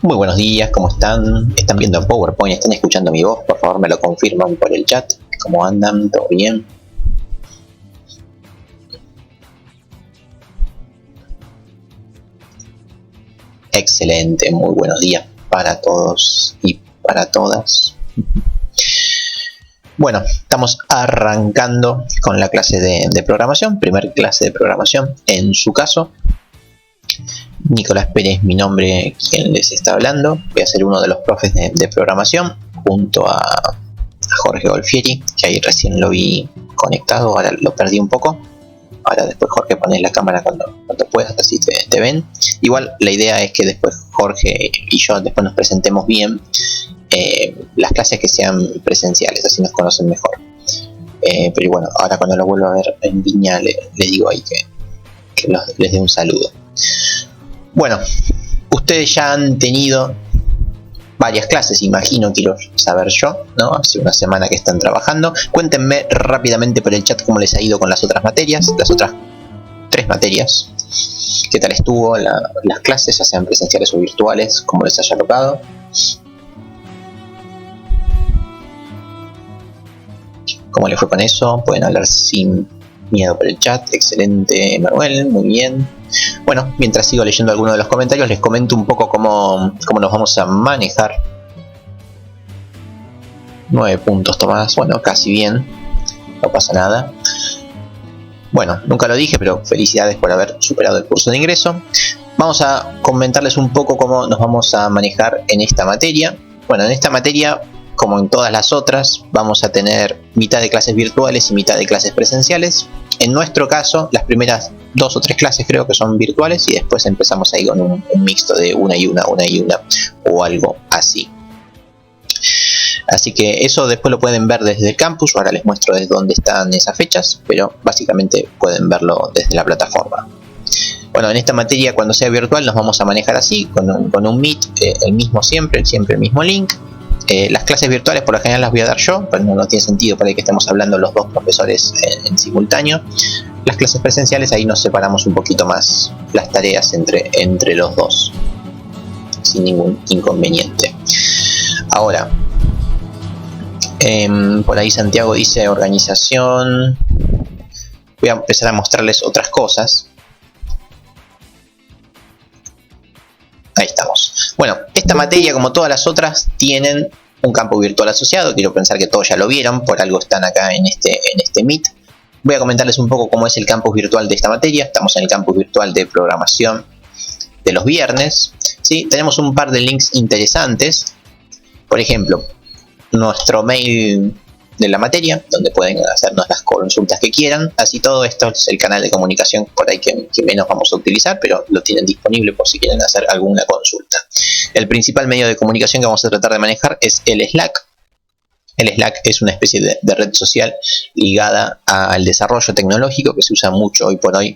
Muy buenos días, ¿cómo están? ¿Están viendo PowerPoint? ¿Están escuchando mi voz? Por favor me lo confirman por el chat. ¿Cómo andan? ¿Todo bien? Excelente, muy buenos días para todos y para todas. Bueno, estamos arrancando con la clase de programación, primer clase de programación en su caso. Nicolás Pérez, mi nombre, quien les está hablando. Voy a ser uno de los profes de programación junto a Jorge Golfieri, que ahí recién lo vi conectado, ahora lo perdí un poco. Ahora después Jorge pone la cámara cuando puedas, así te ven. Igual la idea es que después Jorge y yo después nos presentemos bien las clases que sean presenciales, así nos conocen mejor. Pero bueno, ahora cuando lo vuelva a ver en línea le digo ahí que les dé un saludo. Bueno, ustedes ya han tenido varias clases, imagino, quiero saber yo, ¿no? Hace una semana que están trabajando. Cuéntenme rápidamente por el chat cómo les ha ido con las otras materias, las otras 3 materias. ¿Qué tal estuvo las clases, ya sean presenciales o virtuales? ¿Cómo les haya tocado? ¿Cómo les fue con eso? Pueden hablar sin miedo por el chat. Excelente, Manuel, muy bien. Bueno, mientras sigo leyendo algunos de los comentarios, les comento un poco cómo nos vamos a manejar. 9 puntos, Tomás. Bueno, casi bien. No pasa nada. Bueno, nunca lo dije, pero felicidades por haber superado el curso de ingreso. Vamos a comentarles un poco cómo nos vamos a manejar en esta materia. Bueno, en esta materia, como en todas las otras, vamos a tener mitad de clases virtuales y mitad de clases presenciales. En nuestro caso, las primeras 2 o 3 clases creo que son virtuales y después empezamos ahí con un mixto de una y una o algo así. Así que eso después lo pueden ver desde el campus. Ahora les muestro desde dónde están esas fechas, pero básicamente pueden verlo desde la plataforma. Bueno, en esta materia, cuando sea virtual, nos vamos a manejar así, con un Meet, el mismo siempre el mismo link. Las clases virtuales por lo general las voy a dar yo, pero no tiene sentido para que estemos hablando los 2 profesores en simultáneo. Las clases presenciales, ahí nos separamos un poquito más las tareas entre los 2, sin ningún inconveniente. Ahora, por ahí Santiago dice organización. Voy a empezar a mostrarles otras cosas. Ahí estamos. Bueno, esta materia, como todas las otras, tienen un campo virtual asociado. Quiero pensar que todos ya lo vieron, por algo están acá en este Meet. Voy a comentarles un poco cómo es el campus virtual de esta materia. Estamos en el campus virtual de programación de los viernes. ¿Sí? Tenemos un par de links interesantes. Por ejemplo, nuestro mail de la materia, donde pueden hacernos las consultas que quieran. Así todo esto es el canal de comunicación por ahí que menos vamos a utilizar, pero lo tienen disponible por si quieren hacer alguna consulta. El principal medio de comunicación que vamos a tratar de manejar es el Slack. El Slack es una especie de red social ligada al desarrollo tecnológico que se usa mucho hoy por hoy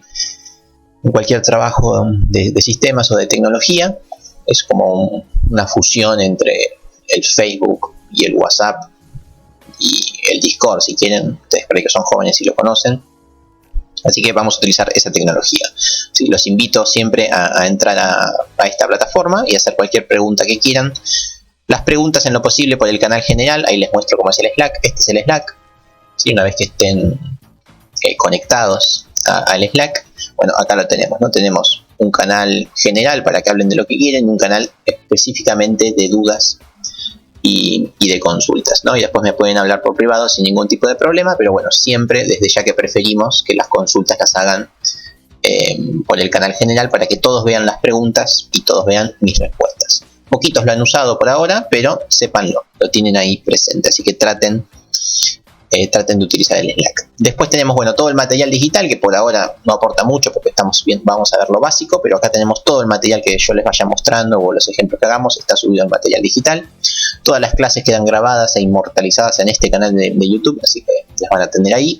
en cualquier trabajo de sistemas o de tecnología. Es como una fusión entre el Facebook y el WhatsApp y el Discord, si quieren. Ustedes creen que son jóvenes y lo conocen, así que vamos a utilizar esa tecnología. Sí, los invito siempre a entrar a esta plataforma y hacer cualquier pregunta que quieran. Las preguntas en lo posible por el canal general. Ahí les muestro cómo es el Slack. Este es el Slack. ¿Sí? Una vez que estén conectados al Slack, bueno, acá lo tenemos, ¿no? Tenemos un canal general para que hablen de lo que quieren, un canal específicamente de dudas y de consultas, ¿no? Y después me pueden hablar por privado sin ningún tipo de problema, pero bueno, siempre desde ya que preferimos que las consultas las hagan por el canal general para que todos vean las preguntas y todos vean mis respuestas. Poquitos lo han usado por ahora, pero sépanlo, lo tienen ahí presente, así que traten de utilizar el Slack. Después tenemos, bueno, todo el material digital, que por ahora no aporta mucho porque estamos bien, vamos a ver lo básico, pero acá tenemos todo el material que yo les vaya mostrando o los ejemplos que hagamos, está subido el material digital. Todas las clases quedan grabadas e inmortalizadas en este canal de YouTube, así que las van a tener ahí.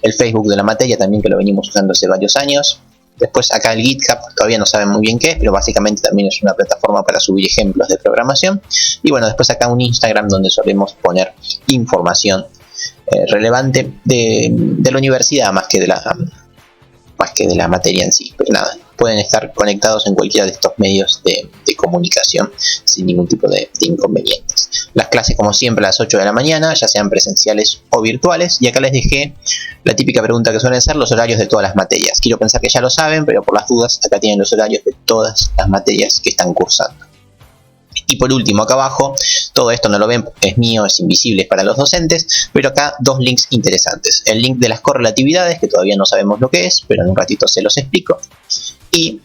El Facebook de la materia también, que lo venimos usando hace varios años. Después acá el GitHub, todavía no saben muy bien qué es, pero básicamente también es una plataforma para subir ejemplos de programación. Y bueno, después acá un Instagram donde solemos poner información relevante de la universidad más que de la materia en sí. Pero nada, pueden estar conectados en cualquiera de estos medios de comunicación sin ningún tipo de inconvenientes. Las clases, como siempre, a las 8 de la mañana, ya sean presenciales o virtuales, y acá les dejé la típica pregunta que suelen ser los horarios de todas las materias. Quiero pensar que ya lo saben, pero por las dudas, acá tienen los horarios de todas las materias que están cursando. Y por último, acá abajo, todo esto no lo ven, es mío, es invisible para los docentes, pero acá dos links interesantes. El link de las correlatividades, que todavía no sabemos lo que es, pero en un ratito se los explico. Y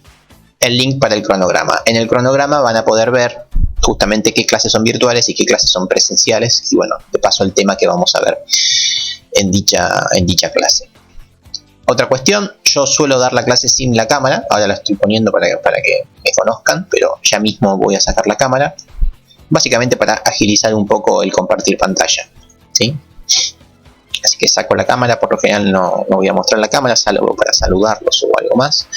el link para el cronograma. En el cronograma van a poder ver justamente qué clases son virtuales y qué clases son presenciales. Y bueno, de paso el tema que vamos a ver en dicha clase. Otra cuestión, yo suelo dar la clase sin la cámara, ahora la estoy poniendo para que me conozcan, pero ya mismo voy a sacar la cámara, básicamente para agilizar un poco el compartir pantalla, ¿sí? Así que saco la cámara, por lo general no voy a mostrar la cámara, salvo para saludarlos o algo más,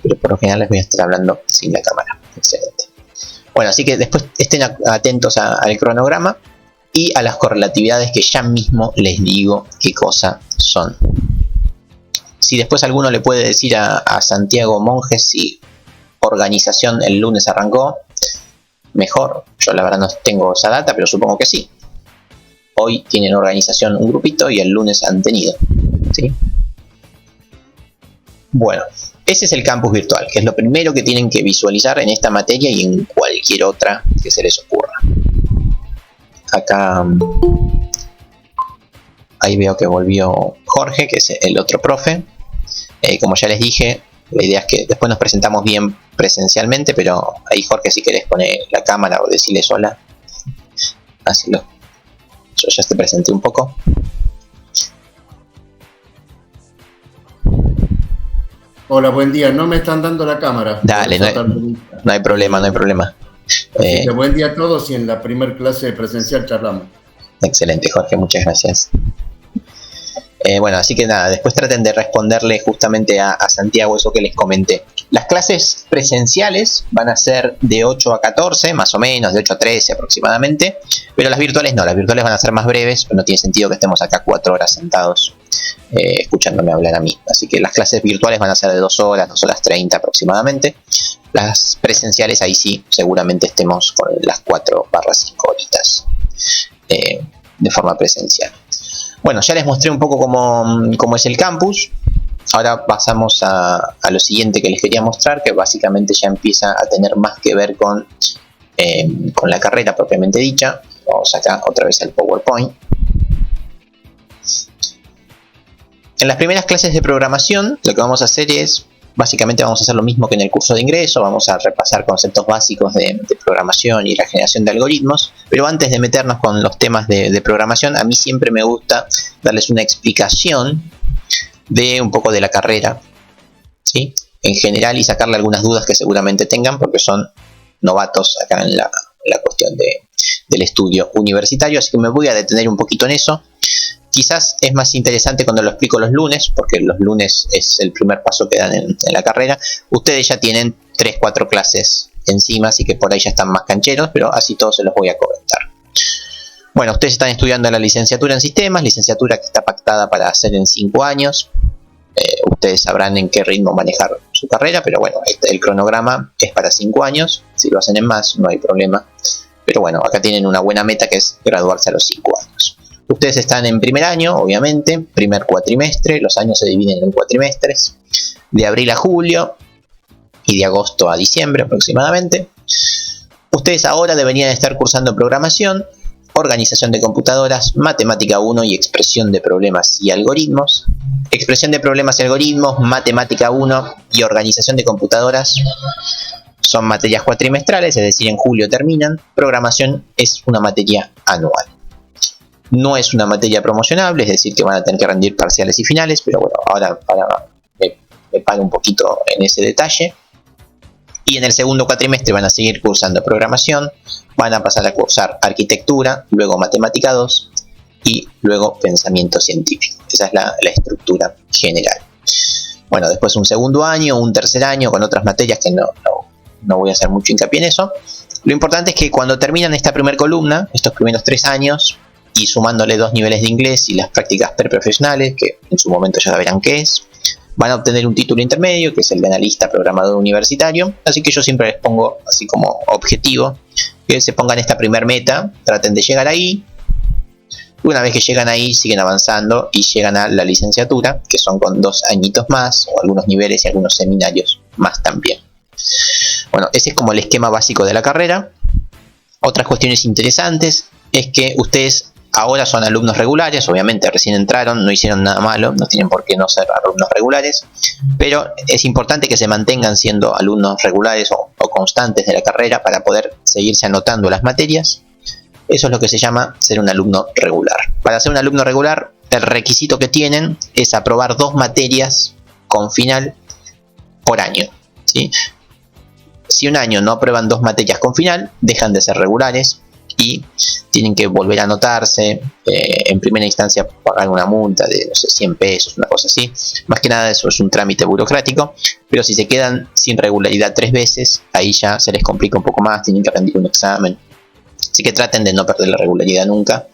pero por lo general les voy a estar hablando sin la cámara. Excelente. Bueno, así que después estén atentos al cronograma y a las correlatividades que ya mismo les digo qué cosa son. Si después alguno le puede decir a Santiago Monjes si organización el lunes arrancó, mejor. Yo la verdad no tengo esa data, pero supongo que sí. Hoy tienen organización un grupito y el lunes han tenido, ¿sí? Bueno, ese es el campus virtual, que es lo primero que tienen que visualizar en esta materia y en cualquier otra que se les ocurra. Acá ahí veo que volvió Jorge, que es el otro profe. Como ya les dije, la idea es que después nos presentamos bien presencialmente, pero ahí Jorge, si querés poner la cámara o decirles hola, hazlo. Yo ya te presenté un poco. Hola, buen día. No me están dando la cámara. Dale, no hay problema, no hay problema. Así que buen día a todos y en la primer clase presencial charlamos. Excelente, Jorge, muchas gracias. Bueno, así que nada, después traten de responderle justamente a Santiago eso que les comenté. Las clases presenciales van a ser de 8 a 14, más o menos, de 8 a 13 aproximadamente, pero las virtuales no, las virtuales van a ser más breves, no tiene sentido que estemos acá 4 horas sentados escuchándome hablar a mí. Así que las clases virtuales van a ser de 2 horas, 2 horas 30 aproximadamente. Las presenciales ahí sí, seguramente estemos con las 4/5 horitas de forma presencial. Bueno, ya les mostré un poco cómo es el campus. Ahora pasamos a lo siguiente que les quería mostrar, que básicamente ya empieza a tener más que ver con la carrera propiamente dicha. Vamos acá otra vez al PowerPoint. En las primeras clases de programación, lo que vamos a hacer es, básicamente vamos a hacer lo mismo que en el curso de ingreso, vamos a repasar conceptos básicos de programación y la generación de algoritmos, pero antes de meternos con los temas de programación, a mí siempre me gusta darles una explicación de un poco de la carrera, ¿sí? En general, y sacarle algunas dudas que seguramente tengan, porque son novatos acá en la cuestión del estudio universitario, así que me voy a detener un poquito en eso. Quizás es más interesante cuando lo explico los lunes, porque los lunes es el primer paso que dan en la carrera. Ustedes ya tienen 3-4 clases encima, así que por ahí ya están más cancheros, pero así todos se los voy a comentar. Bueno, ustedes están estudiando la licenciatura en sistemas, licenciatura que está pactada para hacer en 5 años. Ustedes sabrán en qué ritmo manejar su carrera, pero bueno, el cronograma es para 5 años. Si lo hacen en más, no hay problema. Pero bueno, acá tienen una buena meta que es graduarse a los 5 años. Ustedes están en primer año, obviamente, primer cuatrimestre, los años se dividen en cuatrimestres, de abril a julio y de agosto a diciembre aproximadamente. Ustedes ahora deberían estar cursando programación, organización de computadoras, matemática 1 y expresión de problemas y algoritmos. Expresión de problemas y algoritmos, matemática 1 y organización de computadoras son materias cuatrimestrales, es decir, en julio terminan. Programación es una materia anual. No es una materia promocionable, es decir, que van a tener que rendir parciales y finales, pero bueno, ahora me paro un poquito en ese detalle. Y en el segundo cuatrimestre van a seguir cursando programación, van a pasar a cursar arquitectura, luego matemática 2 y luego pensamiento científico. Esa es la estructura general. Bueno, después un segundo año, un tercer año con otras materias que no voy a hacer mucho hincapié en eso. Lo importante es que cuando terminan esta primera columna, estos primeros 3 años, y sumándole 2 niveles de inglés y las prácticas preprofesionales, que en su momento ya verán qué es, van a obtener un título intermedio, que es el de analista programador universitario. Así que yo siempre les pongo así como objetivo que se pongan esta primer meta, traten de llegar ahí. Una vez que llegan ahí, siguen avanzando y llegan a la licenciatura, que son con 2 añitos más, o algunos niveles y algunos seminarios más también. Bueno, ese es como el esquema básico de la carrera. Otras cuestiones interesantes es que ustedes ahora son alumnos regulares, obviamente recién entraron, no hicieron nada malo, no tienen por qué no ser alumnos regulares, pero es importante que se mantengan siendo alumnos regulares o constantes de la carrera para poder seguirse anotando las materias. Eso es lo que se llama ser un alumno regular. Para ser un alumno regular, el requisito que tienen es aprobar 2 materias con final por año, ¿sí? Si un año no aprueban 2 materias con final, dejan de ser regulares y tienen que volver a anotarse. En primera instancia pagar una multa de, no sé, 100 pesos, una cosa así. Más que nada eso es un trámite burocrático, pero si se quedan sin regularidad 3 veces, ahí ya se les complica un poco más, tienen que rendir un examen. Así que traten de no perder la regularidad nunca,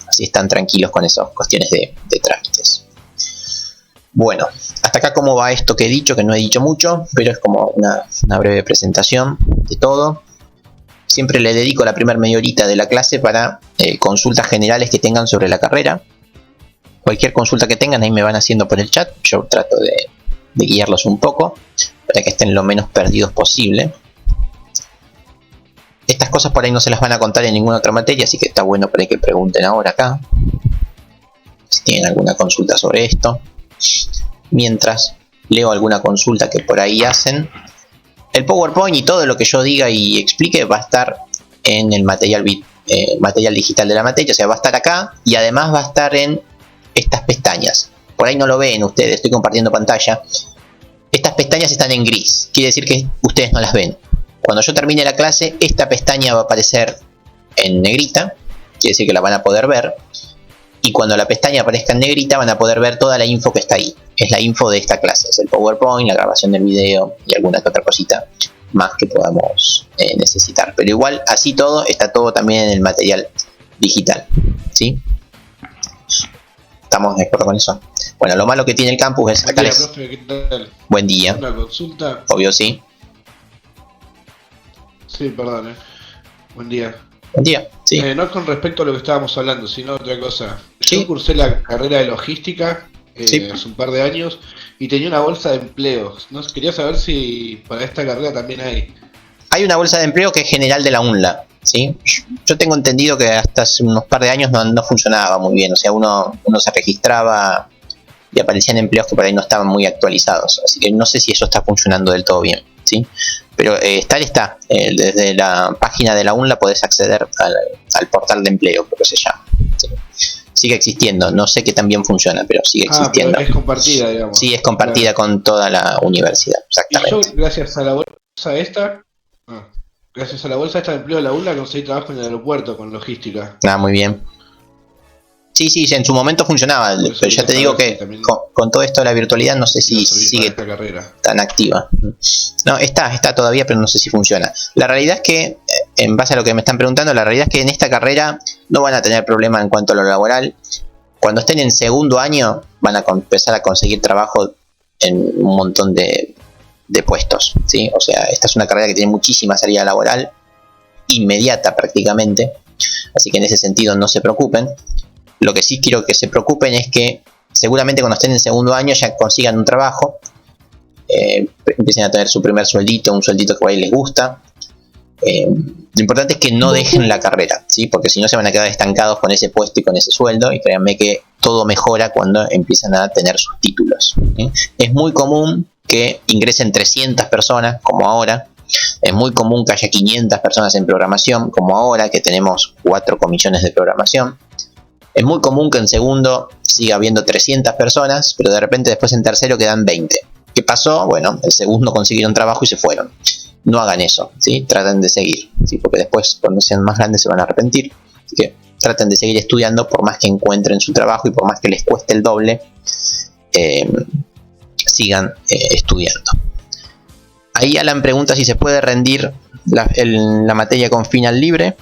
así están tranquilos con esas cuestiones de trámites. Bueno, hasta acá cómo va esto que he dicho, que no he dicho mucho, pero es como una breve presentación de todo. Siempre le dedico la primera media horita de la clase para consultas generales que tengan sobre la carrera. Cualquier consulta que tengan ahí me van haciendo por el chat, yo trato de guiarlos un poco para que estén lo menos perdidos posible. Estas cosas por ahí no se las van a contar en ninguna otra materia, así que está bueno por ahí que pregunten ahora acá, si tienen alguna consulta sobre esto. Mientras leo alguna consulta que por ahí hacen. El PowerPoint y todo lo que yo diga y explique va a estar en el material digital de la materia, o sea, va a estar acá y además va a estar en estas pestañas. Por ahí no lo ven ustedes, estoy compartiendo pantalla. Estas pestañas están en gris, quiere decir que ustedes no las ven. Cuando yo termine la clase, esta pestaña va a aparecer en negrita, quiere decir que la van a poder ver. Y cuando la pestaña aparezca en negrita, van a poder ver toda la info que está ahí. Es la info de esta clase, es el PowerPoint, la grabación del video y alguna que otra cosita más que podamos necesitar. Pero igual, así todo, está todo también en el material digital, ¿sí? ¿Estamos de acuerdo con eso? Bueno, lo malo que tiene el campus es... Buen día, profe, ¿qué tal? Buen día. Una consulta. Obvio, sí. Sí, perdón. Buen día. Buen día, sí. No es con respecto a lo que estábamos hablando, sino otra cosa. Sí. Yo cursé la carrera de logística Sí. hace un par de años y tenía una bolsa de empleos. ¿No? Quería saber si para esta carrera también hay. Hay una bolsa de empleo que es general de la UNLA, ¿sí? Yo tengo entendido que hasta hace unos par de años no funcionaba muy bien. O sea, uno se registraba y aparecían empleos que por ahí no estaban muy actualizados. Así que no sé si eso está funcionando del todo bien, ¿sí? Pero está. Desde la página de la UNLA podés acceder al portal de empleo, creo que se llama, ¿sí? Sigue existiendo, no sé qué tan bien funciona, pero sigue existiendo. Pero es compartida, digamos. Sí, es compartida con toda la universidad, exactamente. Y yo, gracias a la bolsa esta de empleo de la UNLA, conseguí trabajo en el aeropuerto con logística. Muy bien. Sí, en su momento funcionaba, pero ya te digo que con todo esto de la virtualidad no sé si sigue tan activa. No, está todavía, pero no sé si funciona. La realidad es que, en base a lo que me están preguntando, la realidad es que en esta carrera no van a tener problema en cuanto a lo laboral. Cuando estén en segundo año van a empezar a conseguir trabajo en un montón de puestos, ¿sí? O sea, esta es una carrera que tiene muchísima salida laboral, inmediata prácticamente, así que en ese sentido no se preocupen. Lo que sí quiero que se preocupen es que seguramente cuando estén en segundo año ya consigan un trabajo, empiecen a tener su primer sueldito, un sueldito que por ahí les gusta. Lo importante es que no dejen la carrera, ¿sí? Porque si no se van a quedar estancados con ese puesto y con ese sueldo, y créanme que todo mejora cuando empiezan a tener sus títulos, ¿sí? Es muy común que ingresen 300 personas, como ahora. Es muy común que haya 500 personas en programación, como ahora, que tenemos 4 comisiones de programación. Es muy común que en segundo siga habiendo 300 personas, pero de repente después en tercero quedan 20. ¿Qué pasó? Bueno, el segundo consiguieron trabajo y se fueron. No hagan eso, ¿sí? Traten de seguir, ¿sí? Porque después, cuando sean más grandes, se van a arrepentir. Así que traten de seguir estudiando, por más que encuentren su trabajo y por más que les cueste el doble, sigan estudiando. Ahí Alan pregunta si se puede rendir la materia con final libre.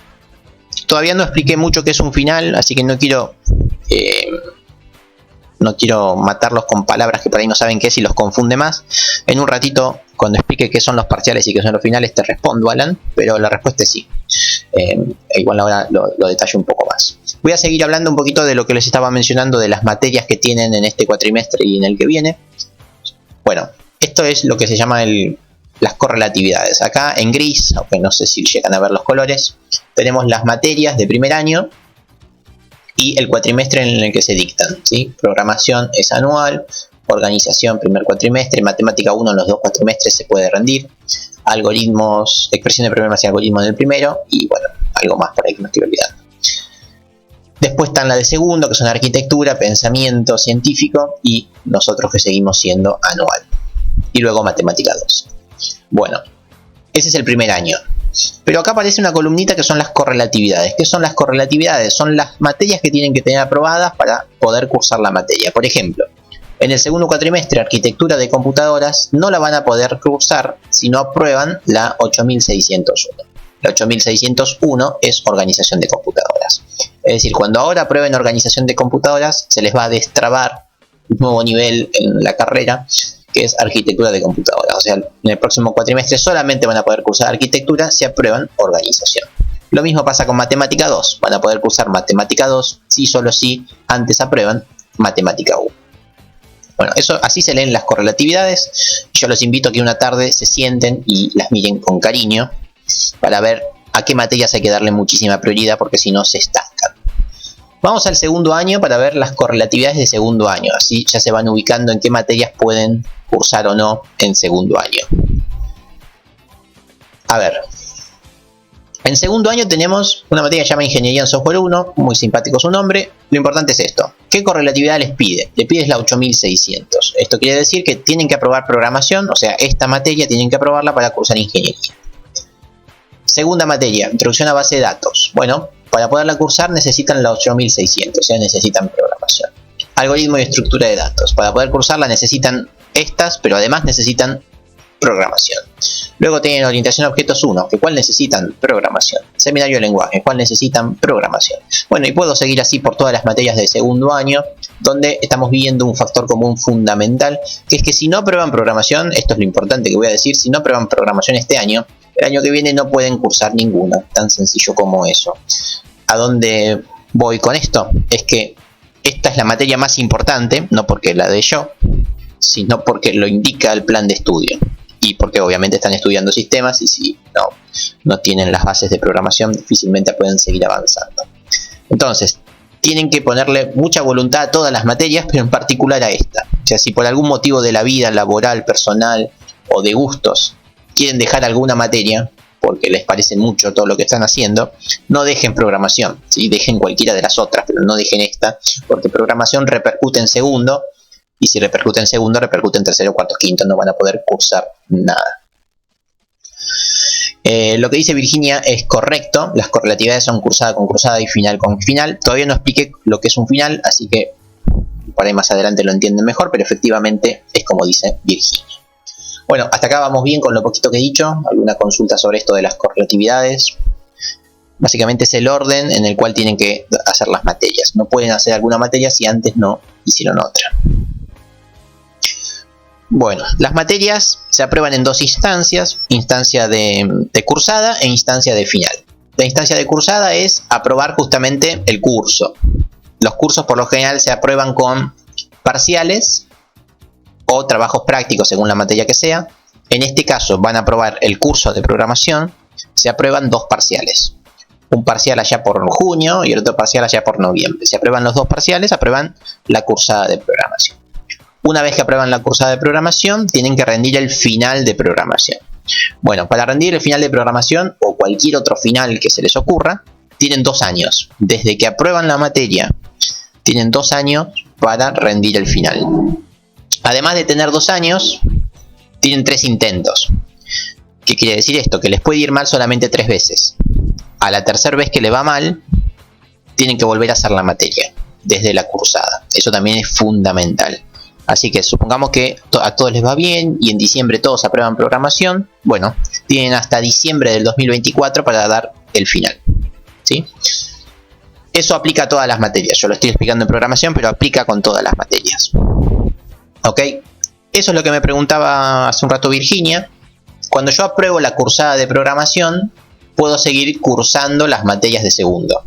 Todavía no expliqué mucho qué es un final, así que no quiero no quiero matarlos con palabras que por ahí no saben qué es y los confunde más. En un ratito, cuando explique qué son los parciales y qué son los finales, te respondo, Alan, pero la respuesta es sí. Igual ahora lo detallo un poco más. Voy a seguir hablando un poquito de lo que les estaba mencionando, de las materias que tienen en este cuatrimestre y en el que viene. Bueno, esto es lo que se llama las correlatividades. Acá en gris, aunque no sé si llegan a ver los colores, tenemos las materias de primer año y el cuatrimestre en el que se dictan, ¿sí? Programación es anual, organización primer cuatrimestre, matemática 1 en los 2 cuatrimestres se puede rendir, algoritmos, expresión de problemas y algoritmos en el primero, y bueno, algo más por ahí que me estoy olvidando. Después están la de segundo, que son arquitectura, pensamiento científico, y nosotros que seguimos siendo anual. Y luego matemática 2. Bueno, ese es el primer año. Pero acá aparece una columnita que son las correlatividades. ¿Qué son las correlatividades? Son las materias que tienen que tener aprobadas para poder cursar la materia. Por ejemplo, en el segundo cuatrimestre, arquitectura de computadoras, no la van a poder cursar si no aprueban la 8601. La 8601 es organización de computadoras. Es decir, cuando ahora aprueben organización de computadoras, se les va a destrabar un nuevo nivel en la carrera, que es arquitectura de computadoras. O sea, en el próximo cuatrimestre solamente van a poder cursar arquitectura si aprueban organización. Lo mismo pasa con matemática 2. Van a poder cursar matemática 2 si solo si antes aprueban matemática 1. Bueno, eso así se leen las correlatividades. Yo los invito a que una tarde se sienten y las miren con cariño para ver a qué materias hay que darle muchísima prioridad, porque si no se estancan. Vamos al segundo año para ver las correlatividades de segundo año. Así ya se van ubicando en qué materias pueden cursar o no en segundo año. A ver. En segundo año tenemos una materia que se llama Ingeniería en Software 1. Muy simpático su nombre. Lo importante es esto. ¿Qué correlatividad les pide? Le pides la 8600. Esto quiere decir que tienen que aprobar programación. O sea, esta materia tienen que aprobarla para cursar ingeniería. Segunda materia, introducción a base de datos. Bueno, para poderla cursar necesitan la 8600, o sea, necesitan programación. Algoritmo y estructura de datos. Para poder cursarla necesitan estas, pero además necesitan programación. Luego tienen orientación a objetos 1, que cual necesitan programación. Seminario de lenguaje, cual necesitan programación. Bueno, y puedo seguir así por todas las materias de segundo año, donde estamos viendo un factor común fundamental, que es que si no aprueban programación, esto es lo importante que voy a decir, si no aprueban programación este año, el año que viene no pueden cursar ninguna, tan sencillo como eso. ¿A dónde voy con esto? Es que esta es la materia más importante, no porque la dé yo, sino porque lo indica el plan de estudio. Y porque obviamente están estudiando sistemas y si no tienen las bases de programación, difícilmente pueden seguir avanzando. Entonces, tienen que ponerle mucha voluntad a todas las materias, pero en particular a esta. O sea, si por algún motivo de la vida laboral, personal o de gustos quieren dejar alguna materia, porque les parece mucho todo lo que están haciendo, no dejen programación, ¿sí? Dejen cualquiera de las otras, pero no dejen esta, porque programación repercute en segundo, y si repercute en segundo, repercute en tercero, cuarto, quinto, no van a poder cursar nada. Lo que dice Virginia es correcto, las correlatividades son cursada con cursada y final con final. Todavía no expliqué lo que es un final, así que por ahí más adelante lo entienden mejor, pero efectivamente es como dice Virginia. Bueno, hasta acá vamos bien con lo poquito que he dicho. ¿Alguna consulta sobre esto de las correlatividades? Básicamente es el orden en el cual tienen que hacer las materias. No pueden hacer alguna materia si antes no hicieron otra. Bueno, las materias se aprueban en dos instancias. Instancia de cursada e instancia de final. La instancia de cursada es aprobar justamente el curso. Los cursos por lo general se aprueban con parciales o trabajos prácticos según la materia que sea. En este caso van a aprobar el curso de programación. Se aprueban dos parciales. Un parcial allá por junio y el otro parcial allá por noviembre. Si aprueban los dos parciales, aprueban la cursada de programación. Una vez que aprueban la cursada de programación, tienen que rendir el final de programación. Bueno, para rendir el final de programación o cualquier otro final que se les ocurra, tienen 2 años. Desde que aprueban la materia, tienen 2 años para rendir el final. Además de tener 2 años, tienen 3 intentos. ¿Qué quiere decir esto? Que les puede ir mal solamente 3 veces. A la tercera vez que le va mal, tienen que volver a hacer la materia desde la cursada. Eso también es fundamental. Así que supongamos que a todos les va bien y en diciembre todos aprueban programación. Bueno, tienen hasta diciembre del 2024 para dar el final, ¿sí? Eso aplica a todas las materias. Yo lo estoy explicando en programación, pero aplica con todas las materias. ¿Ok? Eso es lo que me preguntaba hace un rato Virginia. Cuando yo apruebo la cursada de programación, puedo seguir cursando las materias de segundo.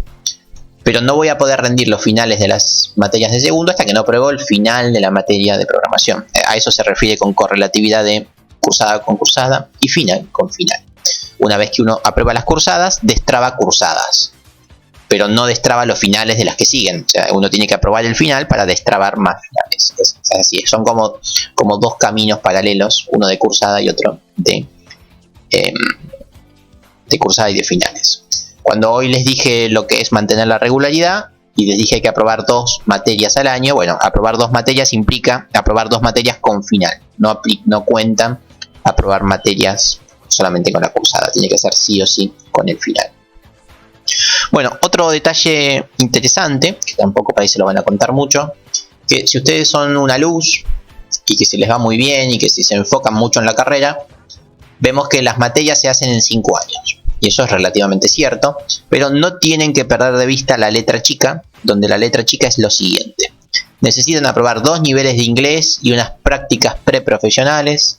Pero no voy a poder rendir los finales de las materias de segundo hasta que no apruebo el final de la materia de programación. A eso se refiere con correlatividad de cursada con cursada y final con final. Una vez que uno aprueba las cursadas, destraba cursadas, pero no destraba los finales de las que siguen. O sea, uno tiene que aprobar el final para destrabar más finales. Es así, son como dos caminos paralelos, uno de cursada y otro de cursada y de finales. Cuando hoy les dije lo que es mantener la regularidad y les dije que aprobar 2 materias al año, bueno, aprobar 2 materias implica aprobar 2 materias con final. No cuentan aprobar materias solamente con la cursada, tiene que ser sí o sí con el final. Bueno, otro detalle interesante, que tampoco para ahí se lo van a contar mucho, que si ustedes son una luz y que se les va muy bien y que si se enfocan mucho en la carrera, vemos que las materias se hacen en 5 años. Y eso es relativamente cierto, pero no tienen que perder de vista la letra chica, donde la letra chica es lo siguiente. Necesitan aprobar 2 niveles de inglés y unas prácticas preprofesionales,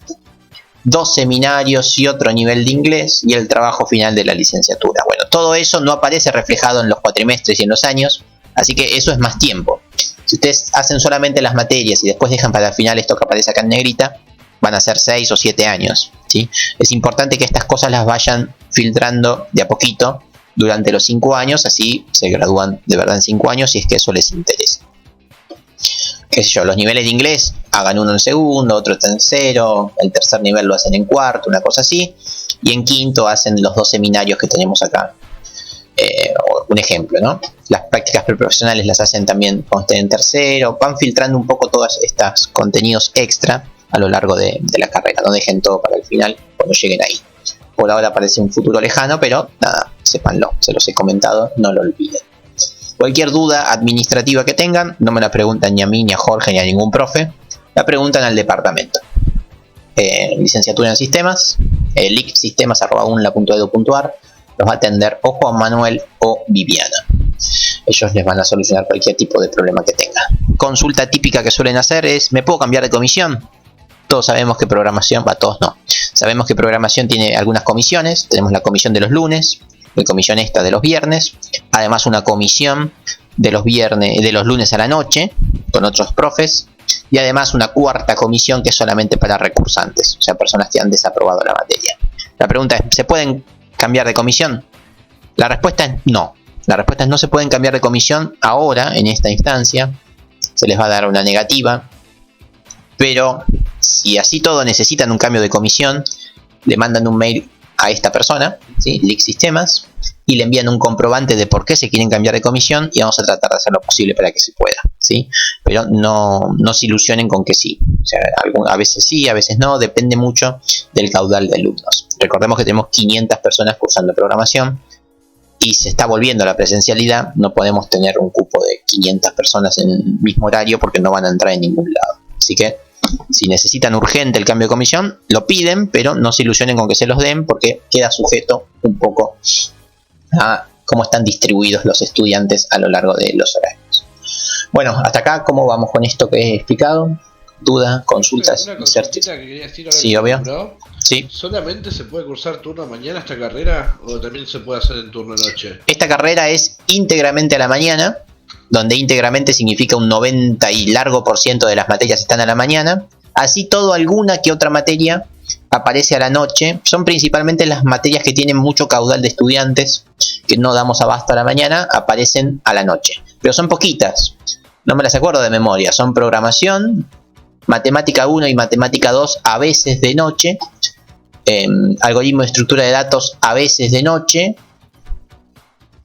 2 seminarios y otro nivel de inglés y el trabajo final de la licenciatura. Bueno, todo eso no aparece reflejado en los cuatrimestres y en los años, así que eso es más tiempo. Si ustedes hacen solamente las materias y después dejan para el final esto que aparece acá en negrita, van a ser 6 o 7 años, ¿sí? Es importante que estas cosas las vayan filtrando de a poquito durante los 5 años, así se gradúan de verdad en 5 años si es que eso les interesa. Qué sé yo, los niveles de inglés, hagan uno en segundo, otro en tercero, el tercer nivel lo hacen en cuarto, una cosa así, y en quinto hacen los 2 seminarios que tenemos acá. Un ejemplo, ¿no? Las prácticas preprofesionales las hacen también cuando estén en tercero, van filtrando un poco todos estos contenidos extra a lo largo de la carrera, no dejen todo para el final cuando lleguen ahí. Por ahora parece un futuro lejano, pero nada, sépanlo, se los he comentado, no lo olviden. Cualquier duda administrativa que tengan, no me la preguntan ni a mí, ni a Jorge, ni a ningún profe, la preguntan al departamento. Licenciatura en Sistemas, licsistemas@unla.edu.ar, los va a atender o Juan Manuel o Viviana. Ellos les van a solucionar cualquier tipo de problema que tengan. Consulta típica que suelen hacer es: ¿me puedo cambiar de comisión? Todos sabemos que programación, todos no. Sabemos que programación tiene algunas comisiones. Tenemos la comisión de los lunes, la comisión esta de los viernes, además una comisión de los lunes a la noche con otros profes, y además una cuarta comisión que es solamente para recursantes, o sea, personas que han desaprobado la materia. La pregunta es: ¿se pueden cambiar de comisión? La respuesta es no. La respuesta es no se pueden cambiar de comisión ahora, en esta instancia. Se les va a dar una negativa, pero si así todo necesitan un cambio de comisión, le mandan un mail a esta persona, ¿sí? Lic Sistemas, y le envían un comprobante de por qué se quieren cambiar de comisión y vamos a tratar de hacer lo posible para que se pueda, ¿sí? Pero no se ilusionen con que sí. O sea, a veces sí, a veces no, depende mucho del caudal de alumnos. Recordemos que tenemos 500 personas cursando programación y se está volviendo a la presencialidad. No podemos tener un cupo de 500 personas en el mismo horario porque no van a entrar en ningún lado. Así que si necesitan urgente el cambio de comisión, lo piden, pero no se ilusionen con que se los den porque queda sujeto un poco a cómo están distribuidos los estudiantes a lo largo de los horarios. Bueno, hasta acá, ¿cómo vamos con esto que he explicado? ¿Duda? ¿Consultas? Una consultita que quería decir ahora. Sí, obvio. Sí. ¿Solamente se puede cursar turno mañana esta carrera o también se puede hacer en turno noche? Esta carrera es íntegramente a la mañana, donde íntegramente significa un 90 y largo por ciento de las materias están a la mañana. Así todo, alguna que otra materia aparece a la noche. Son principalmente las materias que tienen mucho caudal de estudiantes, que no damos abasto a la mañana, aparecen a la noche. Pero son poquitas, no me las acuerdo de memoria. Son programación, matemática 1 y matemática 2 a veces de noche, algoritmo de estructura de datos a veces de noche,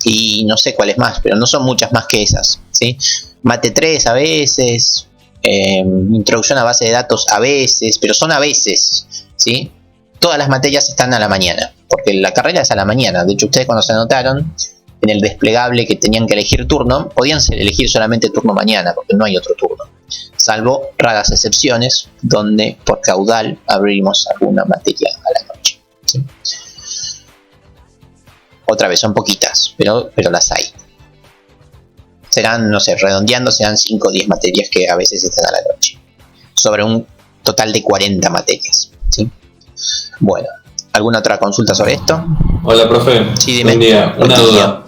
y no sé cuáles más, pero no son muchas más que esas, ¿sí? Mate 3 a veces, introducción a base de datos a veces, pero son a veces, ¿sí? Todas las materias están a la mañana, porque la carrera es a la mañana. De hecho, ustedes cuando se anotaron en el desplegable que tenían que elegir turno, podían elegir solamente turno mañana, porque no hay otro turno, salvo raras excepciones donde por caudal abrimos alguna materia a la noche, ¿sí? Otra vez, son poquitas, pero las hay. serán, no sé, redondeando, serán 5 o 10 materias que a veces están a la noche. Sobre un total de 40 materias, ¿sí? Bueno, ¿alguna otra consulta sobre esto? Hola, profe. Sí, dime. Buen día. Buen Una día.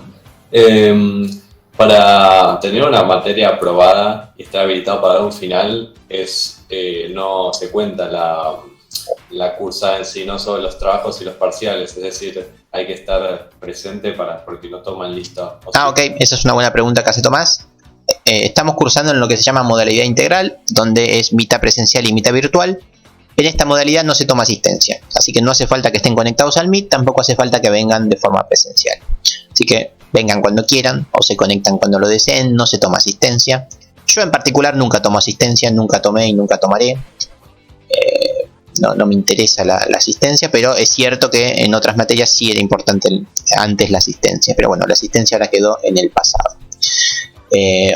duda. Para tener una materia aprobada y estar habilitado para dar un final, no se cuenta la cursada en sí, no solo los trabajos y los parciales, es decir, hay que estar presente porque lo toman listo. Ok, esa es una buena pregunta que hace Tomás. Estamos cursando en lo que se llama modalidad integral, donde es mitad presencial y mitad virtual. En esta modalidad no se toma asistencia, así que no hace falta que estén conectados al Meet, tampoco hace falta que vengan de forma presencial. Así que vengan cuando quieran o se conectan cuando lo deseen, no se toma asistencia. Yo en particular nunca tomo asistencia, nunca tomé y nunca tomaré. No me interesa la asistencia, pero es cierto que en otras materias sí era importante antes la asistencia, pero bueno, la asistencia ahora quedó en el pasado.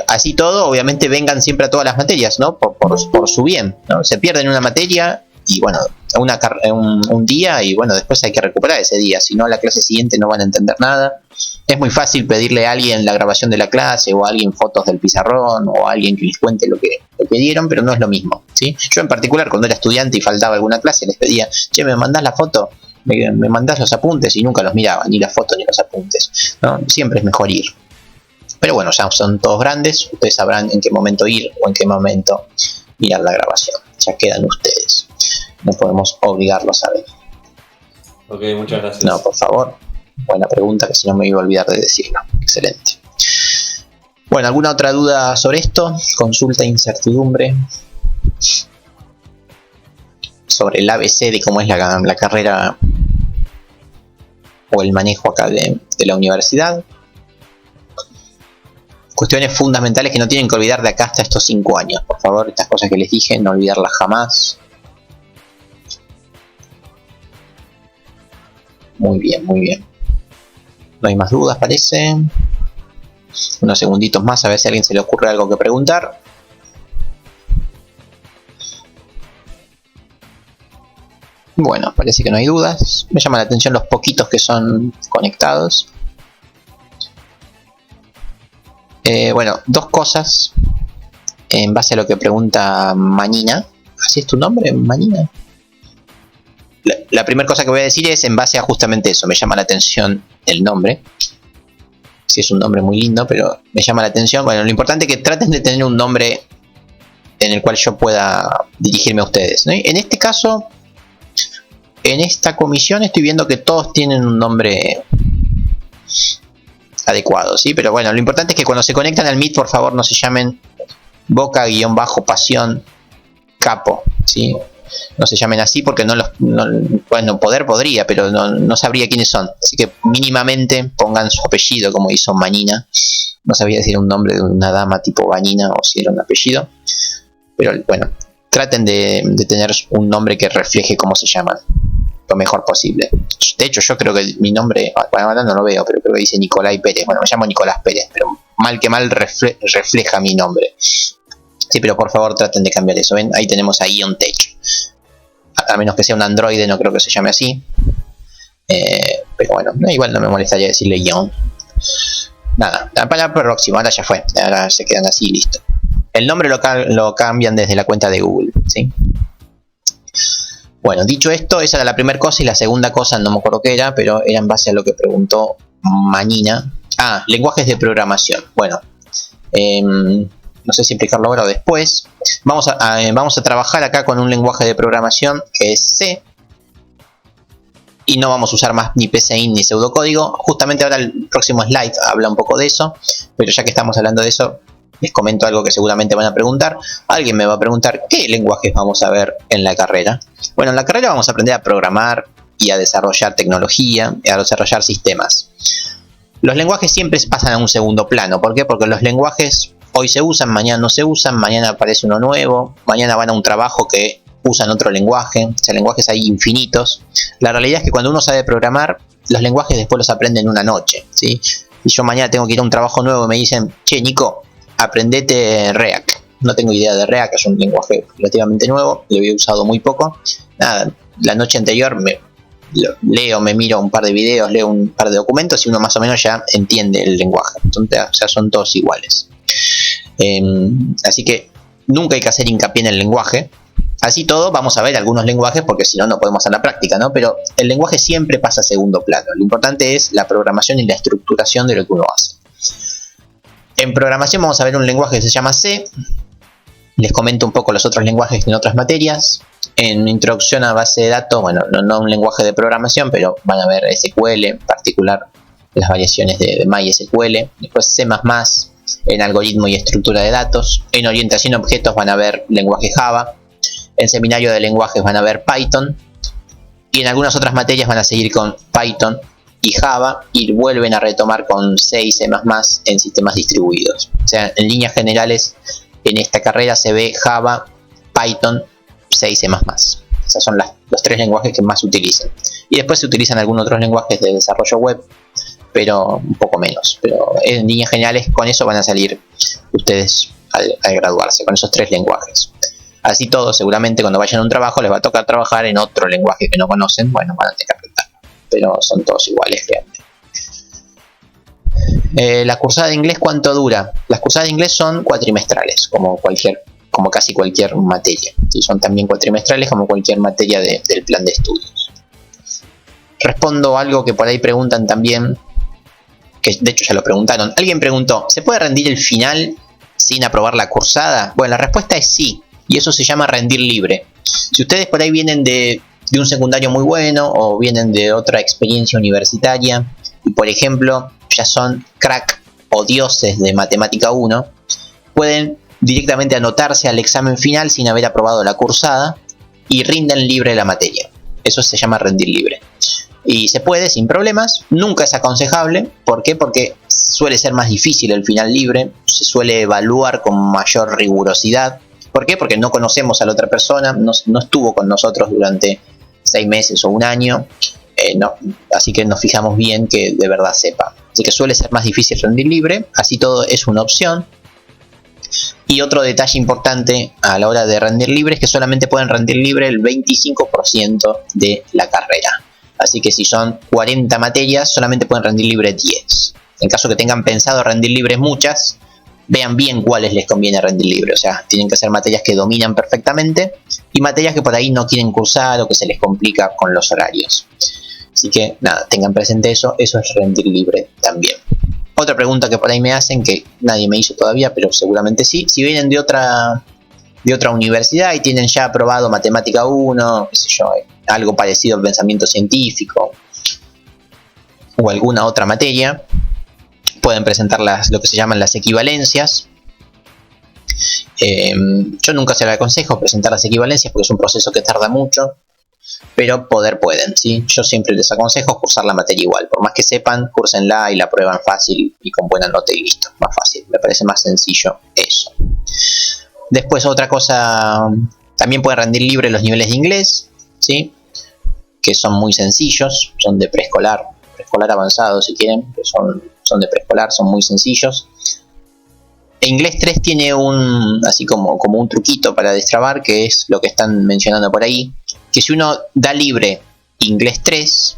Así todo, obviamente vengan siempre a todas las materias, ¿no? Por su bien, ¿no? Se pierden una materia y bueno, un día y bueno, después hay que recuperar ese día, si no la clase siguiente no van a entender nada. Es muy fácil pedirle a alguien la grabación de la clase o a alguien fotos del pizarrón o a alguien que les cuente lo que dieron, pero no es lo mismo, ¿sí? Yo en particular cuando era estudiante y faltaba alguna clase les pedía, che, ¿me mandás la foto? ¿Me mandás los apuntes? Y nunca los miraba, ni la foto ni los apuntes, ¿no? Siempre es mejor ir. Pero bueno, ya son todos grandes, ustedes sabrán en qué momento ir o en qué momento mirar la grabación. Ya quedan ustedes. No podemos obligarlos a ver. Ok, muchas gracias. No, por favor. Buena pregunta, que si no me iba a olvidar de decirlo. Excelente. Bueno, ¿alguna otra duda sobre esto? Consulta, incertidumbre. Sobre el ABC de cómo es la carrera o el manejo acá de la universidad. Cuestiones fundamentales que no tienen que olvidar de acá hasta estos 5 años. Por favor, estas cosas que les dije, no olvidarlas jamás. Muy bien, muy bien. No hay más dudas, parece. Unos segunditos más, a ver si a alguien se le ocurre algo que preguntar. Bueno, parece que no hay dudas. Me llama la atención los poquitos que son conectados. Bueno, dos cosas en base a lo que pregunta Manina. ¿Así es tu nombre, Manina? La primera cosa que voy a decir es en base a justamente eso. Me llama la atención el nombre. Sí, es un nombre muy lindo, pero me llama la atención. Bueno, lo importante es que traten de tener un nombre en el cual yo pueda dirigirme a ustedes, ¿no? En este caso, en esta comisión estoy viendo que todos tienen un nombre adecuado, ¿sí? Pero bueno, lo importante es que cuando se conectan al Meet, por favor, no se llamen Boca-Pasión Capo, ¿sí? No se llamen así porque bueno, podría, pero no sabría quiénes son. Así que mínimamente pongan su apellido, como hizo Manina. No sabía decir un nombre de una dama tipo Vanina o si era un apellido. Pero bueno, traten de tener un nombre que refleje cómo se llaman lo mejor posible. De hecho, yo creo que mi nombre, bueno, ahora no lo veo, pero creo que dice Nicolai Pérez. Bueno, me llamo Nicolás Pérez, pero mal que mal refleja mi nombre. Sí, pero por favor traten de cambiar eso. ¿Ven? Ahí tenemos a Ion Tech. A menos que sea un androide, no creo que se llame así. Pero bueno, igual no me molestaría decirle Ion. Nada, para la próxima, ahora ya fue. Ahora se quedan así y listo. El nombre lo cambian desde la cuenta de Google, ¿sí? Bueno, dicho esto, esa era la primera cosa. Y la segunda cosa, no me acuerdo qué era, pero era en base a lo que preguntó Manina. Lenguajes de programación. Bueno, no sé si explicarlo ahora o después. Vamos a trabajar acá con un lenguaje de programación que es C. Y no vamos a usar más ni PCInt ni pseudocódigo. Justamente ahora el próximo slide habla un poco de eso. Pero ya que estamos hablando de eso, les comento algo que seguramente van a preguntar. Alguien me va a preguntar ¿qué lenguajes vamos a ver en la carrera? Bueno, en la carrera vamos a aprender a programar y a desarrollar tecnología y a desarrollar sistemas. Los lenguajes siempre pasan a un segundo plano. ¿Por qué? Porque los lenguajes hoy se usan, mañana no se usan, mañana aparece uno nuevo, mañana van a un trabajo que usan otro lenguaje. O sea, lenguajes hay infinitos. La realidad es que cuando uno sabe programar, los lenguajes después los aprende en una noche, ¿sí? Y yo mañana tengo que ir a un trabajo nuevo y me dicen, che, Nico, aprendete React. No tengo idea de React, es un lenguaje relativamente nuevo, lo había usado muy poco. Nada, la noche anterior me miro un par de videos, leo un par de documentos y uno más o menos ya entiende el lenguaje. Entonces, o sea, son todos iguales. Así que nunca hay que hacer hincapié en el lenguaje. Así todo, vamos a ver algunos lenguajes porque si no, no podemos hacer la práctica, ¿no? Pero el lenguaje siempre pasa a segundo plano. Lo importante es la programación y la estructuración de lo que uno hace. En programación vamos a ver un lenguaje que se llama C. Les comento un poco los otros lenguajes en otras materias. En introducción a base de datos, bueno, no un lenguaje de programación, pero van a ver SQL, en particular las variaciones de MySQL. Después C++, en algoritmo y estructura de datos. En orientación a objetos van a ver lenguaje Java. En seminario de lenguajes van a ver Python. Y en algunas otras materias van a seguir con Python y Java. Y vuelven a retomar con C y C++ en sistemas distribuidos. O sea, en líneas generales, en esta carrera se ve Java, Python, C y C++. Esos son los tres lenguajes que más se utilizan. Y después se utilizan algunos otros lenguajes de desarrollo web, pero un poco menos. Pero en líneas generales con eso van a salir ustedes al graduarse, con esos tres lenguajes. Así todo, seguramente cuando vayan a un trabajo les va a tocar trabajar en otro lenguaje que no conocen. Bueno, van a tener que aprenderlo, pero son todos iguales realmente. La cursada de inglés, ¿cuánto dura? Las cursadas de inglés son cuatrimestrales, como casi cualquier materia. Y son también cuatrimestrales como cualquier materia del plan de estudios. Respondo algo que por ahí preguntan también, que de hecho ya lo preguntaron. Alguien preguntó, ¿se puede rendir el final sin aprobar la cursada? Bueno, la respuesta es sí, y eso se llama rendir libre. Si ustedes por ahí vienen de un secundario muy bueno o vienen de otra experiencia universitaria y por ejemplo ya son crack o dioses de matemática 1, pueden directamente anotarse al examen final sin haber aprobado la cursada y rinden libre la materia. Eso se llama rendir libre. Y se puede sin problemas, nunca es aconsejable. ¿Por qué? Porque suele ser más difícil el final libre, se suele evaluar con mayor rigurosidad. ¿Por qué? Porque no conocemos a la otra persona, no estuvo con nosotros durante 6 meses o un año, así que nos fijamos bien que de verdad sepa. Así que suele ser más difícil rendir libre, así todo es una opción. Y otro detalle importante a la hora de rendir libre es que solamente pueden rendir libre el 25% de la carrera. Así que si son 40 materias, solamente pueden rendir libre 10. En caso que tengan pensado rendir libres muchas, vean bien cuáles les conviene rendir libre. O sea, tienen que ser materias que dominan perfectamente y materias que por ahí no quieren cursar o que se les complica con los horarios. Así que nada, tengan presente eso es rendir libre también. Otra pregunta que por ahí me hacen, que nadie me hizo todavía, pero seguramente sí. Si vienen de otra universidad y tienen ya aprobado matemática 1, qué sé yo, algo parecido al pensamiento científico o alguna otra materia, pueden presentar lo que se llaman las equivalencias. Yo nunca se les aconsejo presentar las equivalencias porque es un proceso que tarda mucho, pero pueden, ¿sí? Yo siempre les aconsejo cursar la materia igual. Por más que sepan, cursenla y la prueban fácil y con buena nota y listo. Más fácil, me parece más sencillo eso. Después otra cosa, también pueden rendir libre los niveles de inglés, ¿sí? Que son muy sencillos, son de preescolar avanzado si quieren, que son de preescolar, son muy sencillos. E inglés 3 tiene así como un truquito para destrabar, que es lo que están mencionando por ahí, que si uno da libre inglés 3,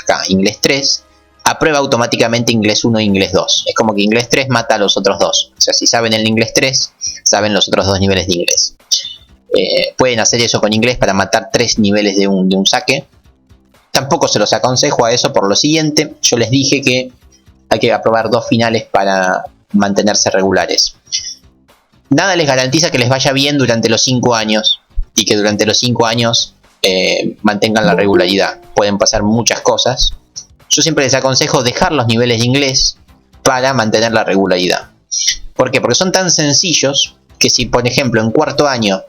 acá inglés 3, aprueba automáticamente inglés 1 e inglés 2. Es como que inglés 3 mata a los otros dos. O sea, si saben el inglés 3, saben los otros dos niveles de inglés. Pueden hacer eso con inglés para matar 3 niveles de un saque. Tampoco se los aconsejo a eso por lo siguiente. Yo les dije que hay que aprobar 2 finales para mantenerse regulares. Nada les garantiza que les vaya bien durante los 5 años y que durante los 5 años mantengan la regularidad. Pueden pasar muchas cosas. Yo siempre les aconsejo dejar los niveles de inglés para mantener la regularidad. ¿Por qué? Porque son tan sencillos que si, por ejemplo, en cuarto año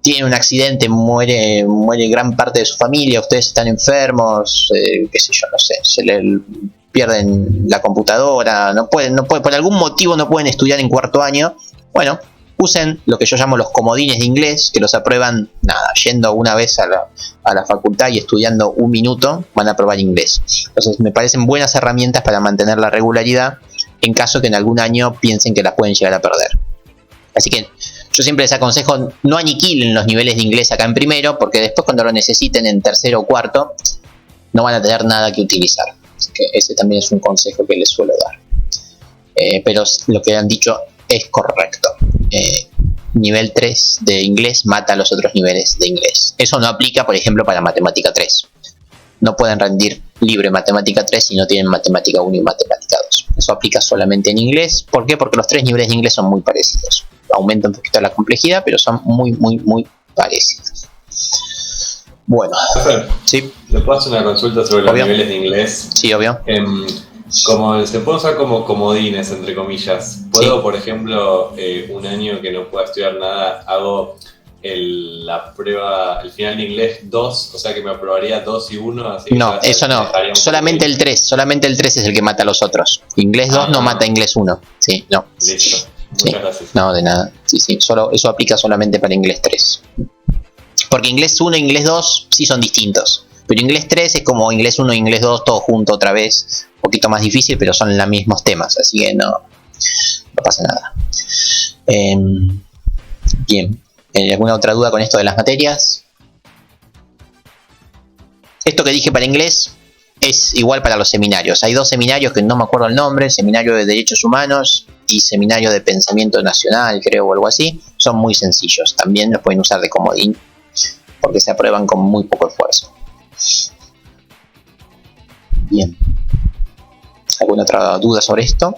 tiene un accidente, muere gran parte de su familia, ustedes están enfermos, qué sé yo, no sé, se le pierden la computadora, no pueden, por algún motivo no pueden estudiar en cuarto año, bueno, usen lo que yo llamo los comodines de inglés, que los aprueban, yendo una vez a la facultad y estudiando 1 minuto, van a aprobar inglés. Entonces me parecen buenas herramientas para mantener la regularidad en caso que en algún año piensen que las pueden llegar a perder. Así que yo siempre les aconsejo no aniquilen los niveles de inglés acá en primero, porque después cuando lo necesiten en tercero o cuarto no van a tener nada que utilizar. Así que ese también es un consejo que les suelo dar. Pero lo que han dicho es correcto. Nivel 3 de inglés mata a los otros niveles de inglés. Eso no aplica, por ejemplo, para matemática 3. No pueden rendir libre matemática 3 si no tienen matemática 1 y matemática 2. Eso aplica solamente en inglés. ¿Por qué? Porque los 3 niveles de inglés son muy parecidos. Aumenta un poquito la complejidad, pero son muy parecidos. Bueno, sí. ¿Le puedo hacer una consulta sobre Obvio. los niveles de inglés? Sí, obvio. Como se puede usar como comodines, entre comillas. ¿Puedo, por ejemplo, un año que no pueda estudiar nada, hago la prueba, el final de inglés 2, o sea que me aprobaría 2 y 1? Así que No, eso no. Solamente el 3. Solamente el 3 es el que mata a los otros. Inglés 2 no mata a inglés 1. Sí, no. Listo. Sí. Muchas gracias. No, de nada. Sí, solo, eso aplica solamente para inglés 3. Porque inglés 1 e inglés 2 sí son distintos. Pero inglés 3 es como inglés 1 e inglés 2 todo junto otra vez. Un poquito más difícil, pero son los mismos temas. Así que no pasa nada. Bien. ¿Alguna otra duda con esto de las materias? Esto que dije para inglés es igual para los seminarios. Hay 2 seminarios que no me acuerdo el nombre. Seminario de Derechos Humanos y Seminario de Pensamiento Nacional, creo, o algo así. Son muy sencillos. También los pueden usar de comodín porque se aprueban con muy poco esfuerzo. Bien. ¿Alguna otra duda sobre esto?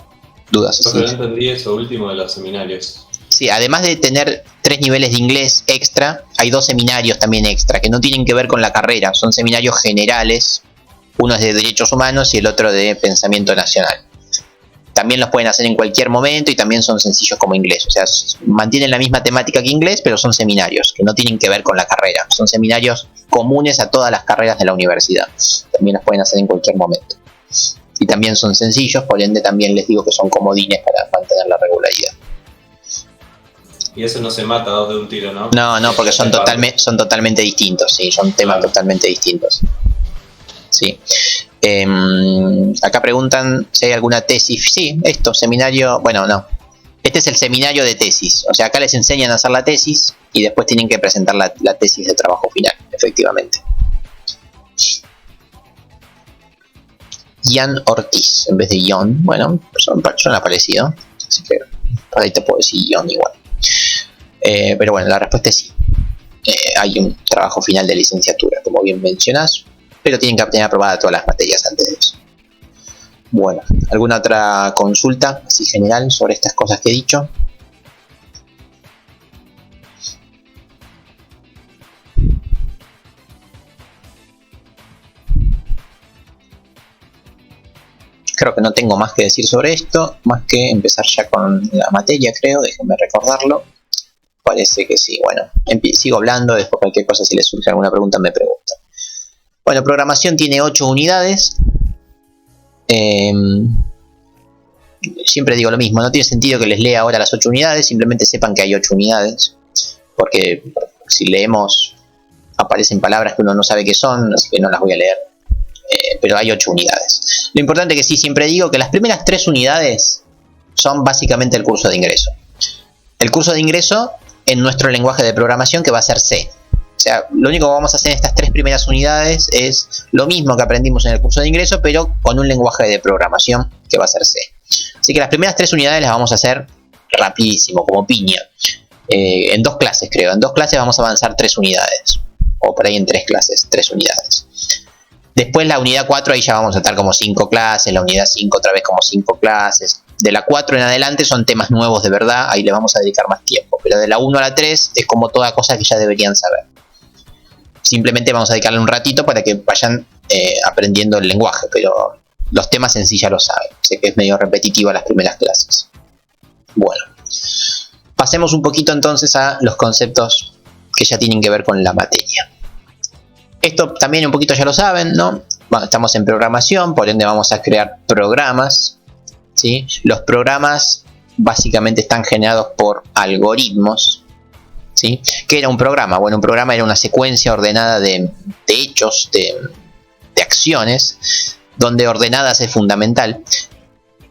¿Dudas así? No entendí eso último de los seminarios. Sí, además de tener 3 niveles de inglés extra, hay 2 seminarios también extra que no tienen que ver con la carrera. Son seminarios generales. Uno es de Derechos Humanos y el otro de Pensamiento Nacional. También los pueden hacer en cualquier momento y también son sencillos como inglés. O sea, mantienen la misma temática que inglés, pero son seminarios que no tienen que ver con la carrera. Son seminarios comunes a todas las carreras de la universidad. También los pueden hacer en cualquier momento. Y también son sencillos, por ende también les digo que son comodines para mantener la regularidad. Y eso no se mata a 2 de un tiro, ¿no? No, porque son totalmente distintos, sí, son temas totalmente distintos. Sí. Acá preguntan si hay alguna tesis. Sí, seminario, bueno, no. Este es el seminario de tesis. O sea, acá les enseñan a hacer la tesis y después tienen que presentar la tesis de trabajo final, efectivamente. Ian Ortiz, en vez de Ion. Bueno, suena parecido. Así que por ahí te puedo decir Ion igual. Pero bueno, la respuesta es sí. Hay un trabajo final de licenciatura, como bien mencionás, pero tienen que tener aprobadas todas las materias antes de eso. Bueno, ¿alguna otra consulta así general sobre estas cosas que he dicho? Creo que no tengo más que decir sobre esto, más que empezar ya con la materia, creo. Déjenme recordarlo. Parece que sí. Bueno, sigo hablando, después cualquier cosa, si les surge alguna pregunta me preguntan. Bueno, programación tiene 8 unidades. Siempre digo lo mismo, no tiene sentido que les lea ahora las 8 unidades, simplemente sepan que hay 8 unidades. Porque si leemos aparecen palabras que uno no sabe qué son, así que no las voy a leer. Pero hay 8 unidades. Lo importante que sí siempre digo que las primeras 3 unidades son básicamente el curso de ingreso. El curso de ingreso en nuestro lenguaje de programación, que va a ser C. O sea, lo único que vamos a hacer en estas 3 primeras unidades es lo mismo que aprendimos en el curso de ingreso, pero con un lenguaje de programación que va a ser C. Así que las primeras 3 unidades las vamos a hacer rapidísimo, como piña. En 2 clases, creo. En 2 clases vamos a avanzar 3 unidades. O por ahí en 3 clases, 3 unidades. Después la unidad 4, ahí ya vamos a estar como 5 clases. La unidad 5 otra vez como 5 clases. De la 4 en adelante son temas nuevos de verdad. Ahí le vamos a dedicar más tiempo. Pero de la 1 a la 3 es como toda cosa que ya deberían saber. Simplemente vamos a dedicarle un ratito para que vayan aprendiendo el lenguaje. Pero los temas en sí ya lo saben. Sé que es medio repetitivo las primeras clases. Bueno. Pasemos un poquito entonces a los conceptos que ya tienen que ver con la materia. Esto también un poquito ya lo saben, ¿no? Bueno, estamos en programación, por ende vamos a crear programas, ¿sí? Los programas básicamente están generados por algoritmos, ¿sí? ¿Qué era un programa? Bueno, un programa era una secuencia ordenada de hechos, de acciones, donde ordenadas es fundamental.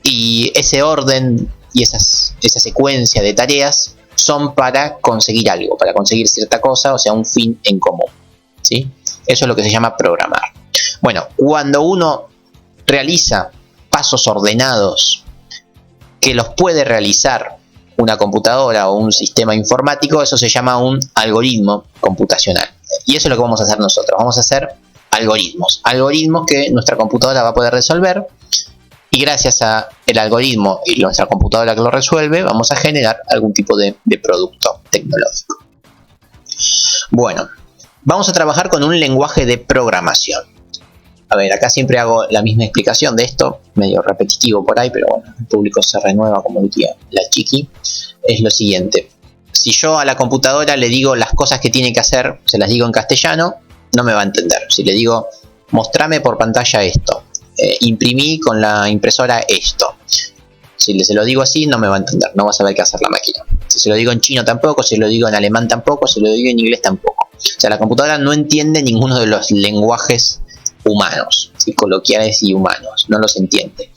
Y ese orden y esa secuencia de tareas son para conseguir algo, para conseguir cierta cosa, o sea, un fin en común, ¿sí? Eso es lo que se llama programar. Bueno, cuando uno realiza pasos ordenados que los puede realizar una computadora o un sistema informático, eso se llama un algoritmo computacional. Y eso es lo que vamos a hacer nosotros. Vamos a hacer algoritmos que nuestra computadora va a poder resolver, y gracias al algoritmo y nuestra computadora que lo resuelve, vamos a generar algún tipo de producto tecnológico. Bueno, vamos a trabajar con un lenguaje de programación. A ver, acá siempre hago la misma explicación de esto, medio repetitivo por ahí, pero bueno, el público se renueva, como diría la chiqui. Es lo siguiente: si yo a la computadora le digo las cosas que tiene que hacer, se las digo en castellano, no me va a entender. Si le digo, mostrame por pantalla esto, imprimí con la impresora esto, si se lo digo así, no me va a entender, no va a saber qué hacer la máquina. Si se lo digo en chino tampoco, si lo digo en alemán tampoco, si lo digo en inglés tampoco. O sea, la computadora no entiende ninguno de los lenguajes humanos, ¿sí? Coloquiales y humanos, no los entiende.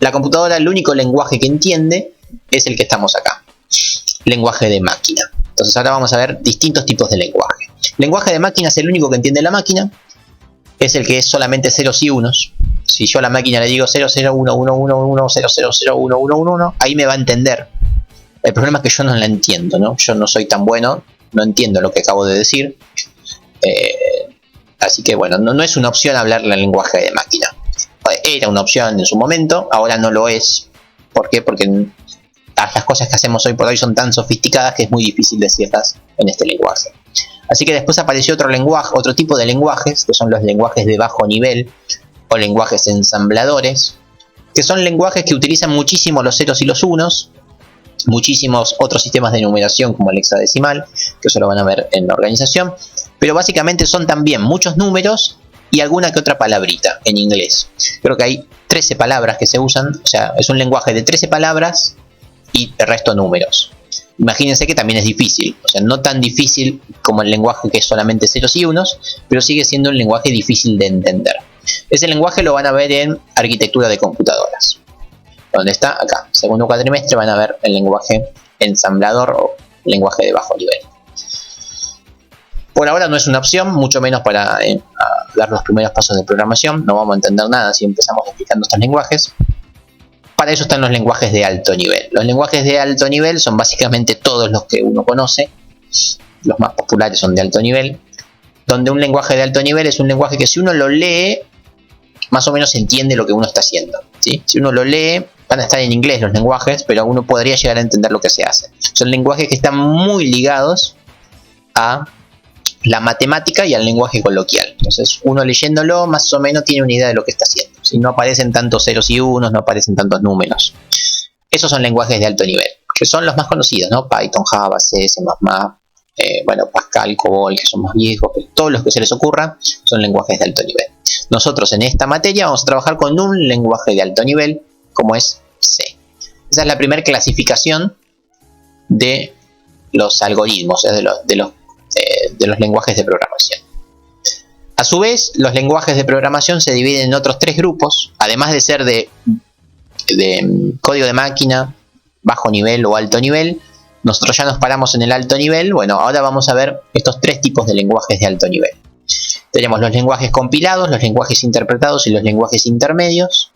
La computadora, el único lenguaje que entiende es el que estamos acá, lenguaje de máquina. Entonces ahora vamos a ver distintos tipos de lenguaje. Lenguaje de máquina es el único que entiende la máquina, es el que es solamente ceros y unos. Si yo a la máquina le digo 001111000111, ahí me va a entender. El problema es que yo no la entiendo, ¿no? Yo no soy tan bueno, no entiendo lo que acabo de decir. Así que bueno, no es una opción hablar el lenguaje de máquina. Era una opción en su momento, ahora no lo es. ¿Por qué? Porque las cosas que hacemos hoy por hoy son tan sofisticadas que es muy difícil decirlas en este lenguaje. Así que después apareció otro lenguaje, otro tipo de lenguajes, que son los lenguajes de bajo nivel o lenguajes ensambladores, que son lenguajes que utilizan muchísimo los ceros y los unos, muchísimos otros sistemas de numeración como el hexadecimal, que eso lo van a ver en la organización, pero básicamente son también muchos números y alguna que otra palabrita en inglés. Creo que hay 13 palabras que se usan, o sea, es un lenguaje de 13 palabras y el resto números. Imagínense que también es difícil, o sea, no tan difícil como el lenguaje que es solamente ceros y unos, pero sigue siendo un lenguaje difícil de entender. Ese lenguaje lo van a ver en arquitectura de computadoras. ¿Dónde está? Acá. Segundo cuatrimestre van a ver el lenguaje ensamblador o lenguaje de bajo nivel. Por ahora no es una opción, mucho menos para dar los primeros pasos de programación. No vamos a entender nada si empezamos explicando estos lenguajes. Para eso están los lenguajes de alto nivel. Los lenguajes de alto nivel son básicamente todos los que uno conoce. Los más populares son de alto nivel. Donde un lenguaje de alto nivel es un lenguaje que si uno lo lee, más o menos se entiende lo que uno está haciendo, ¿sí? Si uno lo lee, van a estar en inglés los lenguajes, pero uno podría llegar a entender lo que se hace. Son lenguajes que están muy ligados a la matemática y al lenguaje coloquial. Entonces uno leyéndolo más o menos tiene una idea de lo que está haciendo. Si no aparecen tantos ceros y unos, no aparecen tantos números. Esos son lenguajes de alto nivel, que son los más conocidos, ¿no? Python, Java, C, C++, bueno, Pascal, COBOL, que son más viejos, pero todos los que se les ocurra son lenguajes de alto nivel. Nosotros en esta materia vamos a trabajar con un lenguaje de alto nivel, como es C. Esa es la primera clasificación de los algoritmos, de los lenguajes de programación. A su vez, los lenguajes de programación se dividen en otros tres grupos, además de ser de código de máquina, bajo nivel o alto nivel. Nosotros ya nos paramos en el alto nivel. Bueno, ahora vamos a ver estos tres tipos de lenguajes de alto nivel. Tenemos los lenguajes compilados, los lenguajes interpretados y los lenguajes intermedios.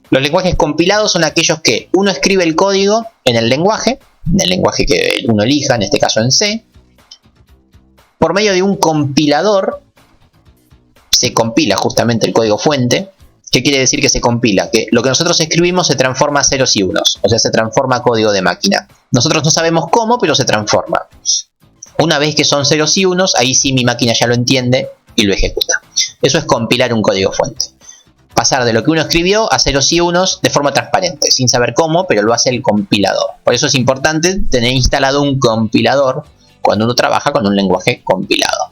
Los lenguajes compilados son aquellos que uno escribe el código en el lenguaje que uno elija, en este caso en C. Por medio de un compilador se compila justamente el código fuente. ¿Qué quiere decir que se compila? Que lo que nosotros escribimos se transforma a ceros y unos, o sea, se transforma a código de máquina. Nosotros no sabemos cómo, pero se transforma. Una vez que son ceros y unos, ahí sí mi máquina ya lo entiende y lo ejecuta. Eso es compilar un código fuente. Pasar de lo que uno escribió a ceros y unos de forma transparente, sin saber cómo, pero lo hace el compilador. Por eso es importante tener instalado un compilador cuando uno trabaja con un lenguaje compilado.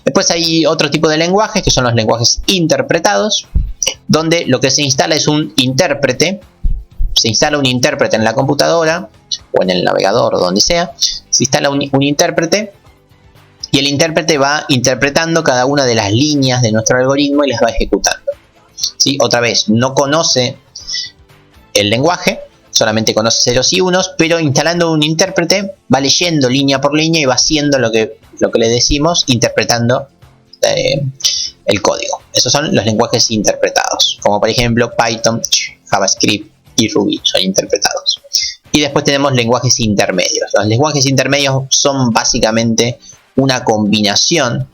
Después hay otro tipo de lenguajes que son los lenguajes interpretados, donde lo que se instala es un intérprete. Se instala un intérprete en la computadora o en el navegador o donde sea. Se instala un intérprete y el intérprete va interpretando cada una de las líneas de nuestro algoritmo y las va ejecutando, ¿sí? Otra vez, no conoce el lenguaje, solamente conoce ceros y unos, pero instalando un intérprete va leyendo línea por línea y va haciendo lo que le decimos, interpretando el código. Esos son los lenguajes interpretados, como por ejemplo Python, JavaScript y Ruby son interpretados. Y después tenemos lenguajes intermedios. Los lenguajes intermedios son básicamente una combinación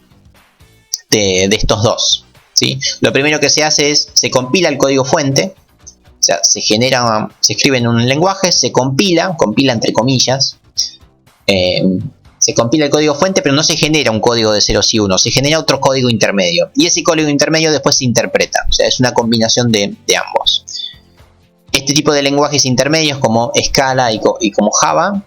de estos dos, ¿sí? Lo primero que se hace es, se compila el código fuente, o sea, se escribe en un lenguaje, se compila entre comillas, se compila el código fuente, pero no se genera un código de ceros y unos, se genera otro código intermedio. Y ese código intermedio después se interpreta, o sea, es una combinación de ambos. Este tipo de lenguajes intermedios como Scala y como Java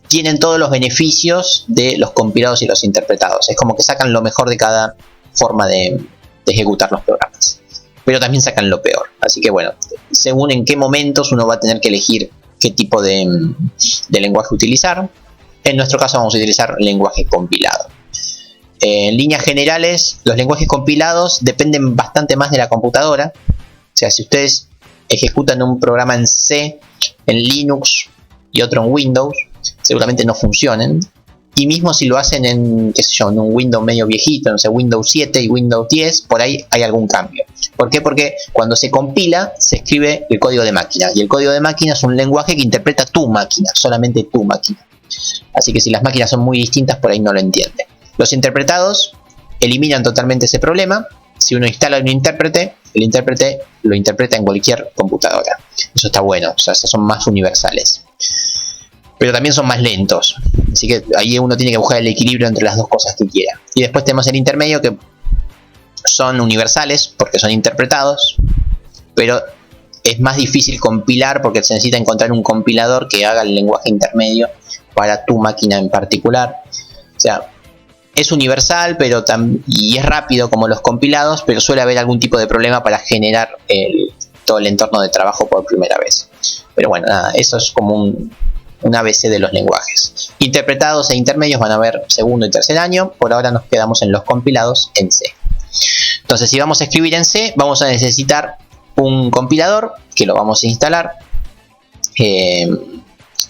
tienen todos los beneficios de los compilados y los interpretados. Es como que sacan lo mejor de cada forma de ejecutar los programas. Pero también sacan lo peor. Así que bueno, según en qué momentos uno va a tener que elegir qué tipo de lenguaje utilizar. En nuestro caso vamos a utilizar lenguaje compilado. En líneas generales, los lenguajes compilados dependen bastante más de la computadora. O sea, si ustedes ejecutan un programa en C, en Linux y otro en Windows, seguramente no funcionen. Y mismo si lo hacen en, qué sé yo, en un Windows medio viejito, no sé, Windows 7 y Windows 10, por ahí hay algún cambio. ¿Por qué? Porque cuando se compila, se escribe el código de máquina. Y el código de máquina es un lenguaje que interpreta tu máquina, solamente tu máquina. Así que si las máquinas son muy distintas, por ahí no lo entienden. Los interpretados eliminan totalmente ese problema. Si uno instala un intérprete, el intérprete lo interpreta en cualquier computadora. Eso está bueno, o sea, son más universales. Pero también son más lentos. Así que ahí uno tiene que buscar el equilibrio entre las dos cosas que quiera. Y después tenemos el intermedio, que son universales porque son interpretados, pero es más difícil compilar porque se necesita encontrar un compilador que haga el lenguaje intermedio para tu máquina en particular. O sea, es universal y es rápido como los compilados, pero suele haber algún tipo de problema para generar todo el entorno de trabajo por primera vez. Pero bueno, nada, eso es como un ABC de los lenguajes. Interpretados e intermedios van a haber segundo y tercer año. Por ahora nos quedamos en los compilados en C. Entonces, si vamos a escribir en C, vamos a necesitar un compilador que lo vamos a instalar.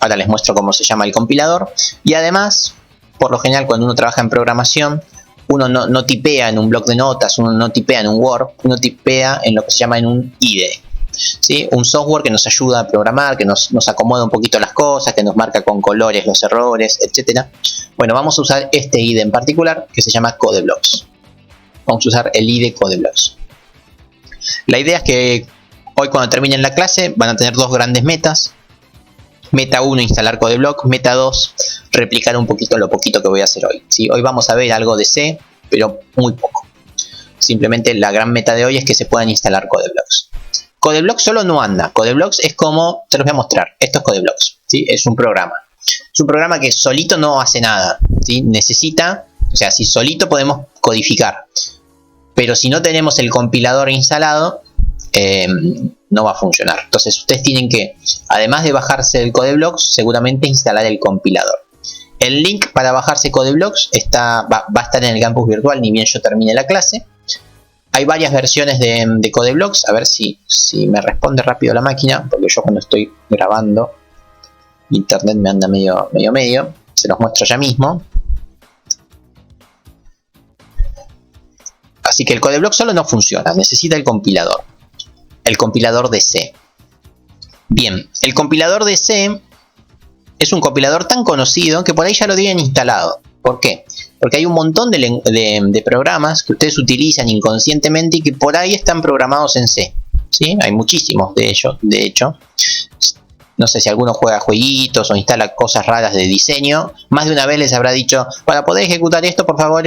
Ahora les muestro cómo se llama el compilador. Y además, por lo general, cuando uno trabaja en programación, uno no tipea en un bloc de notas, uno no tipea en un Word, uno tipea en lo que se llama en un IDE. ¿Sí? Un software que nos ayuda a programar, que nos acomoda un poquito las cosas, que nos marca con colores los errores, etc. Bueno, vamos a usar este IDE en particular, que se llama CodeBlocks. Vamos a usar el IDE CodeBlocks. La idea es que hoy, cuando terminen la clase, van a tener dos grandes metas. Meta 1, instalar CodeBlock. Meta 2, replicar un poquito lo poquito que voy a hacer hoy. ¿Sí? Hoy vamos a ver algo de C, pero muy poco. Simplemente la gran meta de hoy es que se puedan instalar CodeBlocks. CodeBlocks solo no anda. CodeBlocks es como, te los voy a mostrar. Esto es CodeBlocks, ¿sí? Es un programa. Es un programa que solito no hace nada, ¿sí? Necesita, o sea, si solito podemos codificar, pero si no tenemos el compilador instalado, no va a funcionar. Entonces ustedes tienen que, además de bajarse el CodeBlocks, seguramente instalar el compilador. El link para bajarse CodeBlocks va a estar en el campus virtual, ni bien yo termine la clase. Hay varias versiones de CodeBlocks. A ver si me responde rápido la máquina, porque yo cuando estoy grabando, internet me anda medio. Se los muestro ya mismo. Así que el CodeBlock solo no funciona, necesita el compilador. El compilador de C. Bien, el compilador de C es un compilador tan conocido que por ahí ya lo tienen instalado. ¿Por qué? Porque hay un montón de programas que ustedes utilizan inconscientemente y que por ahí están programados en C. ¿Sí? Hay muchísimos de ellos, de hecho. No sé si alguno juega jueguitos o instala cosas raras de diseño. Más de una vez les habrá dicho, para poder ejecutar esto, por favor,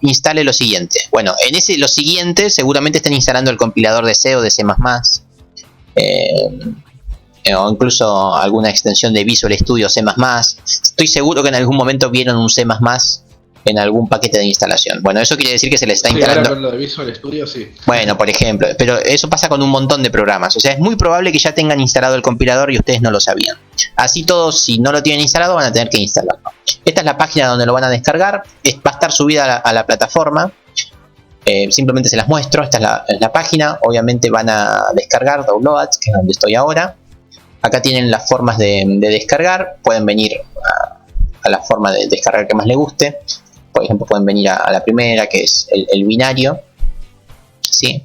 instale lo siguiente. Bueno, en lo siguiente seguramente están instalando el compilador de C o de C++. O incluso alguna extensión de Visual Studio C++. Estoy seguro que en algún momento vieron un C++ en algún paquete de instalación. Bueno, eso quiere decir que se les está instalando. Ahora con lo de Visual Studio, sí. Bueno, por ejemplo, pero eso pasa con un montón de programas. O sea, es muy probable que ya tengan instalado el compilador y ustedes no lo sabían. Así todos, si no lo tienen instalado, van a tener que instalarlo. Esta es la página donde lo van a descargar. Va a estar subida a la plataforma. Simplemente se las muestro. Esta es la página. Obviamente van a descargar Downloads, que es donde estoy ahora. Acá tienen las formas de descargar. Pueden venir a la forma de descargar que más les guste. Por ejemplo, pueden venir a la primera, que es el binario. ¿Sí?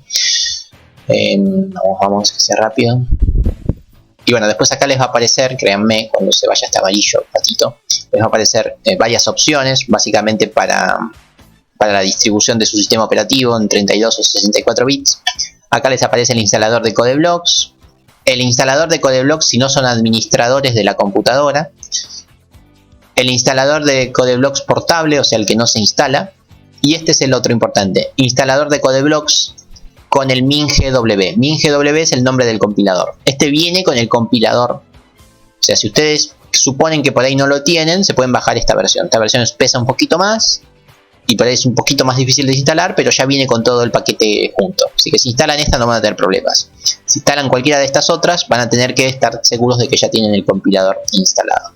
Vamos que sea rápido. Y bueno, después acá les va a aparecer, créanme, cuando se vaya este amarillo patito, les va a aparecer varias opciones, básicamente para la distribución de su sistema operativo en 32 o 64 bits. Acá les aparece el instalador de CodeBlocks. El instalador de CodeBlocks si no son administradores de la computadora. El instalador de CodeBlocks portable, o sea, el que no se instala. Y este es el otro importante, instalador de CodeBlocks con el MinGW. MinGW es el nombre del compilador. Este viene con el compilador. O sea, si ustedes suponen que por ahí no lo tienen, se pueden bajar esta versión. Esta versión pesa un poquito más y por ahí es un poquito más difícil de instalar, pero ya viene con todo el paquete junto. Así que si instalan esta no van a tener problemas. Si instalan cualquiera de estas otras, van a tener que estar seguros de que ya tienen el compilador instalado.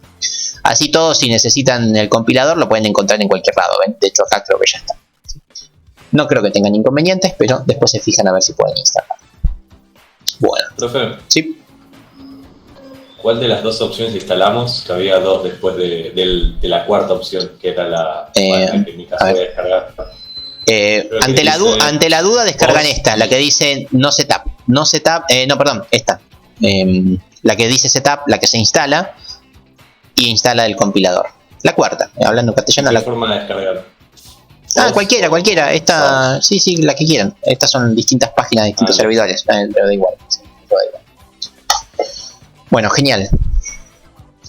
Así todo, si necesitan el compilador, lo pueden encontrar en cualquier lado. ¿Ven? De hecho, acá creo que ya está. No creo que tengan inconvenientes, pero después se fijan a ver si pueden instalar. Bueno. Profe, ¿Sí? ¿cuál de las dos opciones instalamos? Que había dos después de la cuarta opción, que era la que en mi caso voy a descargar. Ante la duda descargan esta, la que dice no setup. Esta. La que dice setup, la que se instala y instala el compilador. La cuarta, hablando castellano. ¿Qué forma de descargar? Cualquiera. Esta, sí, la que quieran. Estas son distintas páginas, distintos servidores. Pero da igual. Bueno, genial.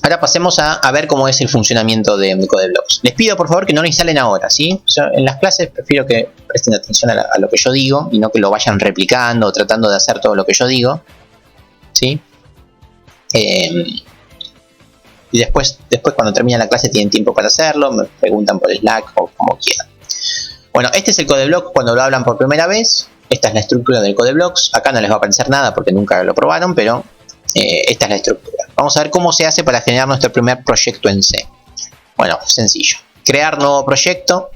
Ahora pasemos a ver cómo es el funcionamiento de CodeBlocks. Les pido por favor que no lo instalen ahora, ¿sí? En las clases prefiero que presten atención a lo que yo digo y no que lo vayan replicando o tratando de hacer todo lo que yo digo, ¿sí? Y después cuando termina la clase tienen tiempo para hacerlo, me preguntan por Slack o como quieran. Bueno, este es el CodeBlock cuando lo hablan por primera vez. Esta es la estructura del CodeBlocks. Acá no les va a aparecer nada porque nunca lo probaron, pero esta es la estructura. Vamos a ver cómo se hace para generar nuestro primer proyecto en C. Bueno, sencillo. Crear nuevo proyecto.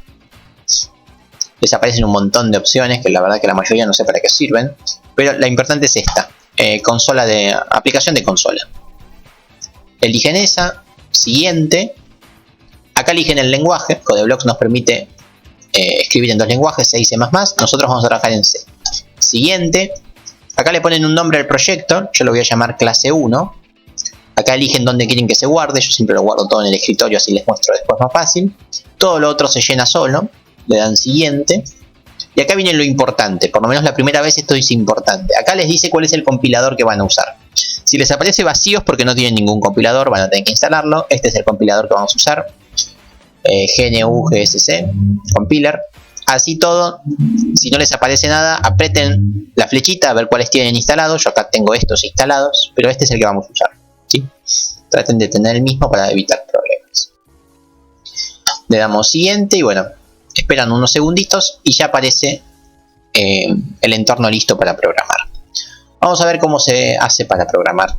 Les aparecen un montón de opciones que la verdad que la mayoría no sé para qué sirven. Pero la importante es esta. Aplicación de consola. Eligen esa. Siguiente. Acá eligen el lenguaje. CodeBlocks nos permite escribir en dos lenguajes, C y C++. Nosotros vamos a trabajar en C. Siguiente. Acá le ponen un nombre al proyecto. Yo lo voy a llamar clase 1. Acá eligen dónde quieren que se guarde. Yo siempre lo guardo todo en el escritorio, así les muestro después más fácil. Todo lo otro se llena solo. Le dan siguiente. Y acá viene lo importante. Por lo menos la primera vez esto es importante. Acá les dice cuál es el compilador que van a usar. Si les aparece vacío es porque no tienen ningún compilador. Van a tener que instalarlo. Este es el compilador que vamos a usar. GNU GSC Compiler. Así todo, si no les aparece nada, aprieten la flechita a ver cuáles tienen instalados. Yo acá tengo estos instalados, pero este es el que vamos a usar, ¿sí? Traten de tener el mismo para evitar problemas. Le damos siguiente y bueno, esperan unos segunditos y ya aparece el entorno listo para programar. Vamos a ver cómo se hace para programar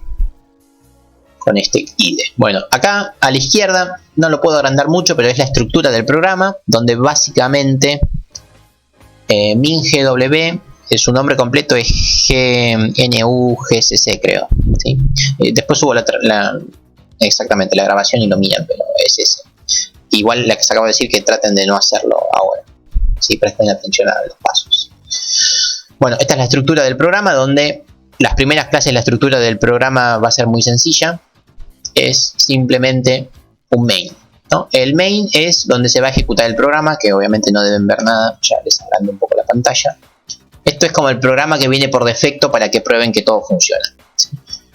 con este IDE. Bueno, acá a la izquierda no lo puedo agrandar mucho, pero es la estructura del programa, donde básicamente MinGW, su nombre completo es GNU GSC, creo, ¿sí? Después subo exactamente la grabación y lo miran, pero es ese. Igual la que se acaba de decir que traten de no hacerlo ahora, ¿sí? Presten atención a los pasos. Bueno, esta es la estructura del programa, donde las primeras clases, la estructura del programa va a ser muy sencilla. Es simplemente un main, ¿no? El main es donde se va a ejecutar el programa, que obviamente no deben ver nada, ya les agrando un poco la pantalla. Esto es como el programa que viene por defecto para que prueben que todo funciona.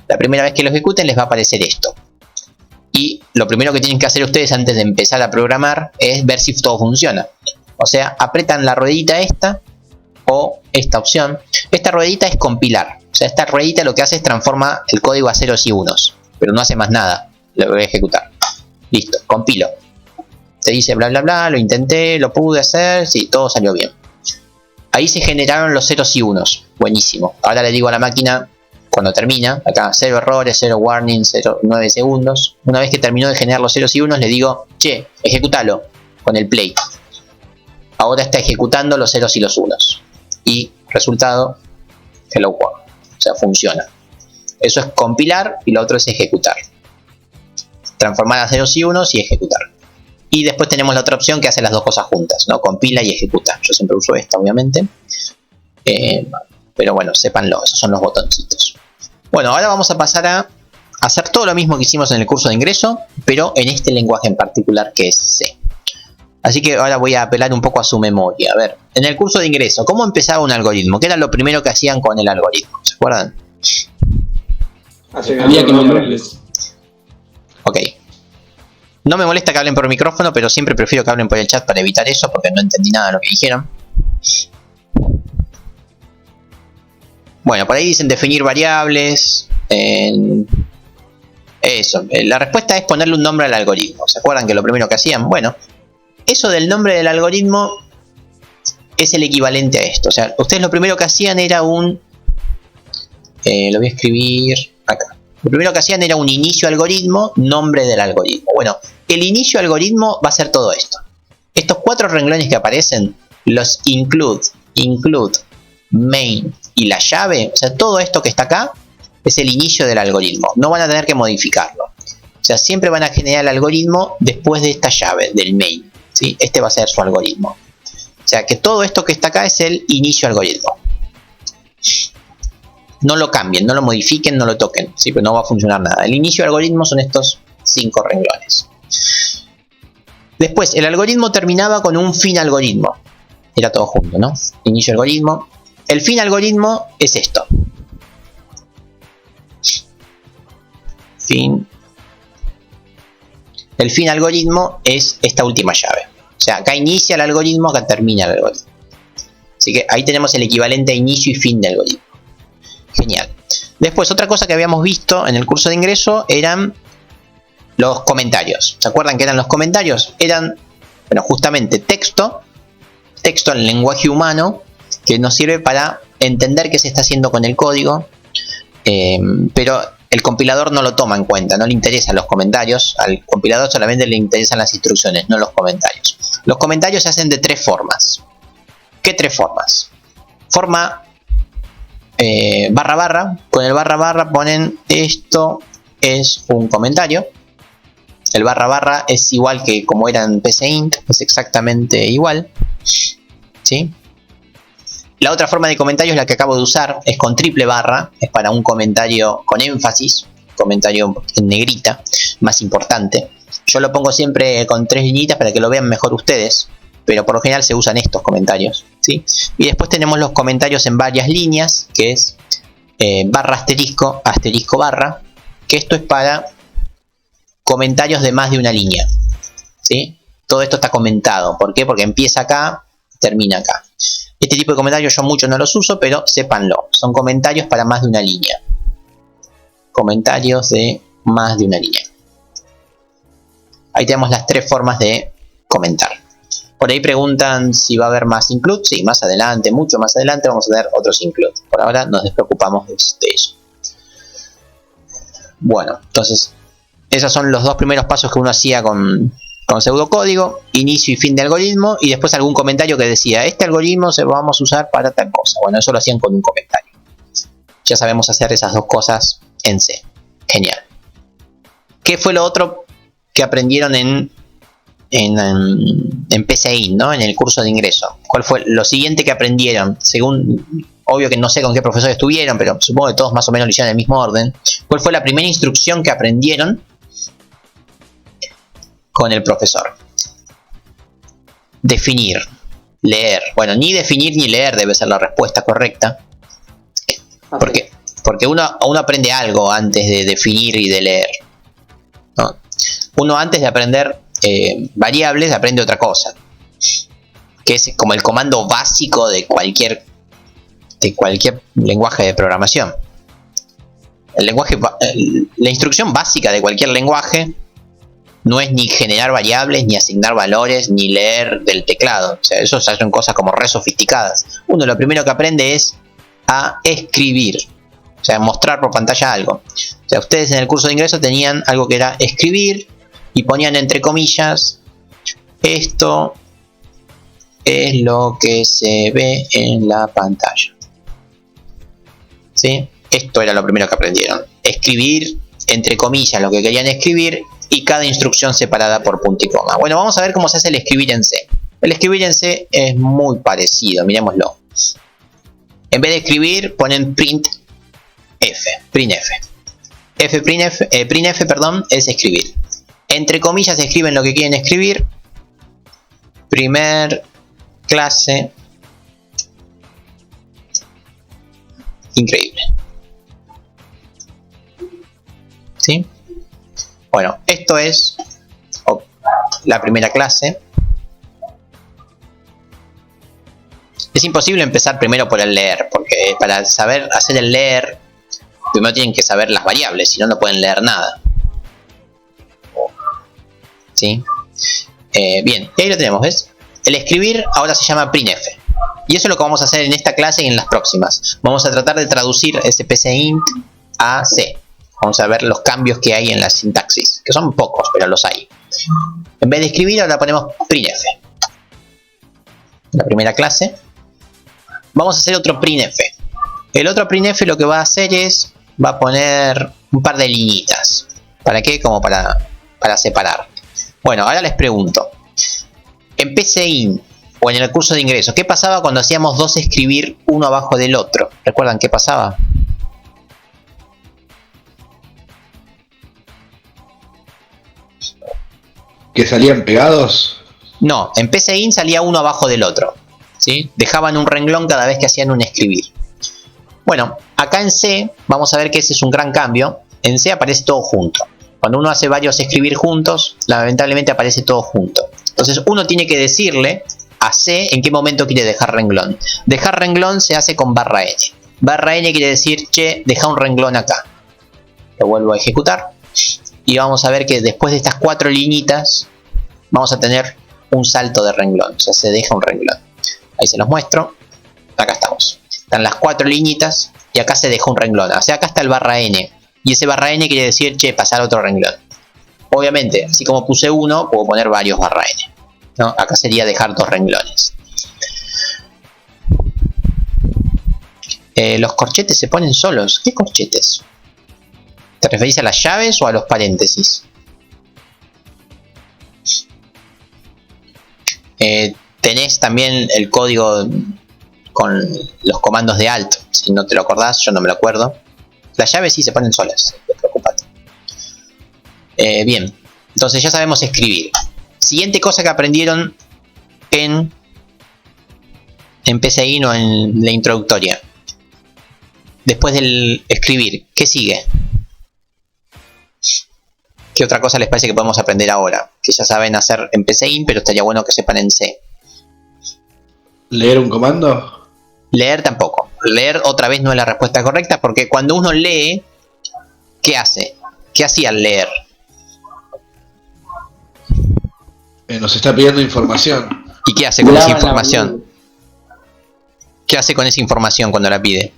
La primera vez que lo ejecuten les va a aparecer esto. Y lo primero que tienen que hacer ustedes antes de empezar a programar es ver si todo funciona. O sea, apretan la ruedita esta o esta opción. Esta ruedita es compilar. O sea, esta ruedita lo que hace es transforma el código a ceros y unos, pero no hace más nada. Lo voy a ejecutar. Listo, compilo. Te dice bla bla bla, lo intenté, lo pude hacer, sí, todo salió bien. Ahí se generaron los ceros y unos. Buenísimo. Ahora le digo a la máquina, cuando termina, acá 0 errores, 0 warning, 9 segundos. Una vez que terminó de generar los ceros y unos, le digo, che, ejecútalo con el play. Ahora está ejecutando los ceros y los unos. Y resultado, hello world. O sea, funciona. Eso es compilar y lo otro es ejecutar. Transformar a ceros y unos y ejecutar. Y después tenemos la otra opción que hace las dos cosas juntas, ¿no? Compila y ejecuta. Yo siempre uso esta, obviamente. Pero bueno, sépanlo, esos son los botoncitos. Bueno, ahora vamos a pasar a hacer todo lo mismo que hicimos en el curso de ingreso, pero en este lenguaje en particular que es C. Así que ahora voy a apelar un poco a su memoria. A ver, en el curso de ingreso, ¿cómo empezaba un algoritmo? ¿Qué era lo primero que hacían con el algoritmo? ¿Se acuerdan? Había que nombrarles. Ok. No me molesta que hablen por micrófono, pero siempre prefiero que hablen por el chat para evitar eso, porque no entendí nada de lo que dijeron. Bueno, por ahí dicen definir variables. Eso. La respuesta es ponerle un nombre al algoritmo. ¿Se acuerdan que lo primero que hacían? Bueno, eso del nombre del algoritmo es el equivalente a esto. O sea, ustedes lo primero que hacían era un... lo voy a escribir acá. Lo primero que hacían era un inicio algoritmo, nombre del algoritmo. Bueno, el inicio algoritmo va a ser todo esto. Estos 4 renglones que aparecen, los include, main y la llave, o sea, todo esto que está acá es el inicio del algoritmo. No van a tener que modificarlo. O sea, siempre van a generar el algoritmo después de esta llave, del main. ¿Sí? Este va a ser su algoritmo. O sea, que todo esto que está acá es el inicio algoritmo. No lo cambien, no lo modifiquen, no lo toquen, ¿sí? Pero no va a funcionar nada. El inicio algoritmo son estos 5 renglones. Después, el algoritmo terminaba con un fin algoritmo. Era todo junto, ¿no? Inicio algoritmo. El fin algoritmo es esto. Fin. El fin algoritmo es esta última llave. O sea, acá inicia el algoritmo, acá termina el algoritmo. Así que ahí tenemos el equivalente a inicio y fin de algoritmo. Genial. Después, otra cosa que habíamos visto en el curso de ingreso eran los comentarios. ¿Se acuerdan que eran los comentarios? Eran, bueno, justamente texto en lenguaje humano que nos sirve para entender qué se está haciendo con el código, pero el compilador no lo toma en cuenta, no le interesan los comentarios. Al compilador solamente le interesan las instrucciones, no los comentarios. Los comentarios se hacen de 3 formas. ¿Qué 3 formas? Forma barra barra. Con el barra barra ponen esto es un comentario. El barra barra es igual que como era en PCInt, es exactamente igual, ¿sí? La otra forma de comentario es la que acabo de usar, es con triple barra, es para un comentario con énfasis, comentario en negrita, más importante. Yo lo pongo siempre con 3 liñitas para que lo vean mejor ustedes, pero por lo general se usan estos comentarios, ¿sí? Y después tenemos los comentarios en varias líneas, que es barra asterisco, asterisco barra, que esto es para comentarios de más de una línea, ¿sí? Todo esto está comentado. ¿Por qué? Porque empieza acá, termina acá. Este tipo de comentarios yo mucho no los uso, pero sépanlo. Son comentarios para más de una línea. Comentarios de más de una línea. Ahí tenemos las 3 formas de comentar. Por ahí preguntan si va a haber más include. Sí, más adelante, mucho más adelante vamos a tener otros include. Por ahora nos despreocupamos de eso. Bueno, entonces esos son los 2 primeros pasos que uno hacía con pseudocódigo, inicio y fin de algoritmo, y después algún comentario que decía, este algoritmo se lo vamos a usar para tal cosa. Bueno, eso lo hacían con un comentario. Ya sabemos hacer esas 2 cosas en C. Genial. ¿Qué fue lo otro que aprendieron en PCInt, ¿no? En el curso de ingreso? ¿Cuál fue lo siguiente que aprendieron? Según, obvio que no sé con qué profesor estuvieron, pero supongo que todos más o menos lo hicieron en el mismo orden. ¿Cuál fue la primera instrucción que aprendieron con el profesor? Definir, leer. Bueno, ni definir ni leer debe ser la respuesta correcta. Porque uno aprende algo antes de definir y de leer, ¿no? Uno antes de aprender variables aprende otra cosa, que es como el comando básico de cualquier lenguaje de programación. La instrucción básica de cualquier lenguaje no es ni generar variables, ni asignar valores, ni leer del teclado. O sea, eso son cosas como re sofisticadas. Uno lo primero que aprende es a escribir. O sea, mostrar por pantalla algo. O sea, ustedes en el curso de ingreso tenían algo que era escribir y ponían entre comillas, esto es lo que se ve en la pantalla. ¿Sí? Esto era lo primero que aprendieron. Escribir entre comillas lo que querían escribir y cada instrucción separada por punto y coma. Bueno, vamos a ver cómo se hace el escribir en C. El escribir en C es muy parecido, miremoslo. En vez de escribir ponen printf. printf, perdón, es escribir. Entre comillas escriben lo que quieren escribir. Primer clase. Increíble. ¿Sí? Bueno, esto es la primera clase. Es imposible empezar primero por el leer, porque para saber hacer el leer, primero tienen que saber las variables, si no, no pueden leer nada. ¿Sí? Bien, y ahí lo tenemos, ¿ves? El escribir ahora se llama printf. Y eso es lo que vamos a hacer en esta clase y en las próximas. Vamos a tratar de traducir ese pcint a C. Vamos a ver los cambios que hay en la sintaxis, que son pocos, pero los hay. En vez de escribir, ahora ponemos printf. La primera clase. Vamos a hacer otro printf. El otro printf lo que va a hacer es, va a poner un par de liñitas. ¿Para qué? Como para separar. Bueno, ahora les pregunto. En pcint o en el curso de ingreso, ¿qué pasaba cuando hacíamos dos escribir uno abajo del otro? ¿Recuerdan qué pasaba? ¿Que salían pegados? No, en pcint salía uno abajo del otro. ¿Sí? Dejaban un renglón cada vez que hacían un escribir. Bueno, acá en C vamos a ver que ese es un gran cambio. En C aparece todo junto. Cuando uno hace varios escribir juntos, lamentablemente aparece todo junto. Entonces uno tiene que decirle a C en qué momento quiere dejar renglón. Dejar renglón se hace con barra N. Barra N quiere decir, che, deja un renglón acá. Lo vuelvo a ejecutar. Y vamos a ver que después de estas 4 liñitas, vamos a tener un salto de renglón. O sea, se deja un renglón. Ahí se los muestro. Acá estamos. Están las 4 liñitas y acá se dejó un renglón. O sea, acá está el barra N. Y ese barra N quiere decir, che, pasar otro renglón. Obviamente, así como puse uno, puedo poner varios barra N. ¿No? Acá sería dejar 2 renglones. Los corchetes se ponen solos. ¿Qué corchetes? ¿Te referís a las llaves o a los paréntesis? Tenés también el código con los comandos de alt. Si no te lo acordás, yo no me lo acuerdo. Las llaves sí se ponen solas, no te preocupes. Bien, entonces ya sabemos escribir. Siguiente cosa que aprendieron en pcint o en la introductoria. Después del escribir, ¿qué sigue? ¿Qué otra cosa les parece que podemos aprender ahora? Que ya saben hacer en pcint, pero estaría bueno que sepan en C. ¿Leer un comando? Leer tampoco. Leer otra vez no es la respuesta correcta, porque cuando uno lee, ¿qué hace? ¿Qué hacía al leer? Nos está pidiendo información. ¿Y qué hace con esa información? ¿Qué hace con esa información cuando la pide?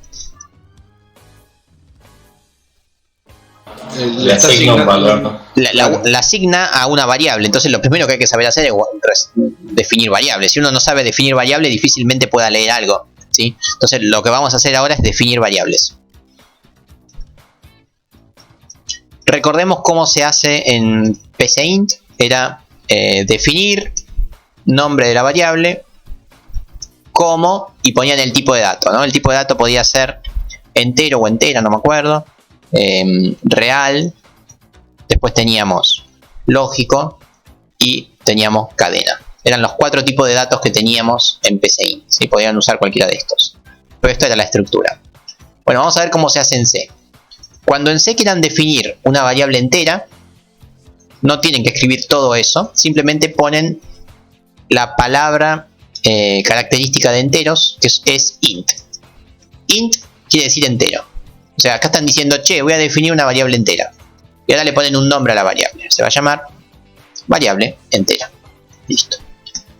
Le asigna un valor. La asigna a una variable. Entonces lo primero que hay que saber hacer es definir variables. Si uno no sabe definir variables, difícilmente pueda leer algo, ¿sí? Entonces lo que vamos a hacer ahora es definir variables. Recordemos cómo se hace en pcint. Era definir nombre de la variable, como, y ponían el tipo de dato, ¿no? El tipo de dato podía ser entero o entera, no me acuerdo. Real. Después teníamos lógico y teníamos cadena. Eran los 4 tipos de datos que teníamos en pcint, ¿sí? Podían usar cualquiera de estos, pero esto era la estructura. Bueno, vamos a ver cómo se hace en C. Cuando en C quieran definir una variable entera, no tienen que escribir todo eso, simplemente ponen la palabra característica de enteros, que es int. Int quiere decir entero. O sea, acá están diciendo, che, voy a definir una variable entera. Y ahora le ponen un nombre a la variable. Se va a llamar variable entera. Listo.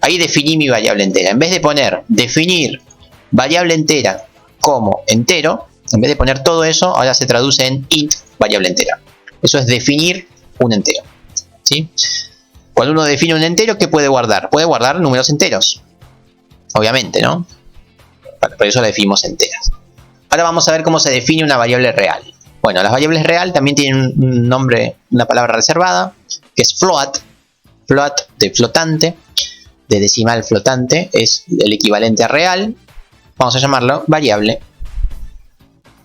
Ahí definí mi variable entera. En vez de poner definir variable entera como entero, en vez de poner todo eso, ahora se traduce en int variable entera. Eso es definir un entero, ¿sí? Cuando uno define un entero, ¿qué puede guardar? Puede guardar números enteros. Obviamente, ¿no? Por eso la definimos enteras. Ahora vamos a ver cómo se define una variable real. Bueno, las variables real también tienen un nombre, una palabra reservada, que es float. Float de flotante, de decimal flotante, es el equivalente a real. Vamos a llamarlo variable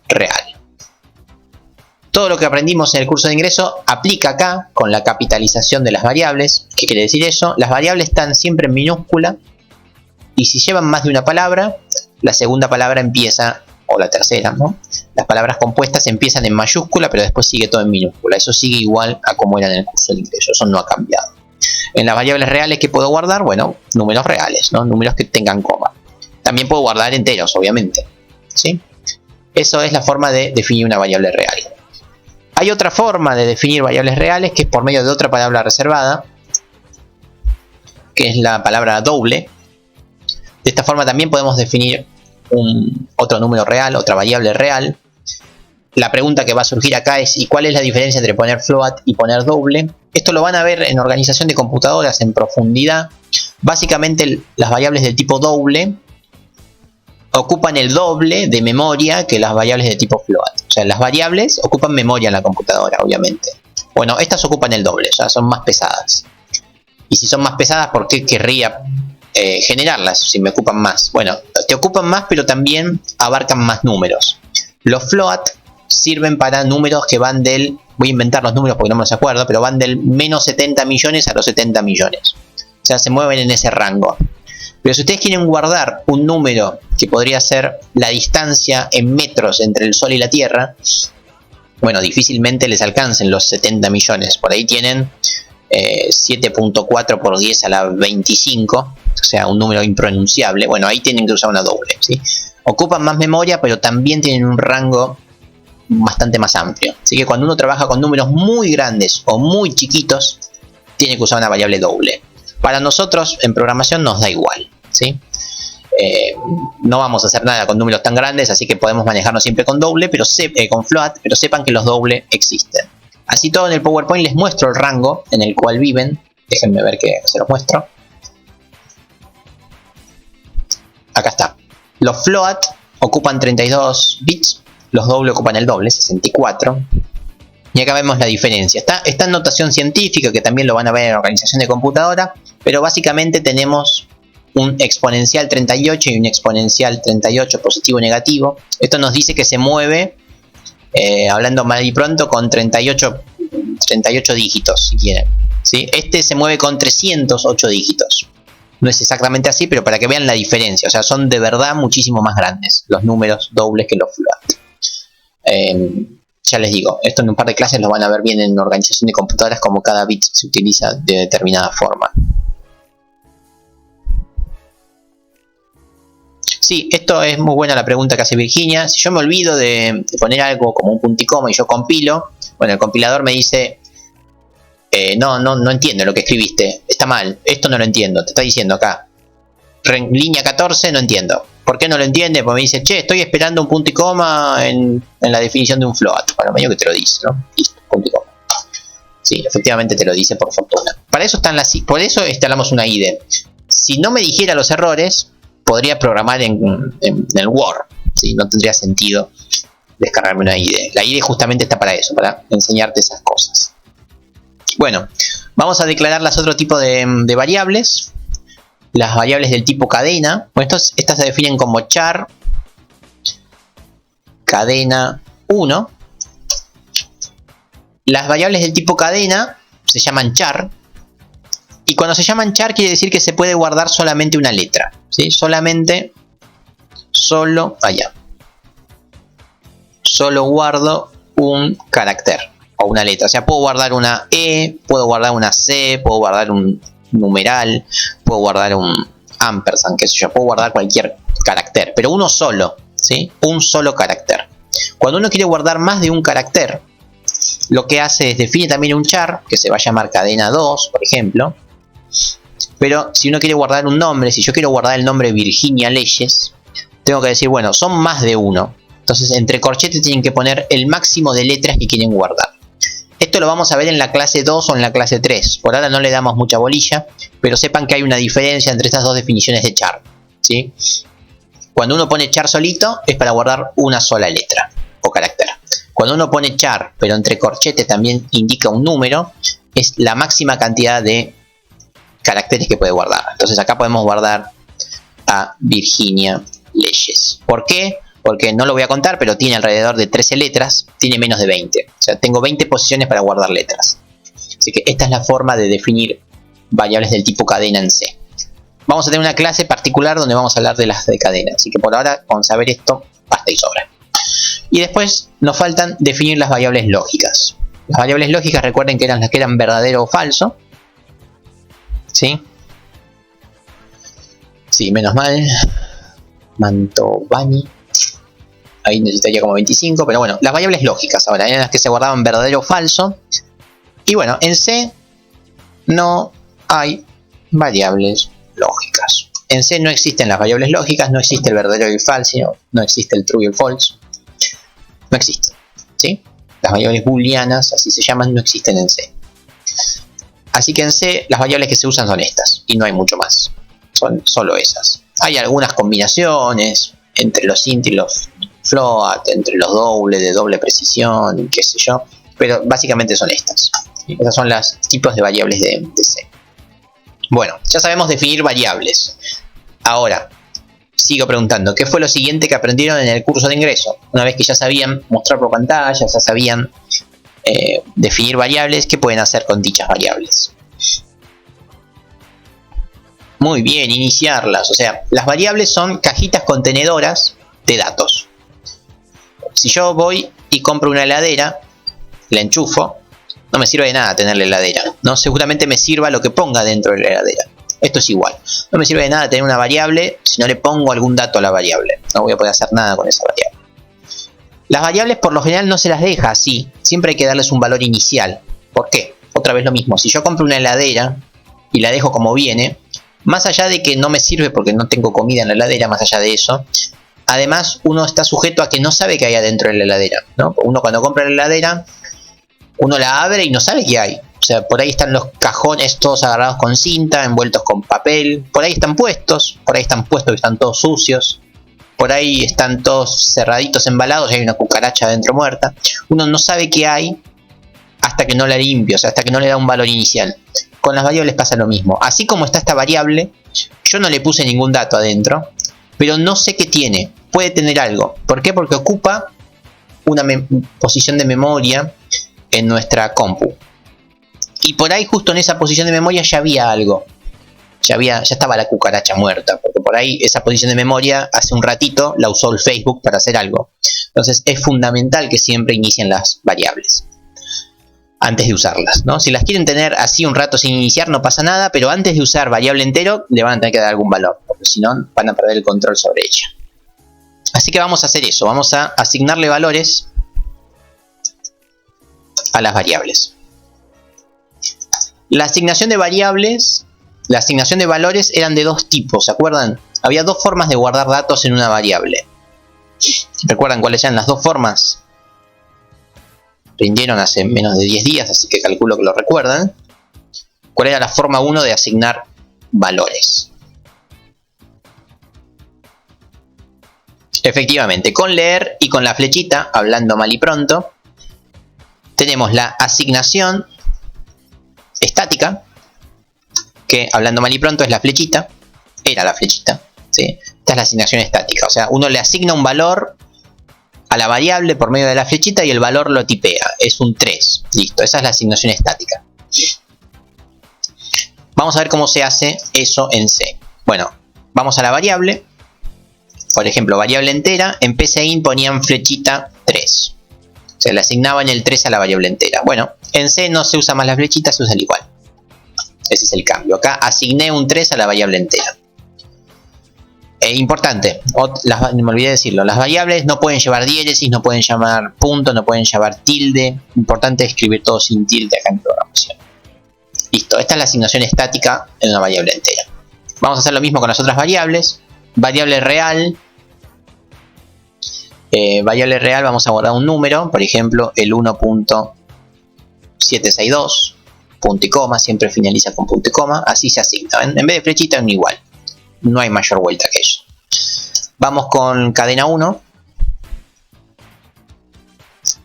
real. Todo lo que aprendimos en el curso de ingreso aplica acá con la capitalización de las variables. ¿Qué quiere decir eso? Las variables están siempre en minúscula y si llevan más de una palabra, la segunda palabra empieza, o la tercera, ¿no? Las palabras compuestas empiezan en mayúscula, pero después sigue todo en minúscula. Eso sigue igual a como era en el curso de ingreso, eso no ha cambiado. En las variables reales que puedo guardar, bueno, números reales, ¿no? Números que tengan coma. También puedo guardar enteros, obviamente, ¿sí? Eso es la forma de definir una variable real. Hay otra forma de definir variables reales que es por medio de otra palabra reservada, que es la palabra doble. De esta forma también podemos definir otro número real, otra variable real. La pregunta que va a surgir acá es ¿y cuál es la diferencia entre poner float y poner doble? Esto lo van a ver en organización de computadoras en profundidad. Básicamente las variables del tipo doble ocupan el doble de memoria que las variables de tipo float. O sea, las variables ocupan memoria en la computadora, obviamente. Bueno, estas ocupan el doble, ya son más pesadas. Y si son más pesadas, ¿por qué querría generarlas si me ocupan más? Bueno, te ocupan más, pero también abarcan más números. Los float sirven para números que van del... Voy a inventar los números porque no me los acuerdo, pero van del menos 70 millones a los 70 millones. O sea, se mueven en ese rango. Pero si ustedes quieren guardar un número que podría ser la distancia en metros entre el Sol y la Tierra, bueno, difícilmente les alcancen los 70 millones. Por ahí tienen 7.4 por 10 a la 25, o sea, un número impronunciable. Bueno, ahí tienen que usar una doble, ¿sí? Ocupan más memoria, pero también tienen un rango bastante más amplio. Así que cuando uno trabaja con números muy grandes o muy chiquitos, tiene que usar una variable doble. Para nosotros en programación nos da igual, ¿sí? No vamos a hacer nada con números tan grandes, así que podemos manejarnos siempre con doble, pero con float, pero sepan que los doble existen. Así todo en el PowerPoint les muestro el rango en el cual viven. Déjenme ver que se los muestro. Acá está. Los float ocupan 32 bits, los doble ocupan el doble, 64. Y acá vemos la diferencia. Está en notación científica, que también lo van a ver en organización de computadora, pero básicamente tenemos un exponencial 38 y un exponencial 38 positivo y negativo. Esto nos dice que se mueve, hablando mal y pronto, con 38 dígitos, si quieren, ¿sí? Este se mueve con 308 dígitos. No es exactamente así, pero para que vean la diferencia. O sea, son de verdad muchísimo más grandes los números dobles que los float. Ya les digo, esto en un par de clases lo van a ver bien en organización de computadoras, como cada bit se utiliza de determinada forma. Sí, esto es muy buena la pregunta que hace Virginia. Si yo me olvido de poner algo como un punto y coma y yo compilo, bueno, el compilador me dice no entiendo lo que escribiste, está mal, esto no lo entiendo, te está diciendo acá línea 14, no entiendo. ¿Por qué no lo entiende? Porque me dice, che, estoy esperando un punto y coma en la definición de un float. Bueno, medio que te lo dice, ¿no? Listo, punto y coma. Sí, efectivamente te lo dice, por fortuna. Para eso por eso instalamos una IDE. Si no me dijera los errores, podría programar en el Word, ¿sí? No tendría sentido descargarme una IDE. La IDE justamente está para eso, para enseñarte esas cosas. Bueno, vamos a declararlas otro tipo de variables. Las variables del tipo cadena. Bueno, estas se definen como char cadena 1. Las variables del tipo cadena se llaman char. Y cuando se llaman char quiere decir que se puede guardar solamente una letra, ¿sí? Solo guardo un carácter o una letra. O sea, puedo guardar una E, puedo guardar una C, puedo guardar un numeral, puedo guardar un ampersand, qué sé yo, puedo guardar cualquier carácter, pero uno solo, ¿sí? Un solo carácter. Cuando uno quiere guardar más de un carácter, lo que hace es define también un char, que se va a llamar cadena 2, por ejemplo. Pero si uno quiere guardar un nombre, si yo quiero guardar el nombre Virginia Leyes, tengo que decir, bueno, son más de uno. Entonces, entre corchetes tienen que poner el máximo de letras que quieren guardar. Esto lo vamos a ver en la clase 2 o en la clase 3. Por ahora no le damos mucha bolilla, pero sepan que hay una diferencia entre estas dos definiciones de char, ¿sí? Cuando uno pone char solito es para guardar una sola letra o carácter. Cuando uno pone char, pero entre corchetes también indica un número, es la máxima cantidad de caracteres que puede guardar. Entonces acá podemos guardar a Virginia Leyes. ¿Por qué? porque no lo voy a contar, pero tiene alrededor de 13 letras, tiene menos de 20. O sea, tengo 20 posiciones para guardar letras. Así que esta es la forma de definir variables del tipo cadena en C. Vamos a tener una clase particular donde vamos a hablar de las de cadena. Así que por ahora, con saber esto, basta y sobra. Y después nos faltan definir las variables lógicas. Las variables lógicas, recuerden que eran las que eran verdadero o falso. ¿Sí? Sí, menos mal. Mantovani. Ahí necesitaría como 25, pero bueno, las variables lógicas ahora eran las que se guardaban verdadero o falso. Y bueno, en C no hay variables lógicas. En C no existen las variables lógicas, no existe el verdadero y el falso, no existe el true y el false. No existe, ¿sí? Las variables booleanas, así se llaman, no existen en C. Así que en C las variables que se usan son estas, y no hay mucho más. Son solo esas. Hay algunas combinaciones entre los int y los float, entre los dobles de doble precisión, qué sé yo, pero básicamente son estas. Esas son los tipos de variables de C. Bueno, ya sabemos definir variables. Ahora, sigo preguntando, ¿qué fue lo siguiente que aprendieron en el curso de ingreso? Una vez que ya sabían mostrar por pantalla, ya sabían definir variables, ¿qué pueden hacer con dichas variables? Muy bien, iniciarlas. O sea, las variables son cajitas contenedoras de datos. Si yo voy y compro una heladera, la enchufo, no me sirve de nada tener la heladera, ¿no? Seguramente me sirva lo que ponga dentro de la heladera. Esto es igual. No me sirve de nada tener una variable si no le pongo algún dato a la variable. No voy a poder hacer nada con esa variable. Las variables por lo general no se las deja así. Siempre hay que darles un valor inicial. ¿Por qué? Otra vez lo mismo. Si yo compro una heladera y la dejo como viene, más allá de que no me sirve porque no tengo comida en la heladera, más allá de eso, además uno está sujeto a que no sabe qué hay adentro de la heladera, ¿no? Uno cuando compra la heladera, uno la abre y no sabe qué hay. O sea, por ahí están los cajones todos agarrados con cinta, envueltos con papel. Por ahí están puestos y están todos sucios. Por ahí están todos cerraditos, embalados y hay una cucaracha adentro muerta. Uno no sabe qué hay hasta que no la limpia, o sea, hasta que no le da un valor inicial. Con las variables pasa lo mismo. Así como está esta variable, yo no le puse ningún dato adentro, pero no sé qué tiene. Puede tener algo. ¿Por qué? Porque ocupa una posición de memoria en nuestra compu. Y por ahí justo en esa posición de memoria ya había algo. Ya estaba la cucaracha muerta. Porque por ahí esa posición de memoria hace un ratito la usó el Facebook para hacer algo. Entonces es fundamental que siempre inicien las variables antes de usarlas, ¿no? Si las quieren tener así un rato sin iniciar no pasa nada, pero antes de usar variable entero le van a tener que dar algún valor, porque si no van a perder el control sobre ella. Así que vamos a hacer eso, vamos a asignarle valores a las variables. La asignación de variables, la asignación de valores eran de dos tipos, ¿se acuerdan? Había dos formas de guardar datos en una variable. ¿Recuerdan cuáles eran las dos formas? Rindieron hace menos de 10 días, así que calculo que lo recuerdan. ¿Cuál era la forma 1 de asignar valores? Efectivamente, con leer y con la flechita, hablando mal y pronto, tenemos la asignación estática, que hablando mal y pronto es la flechita, era la flechita, ¿sí? Esta es la asignación estática, o sea, uno le asigna un valor a la variable por medio de la flechita y el valor lo tipea, es un 3, listo, esa es la asignación estática. Vamos a ver cómo se hace eso en C. Bueno, vamos a la variable, por ejemplo, variable entera, en PCIN ponían flechita 3. O sea, le asignaban el 3 a la variable entera. Bueno, en C no se usa más la flechita, se usa el igual. Ese es el cambio. Acá asigné un 3 a la variable entera. Importante, me olvidé decirlo, las variables no pueden llevar diéresis, no pueden llevar punto, no pueden llevar tilde. Importante escribir todo sin tilde acá en programación. Listo, esta es la asignación estática en una variable entera. Vamos a hacer lo mismo con las otras variables. Variable real. Variable real vamos a guardar un número, por ejemplo el 1.762, punto y coma, siempre finaliza con punto y coma, así se asigna. En vez de flechita un igual. No hay mayor vuelta que eso. Vamos con cadena 1.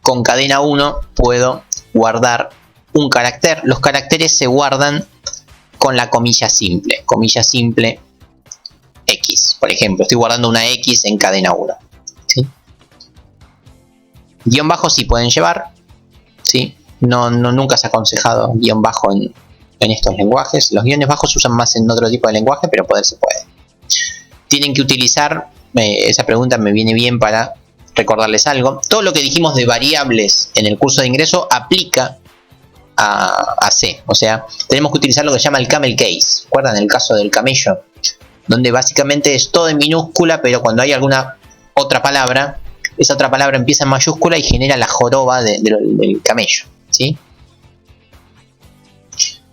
Con cadena 1 puedo guardar un carácter. Los caracteres se guardan con la comilla simple. Comilla simple X. Por ejemplo, estoy guardando una X en cadena 1. ¿Sí? Guión bajo sí pueden llevar, ¿sí? Nunca se ha aconsejado guión bajo en estos lenguajes. Los guiones bajos se usan más en otro tipo de lenguaje, pero poder se puede. Tienen que utilizar, esa pregunta me viene bien para recordarles algo. Todo lo que dijimos de variables en el curso de ingreso aplica a C. O sea, tenemos que utilizar lo que se llama el camel case. ¿Recuerdan el caso del camello? Donde básicamente es todo en minúscula, pero cuando hay alguna otra palabra, esa otra palabra empieza en mayúscula y genera la joroba del camello, ¿sí?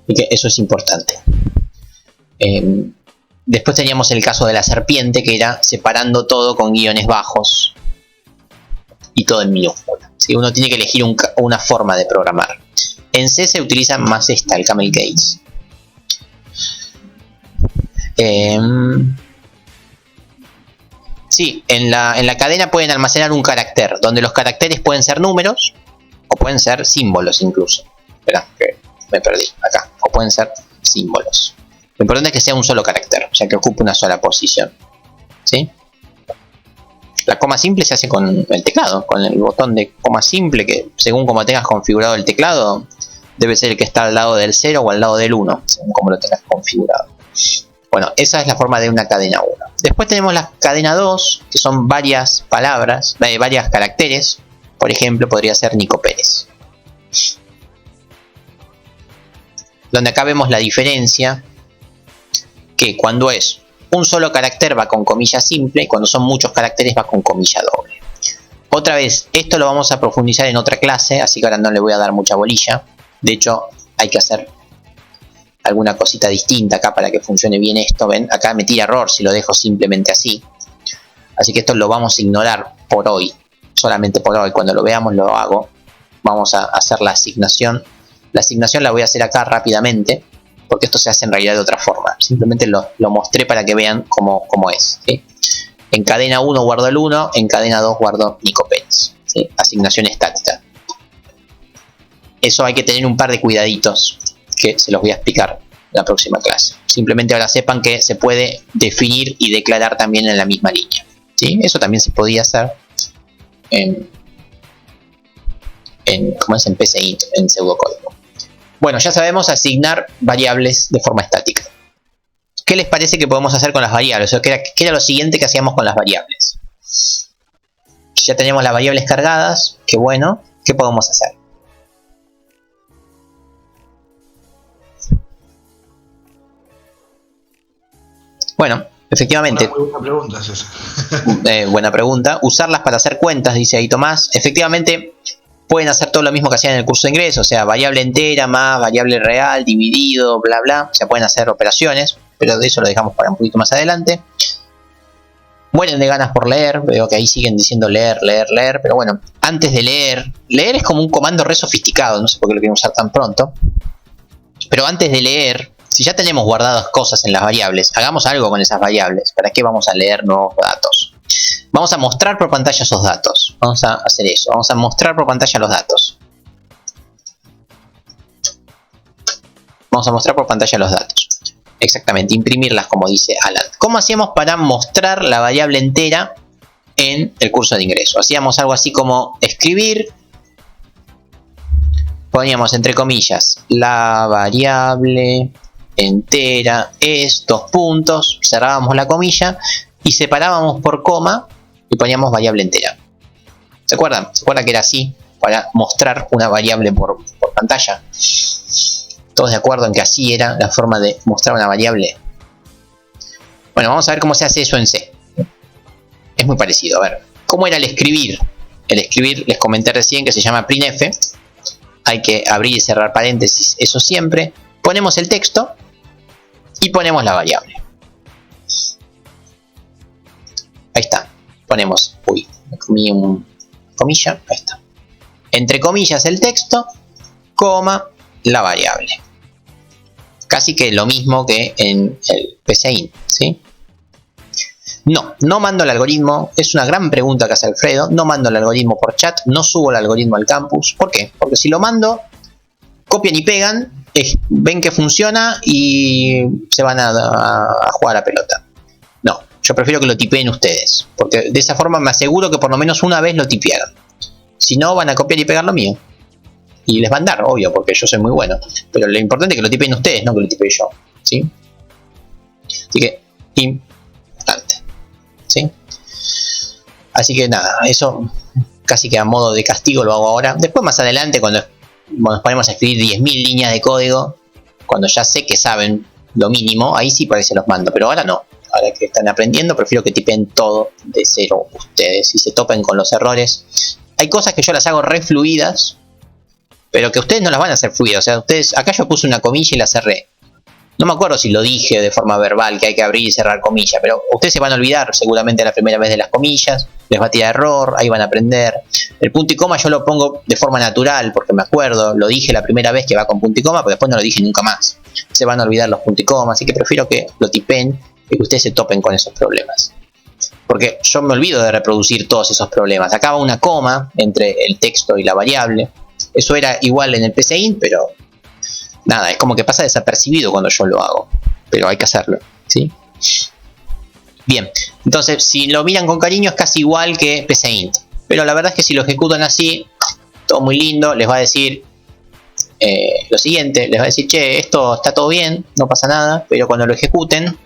Y que eso es importante. Después teníamos el caso de la serpiente, que era separando todo con guiones bajos y todo en minúscula, ¿sí? Uno tiene que elegir una forma de programar. En C se utiliza más esta, el camel case. Sí, en la cadena pueden almacenar un carácter, donde los caracteres pueden ser números o pueden ser símbolos incluso. Espera, que me perdí acá. O pueden ser símbolos. Lo importante es que sea un solo carácter, o sea que ocupe una sola posición, ¿sí? La coma simple se hace con el teclado, con el botón de coma simple, que según como tengas configurado el teclado, debe ser el que está al lado del 0 o al lado del 1, según como lo tengas configurado. Bueno, esa es la forma de una cadena 1. Después tenemos la cadena 2, que son varias palabras, varios caracteres. Por ejemplo, podría ser Nico Pérez. Donde acá vemos la diferencia, que cuando es un solo carácter va con comilla simple y cuando son muchos caracteres va con comilla doble. Otra vez, esto lo vamos a profundizar en otra clase, así que ahora no le voy a dar mucha bolilla. De hecho, hay que hacer alguna cosita distinta acá para que funcione bien esto. ¿Ven? Acá me tira error si lo dejo simplemente así. Así que esto lo vamos a ignorar por hoy. Solamente por hoy. Cuando lo veamos lo hago. Vamos a hacer la asignación. La asignación la voy a hacer acá rápidamente, porque esto se hace en realidad de otra forma. Simplemente lo mostré para que vean cómo es, ¿sí? En cadena 1 guardo el 1, en cadena 2 guardo Nico Pérez, ¿sí? Asignación estática. Eso hay que tener un par de cuidaditos que se los voy a explicar en la próxima clase. Simplemente ahora sepan que se puede definir y declarar también en la misma línea, ¿sí? Eso también se podía hacer en PCI, en pseudocódigo. Bueno, ya sabemos asignar variables de forma estática. ¿Qué les parece que podemos hacer con las variables? O sea, ¿qué era lo siguiente que hacíamos con las variables? Ya tenemos las variables cargadas, qué bueno. ¿Qué podemos hacer? Bueno, efectivamente. Muy buena pregunta es esa. Buena pregunta. Usarlas para hacer cuentas, dice ahí Tomás. Efectivamente, pueden hacer todo lo mismo que hacían en el curso de ingreso, o sea, variable entera más variable real, dividido, bla bla. O sea, pueden hacer operaciones, pero de eso lo dejamos para un poquito más adelante. Mueren de ganas por leer, veo que ahí siguen diciendo leer, pero bueno, antes de leer es como un comando re sofisticado, no sé por qué lo quieren usar tan pronto. Pero antes de leer, si ya tenemos guardadas cosas en las variables, hagamos algo con esas variables. ¿Para qué vamos a leer nuevos datos? Vamos a mostrar por pantalla esos datos. Vamos a hacer eso. Vamos a mostrar por pantalla los datos. Vamos a mostrar por pantalla los datos. Exactamente, imprimirlas como dice Alan. ¿Cómo hacíamos para mostrar la variable entera en el curso de ingreso? Hacíamos algo así como escribir. Poníamos entre comillas la variable entera es 2 puntos. Cerrábamos la comilla y separábamos por coma y poníamos variable entera. ¿Se acuerdan? ¿Se acuerdan que era así? Para mostrar una variable por pantalla. ¿Todos de acuerdo en que así era la forma de mostrar una variable? Bueno, vamos a ver cómo se hace eso en C. Es muy parecido. A ver, ¿cómo era el escribir? El escribir les comenté recién que se llama printf. Hay que abrir y cerrar paréntesis, eso siempre. Ponemos el texto y ponemos la variable. Ahí está. Ponemos, me comí un comilla, ahí está. Entre comillas el texto, coma, la variable. Casi que lo mismo que en el PCI, ¿sí? No mando el algoritmo, es una gran pregunta que hace Alfredo. No mando el algoritmo por chat, no subo el algoritmo al campus. ¿Por qué? Porque si lo mando, copian y pegan, ven que funciona y se van a jugar a pelota. No, yo prefiero que lo tipeen ustedes, porque de esa forma me aseguro que por lo menos una vez lo tipearon. Si no, van a copiar y pegar lo mío. Y les va a andar, obvio, porque yo soy muy bueno. Pero lo importante es que lo tipen ustedes, no que lo tipe yo. ¿Sí? Así que, importante. ¿Sí? Así que nada, eso casi que a modo de castigo lo hago ahora. Después más adelante, cuando nos ponemos a escribir 10.000 líneas de código, cuando ya sé que saben lo mínimo, ahí sí por ahí se los mando. Pero ahora no. Ahora que están aprendiendo, prefiero que tipen todo de cero ustedes y se topen con los errores. Hay cosas que yo las hago re fluidas, pero que ustedes no las van a hacer fluidas. O sea, ustedes, acá yo puse una comilla y la cerré. No me acuerdo si lo dije de forma verbal, que hay que abrir y cerrar comillas, pero ustedes se van a olvidar seguramente la primera vez de las comillas, les va a tirar error, ahí van a aprender. El punto y coma yo lo pongo de forma natural, porque me acuerdo, lo dije la primera vez que va con punto y coma, pero después no lo dije nunca más. Se van a olvidar los puntos y coma, así que prefiero que lo tipen y que ustedes se topen con esos problemas. Porque yo me olvido de reproducir todos esos problemas. Acá va una coma entre el texto y la variable. Eso era igual en el PCInt, pero nada, es como que pasa desapercibido cuando yo lo hago. Pero hay que hacerlo, ¿sí? Bien, entonces si lo miran con cariño es casi igual que PCInt. Pero la verdad es que si lo ejecutan así, todo muy lindo, les va a decir lo siguiente. Les va a decir, che, esto está todo bien, no pasa nada. Pero cuando lo ejecuten,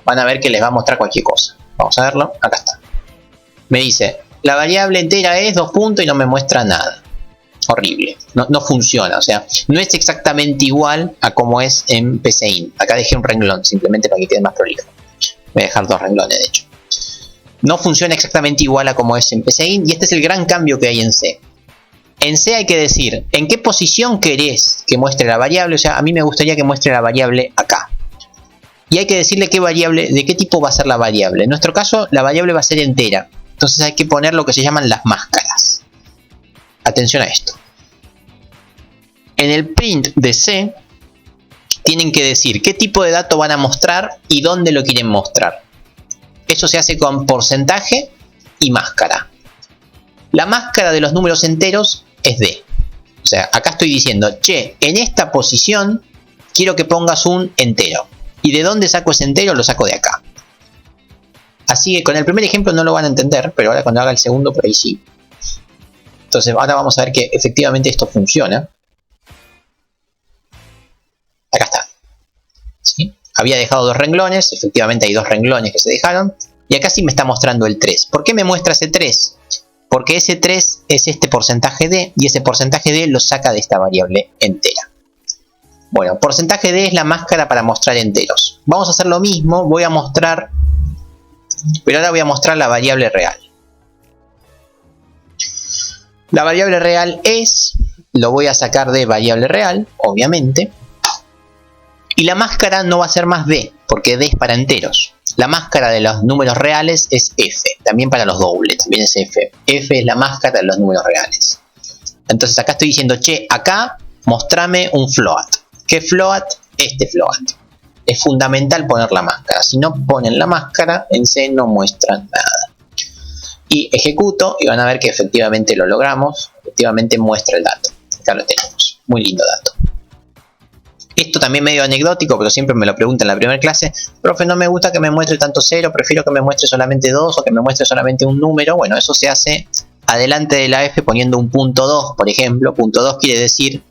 van a ver que les va a mostrar cualquier cosa. Vamos a verlo, acá está. Me dice, la variable entera es 2 puntos y no me muestra nada. Horrible, no funciona, o sea, no es exactamente igual a como es en PCInt. Acá dejé un renglón, simplemente para que quede más prolijo. Voy a dejar 2 renglones, de hecho. No funciona exactamente igual a como es en PCInt, y este es el gran cambio que hay en C. En C hay que decir, ¿en qué posición querés que muestre la variable? O sea, a mí me gustaría que muestre la variable acá. Y hay que decirle qué variable, de qué tipo va a ser la variable. En nuestro caso, la variable va a ser entera. Entonces hay que poner lo que se llaman las máscaras. Atención a esto. En el print de C, tienen que decir qué tipo de dato van a mostrar y dónde lo quieren mostrar. Eso se hace con porcentaje y máscara. La máscara de los números enteros es D. O sea, acá estoy diciendo, che, en esta posición quiero que pongas un entero. ¿Y de dónde saco ese entero? Lo saco de acá. Así que con el primer ejemplo no lo van a entender, pero ahora cuando haga el segundo por ahí sí. Entonces ahora vamos a ver que efectivamente esto funciona. Acá está. ¿Sí? Había dejado 2 renglones, efectivamente hay 2 renglones que se dejaron. Y acá sí me está mostrando el 3. ¿Por qué me muestra ese 3? Porque ese 3 es este porcentaje D, y ese porcentaje D lo saca de esta variable entera. Bueno, porcentaje D es la máscara para mostrar enteros. Vamos a hacer lo mismo, voy a mostrar, pero ahora voy a mostrar la variable real. La variable real es, lo voy a sacar de variable real, obviamente. Y la máscara no va a ser más D, porque D es para enteros. La máscara de los números reales es F, también para los dobles, también es F. F es la máscara de los números reales. Entonces acá estoy diciendo, che, acá mostrame un float. ¿Qué float? Este float. Es fundamental poner la máscara. Si no ponen la máscara, en C no muestran nada. Y ejecuto y van a ver que efectivamente lo logramos. Efectivamente muestra el dato. Acá lo tenemos. Muy lindo dato. Esto también medio anecdótico, pero siempre me lo preguntan en la primera clase. Profe, no me gusta que me muestre tanto 0, prefiero que me muestre solamente 2 o que me muestre solamente un número. Bueno, eso se hace adelante de la F poniendo un punto 2, por ejemplo. Punto 2 quiere decir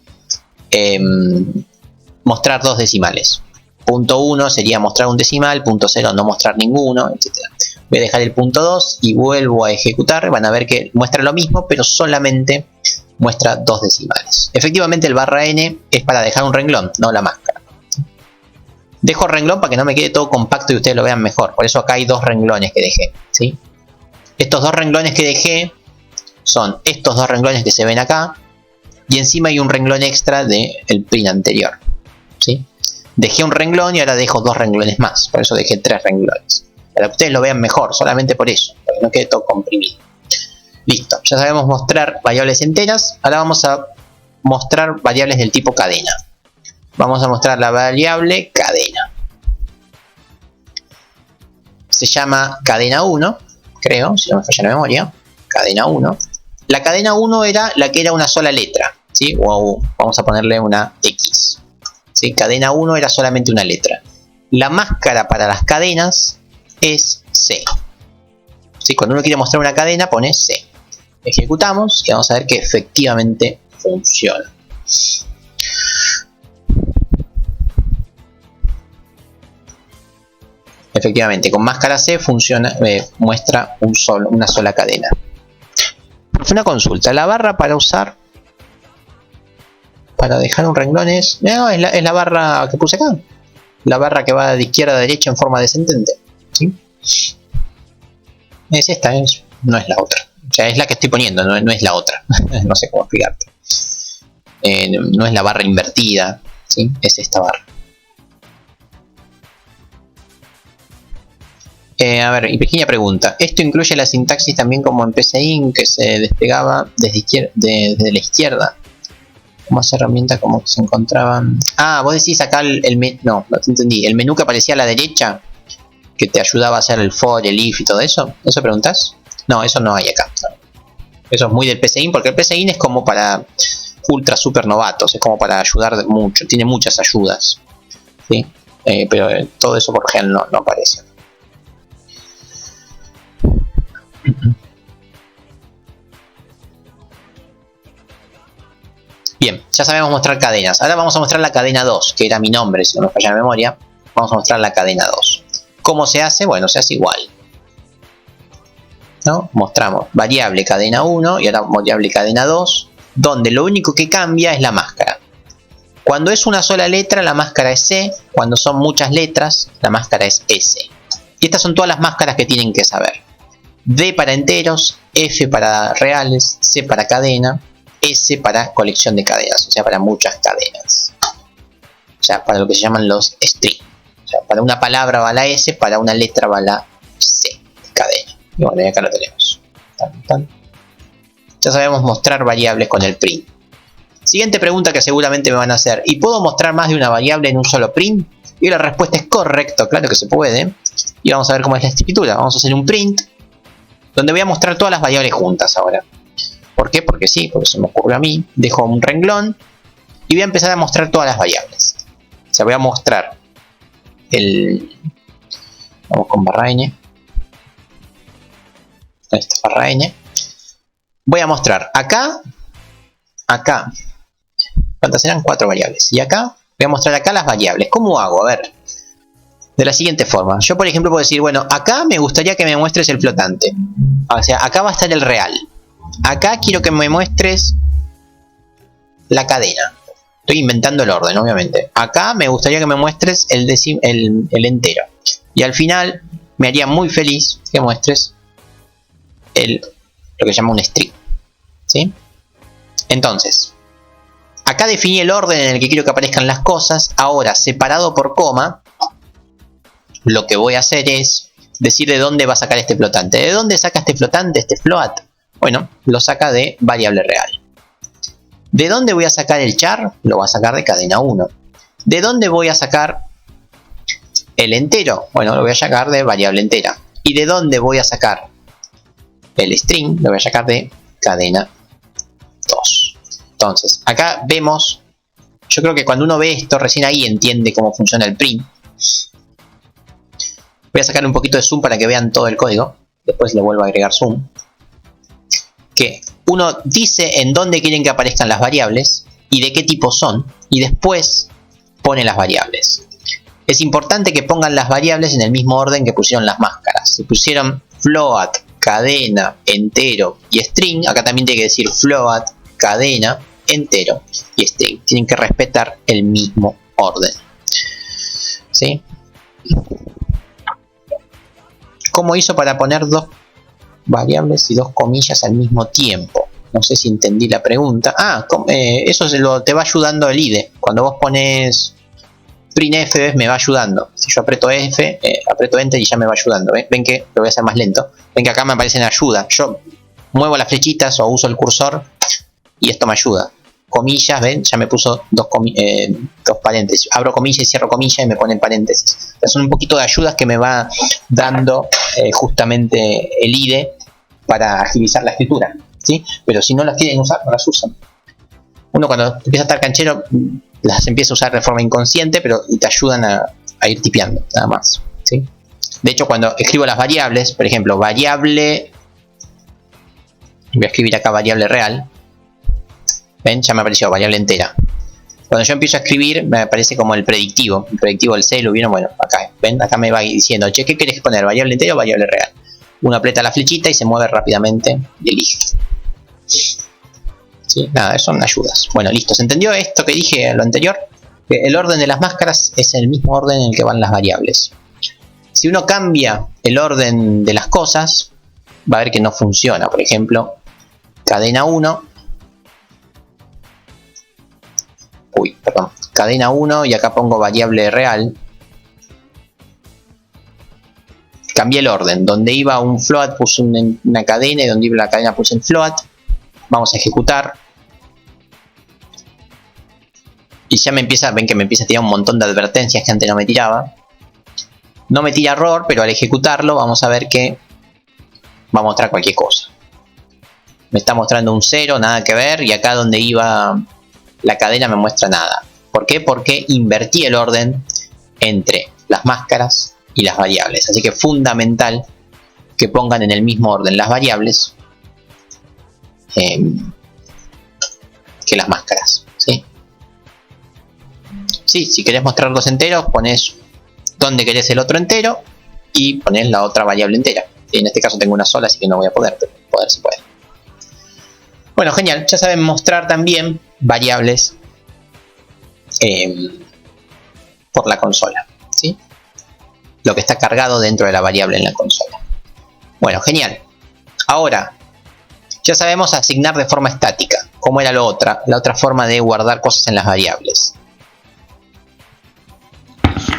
mostrar 2 decimales. Punto 1 sería mostrar un decimal, punto 0 no mostrar ninguno, etc. Voy a dejar el punto 2 y vuelvo a ejecutar. Van a ver que muestra lo mismo, pero solamente muestra 2 decimales. Efectivamente el barra n es para dejar un renglón, no la máscara. Dejo renglón para que no me quede todo compacto y ustedes lo vean mejor. Por eso acá hay 2 renglones que dejé, ¿sí? Estos 2 renglones que dejé son estos 2 renglones que se ven acá. Y encima hay un renglón extra del print anterior, ¿sí? Dejé un renglón y ahora dejo 2 renglones más. Por eso dejé 3 renglones. Para que ustedes lo vean mejor, solamente por eso. Para que no quede todo comprimido. Listo, ya sabemos mostrar variables enteras. Ahora vamos a mostrar variables del tipo cadena. Vamos a mostrar la variable cadena. Se llama cadena 1, creo, si no me falla la memoria. Cadena 1. La cadena 1 era la que era una sola letra, ¿sí? O vamos a ponerle una X. ¿Sí? Cadena 1 era solamente una letra. La máscara para las cadenas es C. ¿Sí? Cuando uno quiere mostrar una cadena pone C. Ejecutamos y vamos a ver que efectivamente funciona. Efectivamente, con máscara C funciona, muestra una sola cadena. Una consulta, la barra para usar, para dejar un renglón es la barra que puse acá. La barra que va de izquierda a derecha en forma descendente. ¿Sí? Es esta, no es la otra. O sea, es la que estoy poniendo, no es la otra. No sé cómo explicarte. No es la barra invertida, ¿sí? Es esta barra. A ver, y pequeña pregunta. ¿Esto incluye la sintaxis también como en PCInt, que se desplegaba desde la izquierda? Como esa herramienta como que se encontraban... Ah, vos decís acá no te entendí. El menú que aparecía a la derecha, que te ayudaba a hacer el for, el if y todo eso. ¿Eso preguntás? No, eso no hay acá. No. Eso es muy del PCInt, porque el PCInt es como para ultra super novatos. Es como para ayudar mucho. Tiene muchas ayudas, ¿sí? Pero todo eso por ejemplo no aparece. Bien, ya sabemos mostrar cadenas. Ahora vamos a mostrar la cadena 2, que era mi nombre, si no me falla la memoria. Vamos a mostrar la cadena 2. ¿Cómo se hace? Bueno, se hace igual, ¿no? Mostramos variable cadena 1 y ahora variable cadena 2, donde lo único que cambia es la máscara. Cuando es una sola letra, la máscara es C. Cuando son muchas letras, la máscara es S. Y estas son todas las máscaras que tienen que saber. D para enteros, F para reales, C para cadena, S para colección de cadenas, o sea, para muchas cadenas. O sea, para lo que se llaman los strings. O sea, para una palabra va la S, para una letra va la C, cadena. Y bueno, y acá lo tenemos. Ya sabemos mostrar variables con el print. Siguiente pregunta que seguramente me van a hacer. ¿Y puedo mostrar más de una variable en un solo print? Y la respuesta es correcto, claro que se puede. Y vamos a ver cómo es la escritura. Vamos a hacer un print donde voy a mostrar todas las variables juntas ahora. ¿Por qué? Porque sí, porque se me ocurrió a mí. Dejo un renglón y voy a empezar a mostrar todas las variables. O sea, voy a mostrar vamos con barra n. Esta barra n. Voy a mostrar acá. ¿Cuántas eran? 4 variables. Y acá, voy a mostrar acá las variables. ¿Cómo hago? A ver. De la siguiente forma. Yo, por ejemplo, puedo decir, bueno, acá me gustaría que me muestres el flotante. O sea, acá va a estar el real. Acá quiero que me muestres la cadena. Estoy inventando el orden, obviamente. Acá me gustaría que me muestres el entero. Y al final, me haría muy feliz que muestres lo que se llama un string. ¿Sí? Entonces, acá definí el orden en el que quiero que aparezcan las cosas. Ahora, separado por coma, lo que voy a hacer es decir de dónde va a sacar este flotante. ¿De dónde saca este flotante, este float? Bueno, lo saca de variable real. ¿De dónde voy a sacar el char? Lo va a sacar de cadena 1. ¿De dónde voy a sacar el entero? Bueno, lo voy a sacar de variable entera. ¿Y de dónde voy a sacar el string? Lo voy a sacar de cadena 2. Entonces, acá vemos, yo creo que cuando uno ve esto, recién ahí entiende cómo funciona el print. Voy a sacar un poquito de zoom para que vean todo el código. Después le vuelvo a agregar zoom. Que uno dice en dónde quieren que aparezcan las variables y de qué tipo son. Y después pone las variables. Es importante que pongan las variables en el mismo orden que pusieron las máscaras. Si pusieron float, cadena, entero y string, acá también tiene que decir float, cadena, entero y string. Tienen que respetar el mismo orden. ¿Sí? ¿Cómo hizo para poner 2 variables y 2 comillas al mismo tiempo? No sé si entendí la pregunta. Eso te va ayudando el IDE. Cuando vos pones printf, me va ayudando. Si yo aprieto F, aprieto Enter y ya me va ayudando. Ven que lo voy a hacer más lento. Ven que acá me aparecen ayuda. Yo muevo las flechitas o uso el cursor y esto me ayuda. Comillas, ven, ya me puso 2 paréntesis. Abro comillas y cierro comillas y me pone paréntesis. Son un poquito de ayudas que me va dando justamente el IDE para agilizar la escritura, ¿sí? Pero si no las quieren usar, no las usan. Uno cuando empieza a estar canchero las empieza a usar de forma inconsciente, pero te ayudan a ir tipeando, nada más, ¿sí? De hecho, cuando escribo las variables, por ejemplo, variable Voy a escribir acá variable real. ¿Ven? Ya me apareció variable entera. Cuando yo empiezo a escribir me aparece como el predictivo del C, ¿lo vieron? Bueno, acá, ¿ven? Acá me va diciendo, che, ¿qué querés poner? ¿Variable entera o variable real? Uno aprieta la flechita y se mueve rápidamente y elige. ¿Sí? Nada, son ayudas. Bueno, listo. ¿Se entendió esto que dije lo anterior? Que el orden de las máscaras es el mismo orden en el que van las variables. Si uno cambia el orden de las cosas, va a ver que no funciona. Por ejemplo, cadena 1. Cadena 1 y acá pongo variable real. Cambié el orden. Donde iba un float puse una cadena y donde iba la cadena puse el float. Vamos a ejecutar. Y ya me empieza, ven que me empieza a tirar un montón de advertencias que antes no me tiraba. No me tira error, pero al ejecutarlo vamos a ver que va a mostrar cualquier cosa. Me está mostrando un 0, nada que ver, y acá donde iba la cadena me muestra nada. ¿Por qué? Porque invertí el orden entre las máscaras y las variables. Así que es fundamental que pongan en el mismo orden las variables que las máscaras. ¿Sí? Sí, si querés mostrar dos enteros, pones donde querés el otro entero y pones la otra variable entera. En este caso tengo una sola, así que no voy a poder, pero poder se puede. Bueno, genial. Ya saben mostrar también variables por la consola, ¿sí? Lo que está cargado dentro de la variable en la consola. Bueno, genial. Ahora, ya sabemos asignar de forma estática. ¿Cómo era la otra forma de guardar cosas en las variables?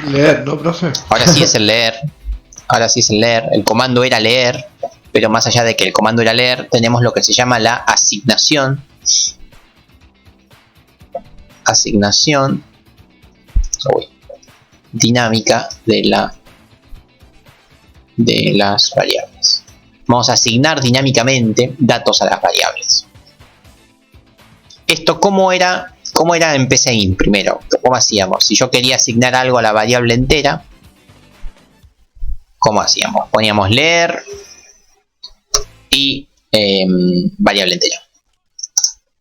Leer, ¿no, profe? Ahora sí es el leer. Ahora sí es el leer. El comando era leer. Pero más allá de que el comando era leer, tenemos lo que se llama la asignación. Asignación dinámica de las variables. Vamos a asignar dinámicamente datos a las variables. Esto, ¿cómo era en PCInt primero? ¿Cómo hacíamos? Si yo quería asignar algo a la variable entera, ¿cómo hacíamos? Poníamos leer y variable entera.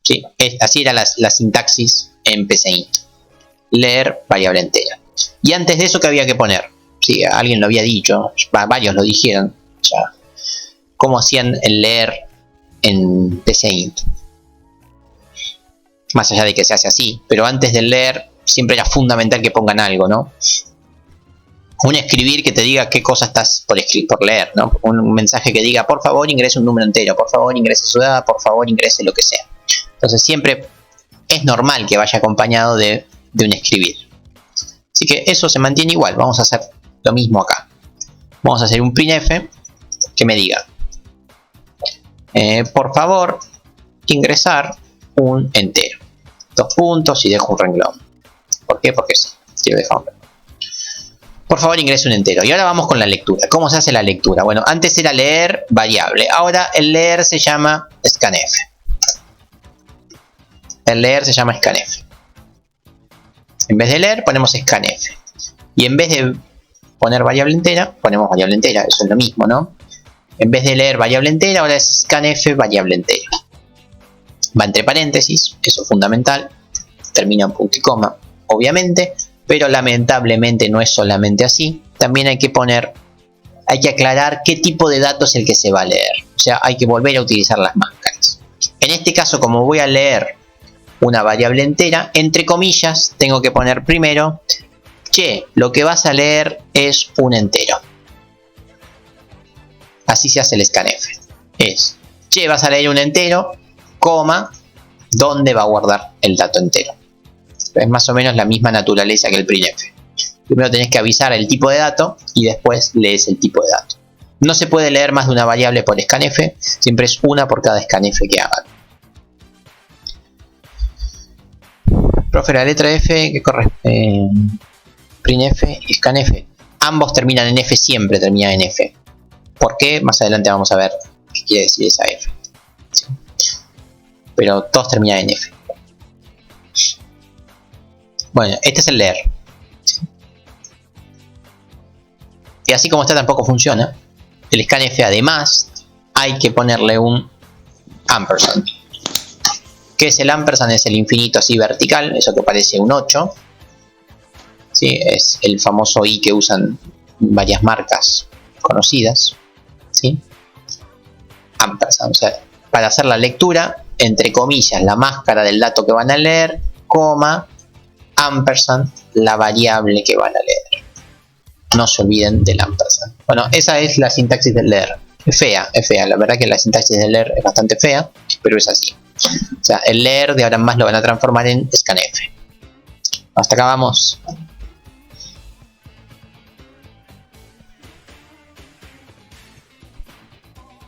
Sí, así era la sintaxis en PCInt. Leer, variable entera. Y antes de eso, ¿qué había que poner? Sí, alguien lo había dicho, varios lo dijeron ya. ¿Cómo hacían el leer en PCInt? Más allá de que se hace así, pero antes del leer siempre era fundamental que pongan algo, ¿no? Un escribir que te diga qué cosa estás por leer, ¿no? Un mensaje que diga, por favor ingrese un número entero, por favor ingrese su edad, por favor ingrese lo que sea. Entonces siempre es normal que vaya acompañado de un escribir. Así que eso se mantiene igual. Vamos a hacer lo mismo acá. Vamos a hacer un printf que me diga, por favor ingresar un entero. 2 puntos y dejo un renglón. ¿Por qué? Porque sí, quiero dejar un renglón. Por favor ingrese un entero. Y ahora vamos con la lectura. ¿Cómo se hace la lectura? Bueno, antes era leer variable. Ahora el leer se llama scanf. El leer se llama scanf. En vez de leer ponemos scanf. Y en vez de poner variable entera, ponemos variable entera. Eso es lo mismo, ¿no? En vez de leer variable entera, ahora es scanf variable entera. Va entre paréntesis, eso es fundamental. Termina en punto y coma, obviamente. Pero lamentablemente no es solamente así. También hay que aclarar qué tipo de dato es el que se va a leer. O sea, hay que volver a utilizar las máscaras. En este caso, como voy a leer una variable entera, entre comillas, tengo que poner primero, che, lo que vas a leer es un entero. Así se hace el scanf. Es, che, vas a leer un entero, coma, ¿dónde va a guardar el dato entero? Es más o menos la misma naturaleza que el printf. Primero tenés que avisar el tipo de dato y después lees el tipo de dato. No se puede leer más de una variable por scanf, siempre es una por cada scanf que hagan. Profe, la letra F que corresponde printf y scanf, ambos terminan en F, siempre terminan en F. ¿Por qué? Más adelante vamos a ver qué quiere decir esa F. ¿Sí? Pero todos terminan en F. Bueno, este es el leer. Y así como está tampoco funciona. El scanf además hay que ponerle un ampersand. ¿Qué es el ampersand? Es el infinito así vertical, eso que parece un 8. ¿Sí? Es el famoso i que usan varias marcas conocidas. ¿Sí? Ampersand, o sea, para hacer la lectura, entre comillas, la máscara del dato que van a leer, coma, ampersand, la variable que van a leer. No se olviden del ampersand. Bueno, esa es la sintaxis del leer. Es fea. La verdad que la sintaxis del leer es bastante fea, pero es así. O sea, el leer de ahora en más lo van a transformar en scanf. Hasta acá vamos.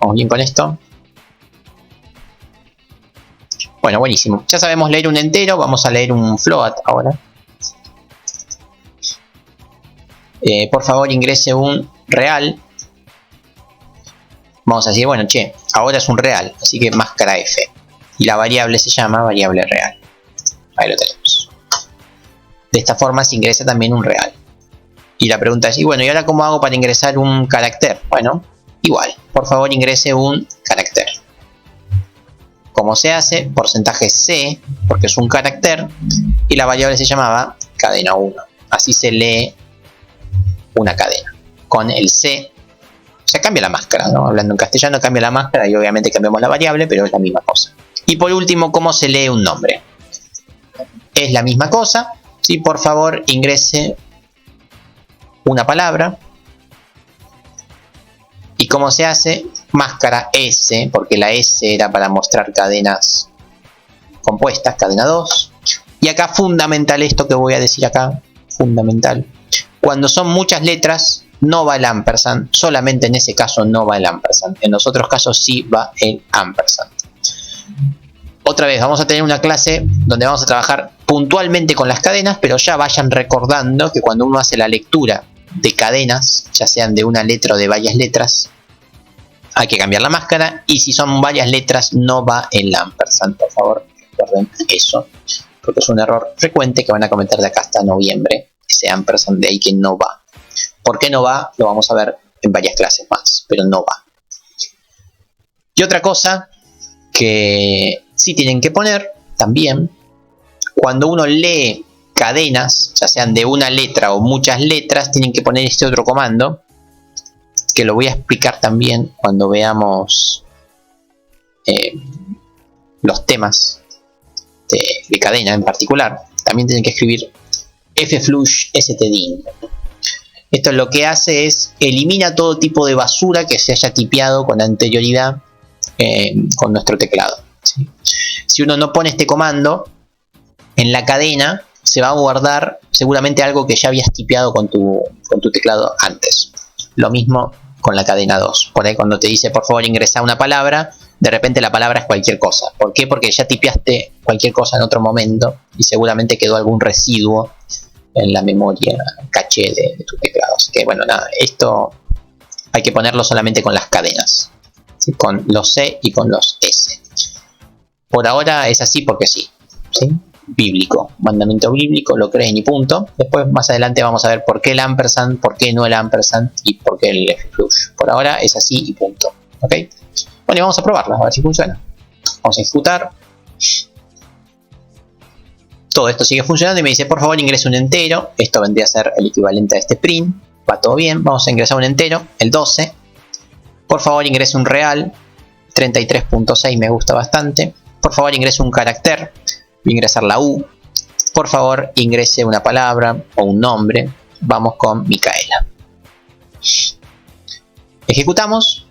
Vamos bien con esto. Bueno, buenísimo. Ya sabemos leer un entero. Vamos a leer un float ahora. Por favor, ingrese un real. Vamos a decir, bueno, che, ahora es un real. Así que máscara F. Y la variable se llama variable real. Ahí lo tenemos. De esta forma se ingresa también un real. Y la pregunta es, y bueno, ¿y ahora cómo hago para ingresar un carácter? Bueno, igual. Por favor, ingrese un carácter. ¿Cómo se hace? Porcentaje C, porque es un carácter. Y la variable se llamaba cadena 1. Así se lee una cadena. Con el C, o sea, cambia la máscara, ¿no? Hablando en castellano, cambia la máscara y obviamente cambiamos la variable, pero es la misma cosa. Y por último, ¿cómo se lee un nombre? Es la misma cosa. Sí, por favor, ingrese una palabra. ¿Y cómo se hace? Máscara S, porque la S era para mostrar cadenas compuestas, cadena 2. Y acá fundamental esto que voy a decir acá, fundamental. Cuando son muchas letras, no va el ampersand, solamente en ese caso no va el ampersand. En los otros casos sí va el ampersand. Otra vez, vamos a tener una clase donde vamos a trabajar puntualmente con las cadenas, pero ya vayan recordando que cuando uno hace la lectura de cadenas, ya sean de una letra o de varias letras, hay que cambiar la máscara, y si son varias letras no va el ampersand. Por favor, recuerden eso, porque es un error frecuente que van a cometer de acá hasta noviembre. Ese ampersand de ahí que no va. ¿Por qué no va? Lo vamos a ver en varias clases más, pero no va. Y otra cosa que sí tienen que poner también, cuando uno lee cadenas, ya sean de una letra o muchas letras, tienen que poner este otro comando, que lo voy a explicar también cuando veamos los temas de cadena en particular. También tienen que escribir fflush stdin. Esto lo que hace es elimina todo tipo de basura que se haya tipeado con anterioridad con nuestro teclado, ¿sí? Si uno no pone este comando en la cadena, se va a guardar seguramente algo que ya habías tipeado con tu teclado antes. Lo mismo con la cadena 2. Por ahí cuando te dice por favor ingresa una palabra, de repente la palabra es cualquier cosa. ¿Por qué? Porque ya tipeaste cualquier cosa en otro momento y seguramente quedó algún residuo en la memoria caché de tu teclado. Así que bueno, nada, esto hay que ponerlo solamente con las cadenas, ¿sí? Con los C y con los S. Por ahora es así porque sí, ¿sí? Bíblico, mandamiento bíblico, lo creen y punto. Después más adelante vamos a ver por qué el ampersand, por qué no el ampersand y por qué el fflush. Por ahora es así y punto, ¿ok? Bueno, y vamos a probarla, a ver si funciona. Vamos a ejecutar. Todo esto sigue funcionando y me dice por favor ingrese un entero. Esto vendría a ser el equivalente a este print. Va todo bien, vamos a ingresar un entero, el 12. Por favor ingrese un real, 33.6 me gusta bastante. Por favor ingrese un carácter, voy a ingresar la U. Por favor ingrese una palabra o un nombre. Vamos con Micaela. Ejecutamos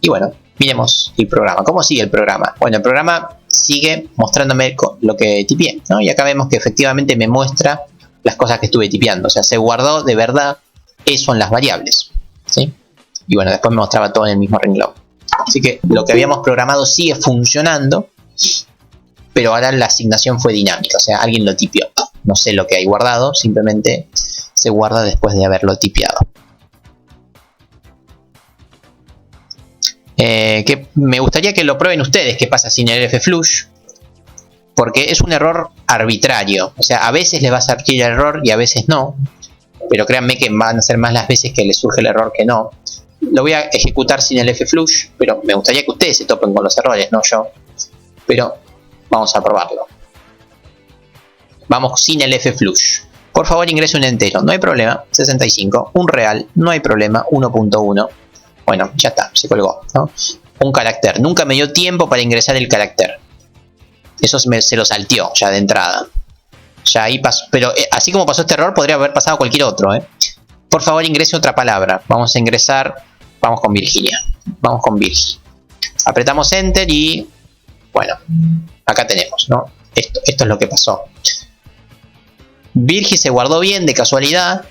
y bueno, miremos el programa. ¿Cómo sigue el programa? Bueno, el programa sigue mostrándome lo que tipeé, ¿no? Y acá vemos que efectivamente me muestra las cosas que estuve tipeando. O sea, se guardó de verdad eso en las variables, ¿sí? Y bueno, después me mostraba todo en el mismo renglón. Así que lo que habíamos programado sigue funcionando, pero ahora la asignación fue dinámica. O sea, alguien lo tipeó. No sé lo que hay guardado, simplemente se guarda después de haberlo tipeado. Que me gustaría que lo prueben ustedes qué pasa sin el fflush, porque es un error arbitrario. O sea, a veces les va a surgir el error y a veces no, pero créanme que van a ser más las veces que les surge el error que no. Lo voy a ejecutar sin el fflush, pero me gustaría que ustedes se topen con los errores, no yo. pero vamos a probarlo. Vamos sin el fflush. Por favor ingrese un entero, no hay problema, 65. Un real, no hay problema, 1.1. Bueno, ya está, se colgó, ¿no? Un carácter, nunca me dio tiempo para ingresar el carácter. Eso se lo salteó ya de entrada. Ya ahí pasó, pero así como pasó este error podría haber pasado cualquier otro, ¿eh? Por favor ingrese otra palabra. Vamos a ingresar, vamos con Virginia. Vamos con Virgi. Apretamos Enter y bueno, acá tenemos, ¿no? Esto es lo que pasó. Virgi se guardó bien de casualidad.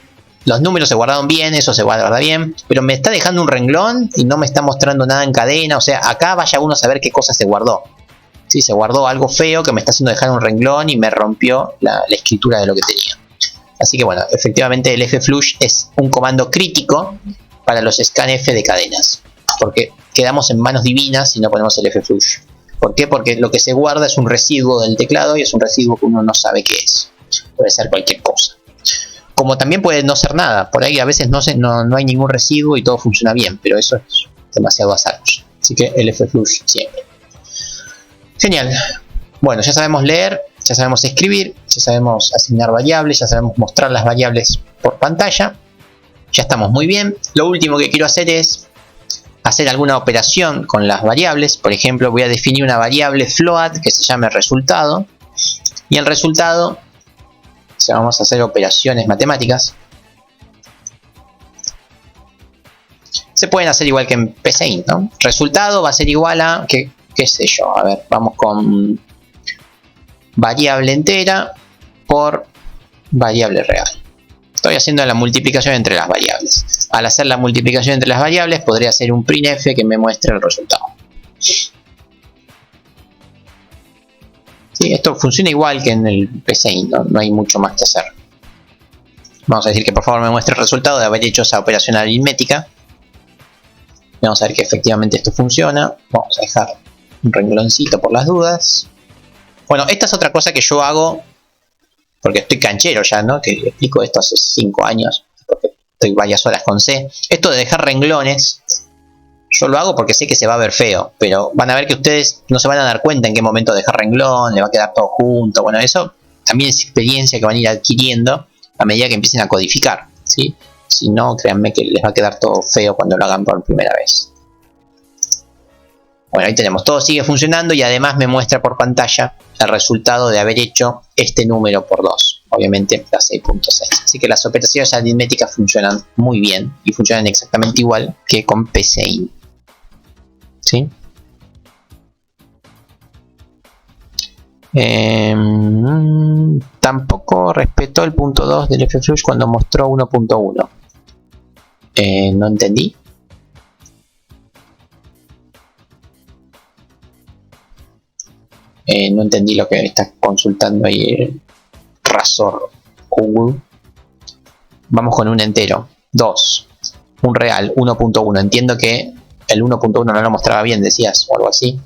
Los números se guardaron bien, eso se guarda bien. Pero me está dejando un renglón y no me está mostrando nada en cadena. O sea, acá vaya uno a saber qué cosa se guardó. Sí, se guardó algo feo que me está haciendo dejar un renglón y me rompió la escritura de lo que tenía. Así que bueno, efectivamente el fflush es un comando crítico para los scanf de cadenas. Porque quedamos en manos divinas si no ponemos el fflush. ¿Por qué? Porque lo que se guarda es un residuo del teclado y es un residuo que uno no sabe qué es. Puede ser cualquier cosa. Como también puede no ser nada. Por ahí a veces no hay ningún residuo y todo funciona bien. Pero eso es demasiado azaroso. Así que el fflush siempre. Genial. Bueno, ya sabemos leer, ya sabemos escribir, ya sabemos asignar variables, ya sabemos mostrar las variables por pantalla. Ya estamos muy bien. Lo último que quiero hacer es hacer alguna operación con las variables. Por ejemplo, voy a definir una variable float que se llame resultado. Y el resultado, vamos a hacer operaciones matemáticas. Se pueden hacer igual que en PCInt, ¿no? Resultado va a ser igual a, qué sé yo, a ver, vamos con variable entera por variable real. Estoy haciendo la multiplicación entre las variables. Al hacer la multiplicación entre las variables podría hacer un printf que me muestre el resultado. Sí, esto funciona igual que en el PCInt, no hay mucho más que hacer. Vamos a decir que por favor me muestre el resultado de haber hecho esa operación aritmética. Vamos a ver que efectivamente esto funciona. Vamos a dejar un rengloncito por las dudas. Bueno, esta es otra cosa que yo hago porque estoy canchero ya, ¿no? Que explico esto hace 5 años, porque estoy varias horas con C. Esto de dejar renglones, yo lo hago porque sé que se va a ver feo, pero van a ver que ustedes no se van a dar cuenta en qué momento dejar renglón, le va a quedar todo junto. Bueno, eso también es experiencia que van a ir adquiriendo a medida que empiecen a codificar, ¿sí? Si no, créanme que les va a quedar todo feo cuando lo hagan por primera vez. Bueno, ahí tenemos, todo sigue funcionando y además me muestra por pantalla el resultado de haber hecho este número por 2, obviamente la 6.6. Así que las operaciones aritméticas funcionan muy bien y funcionan exactamente igual que con PCInt. ¿Sí? Tampoco respetó el punto 2 del fflush cuando mostró 1.1. No entendí. No entendí lo que está consultando ahí el Razor Google. Vamos con un entero. 2. Un real. 1.1. Entiendo que el 1.1 no lo mostraba bien, decías, o algo así.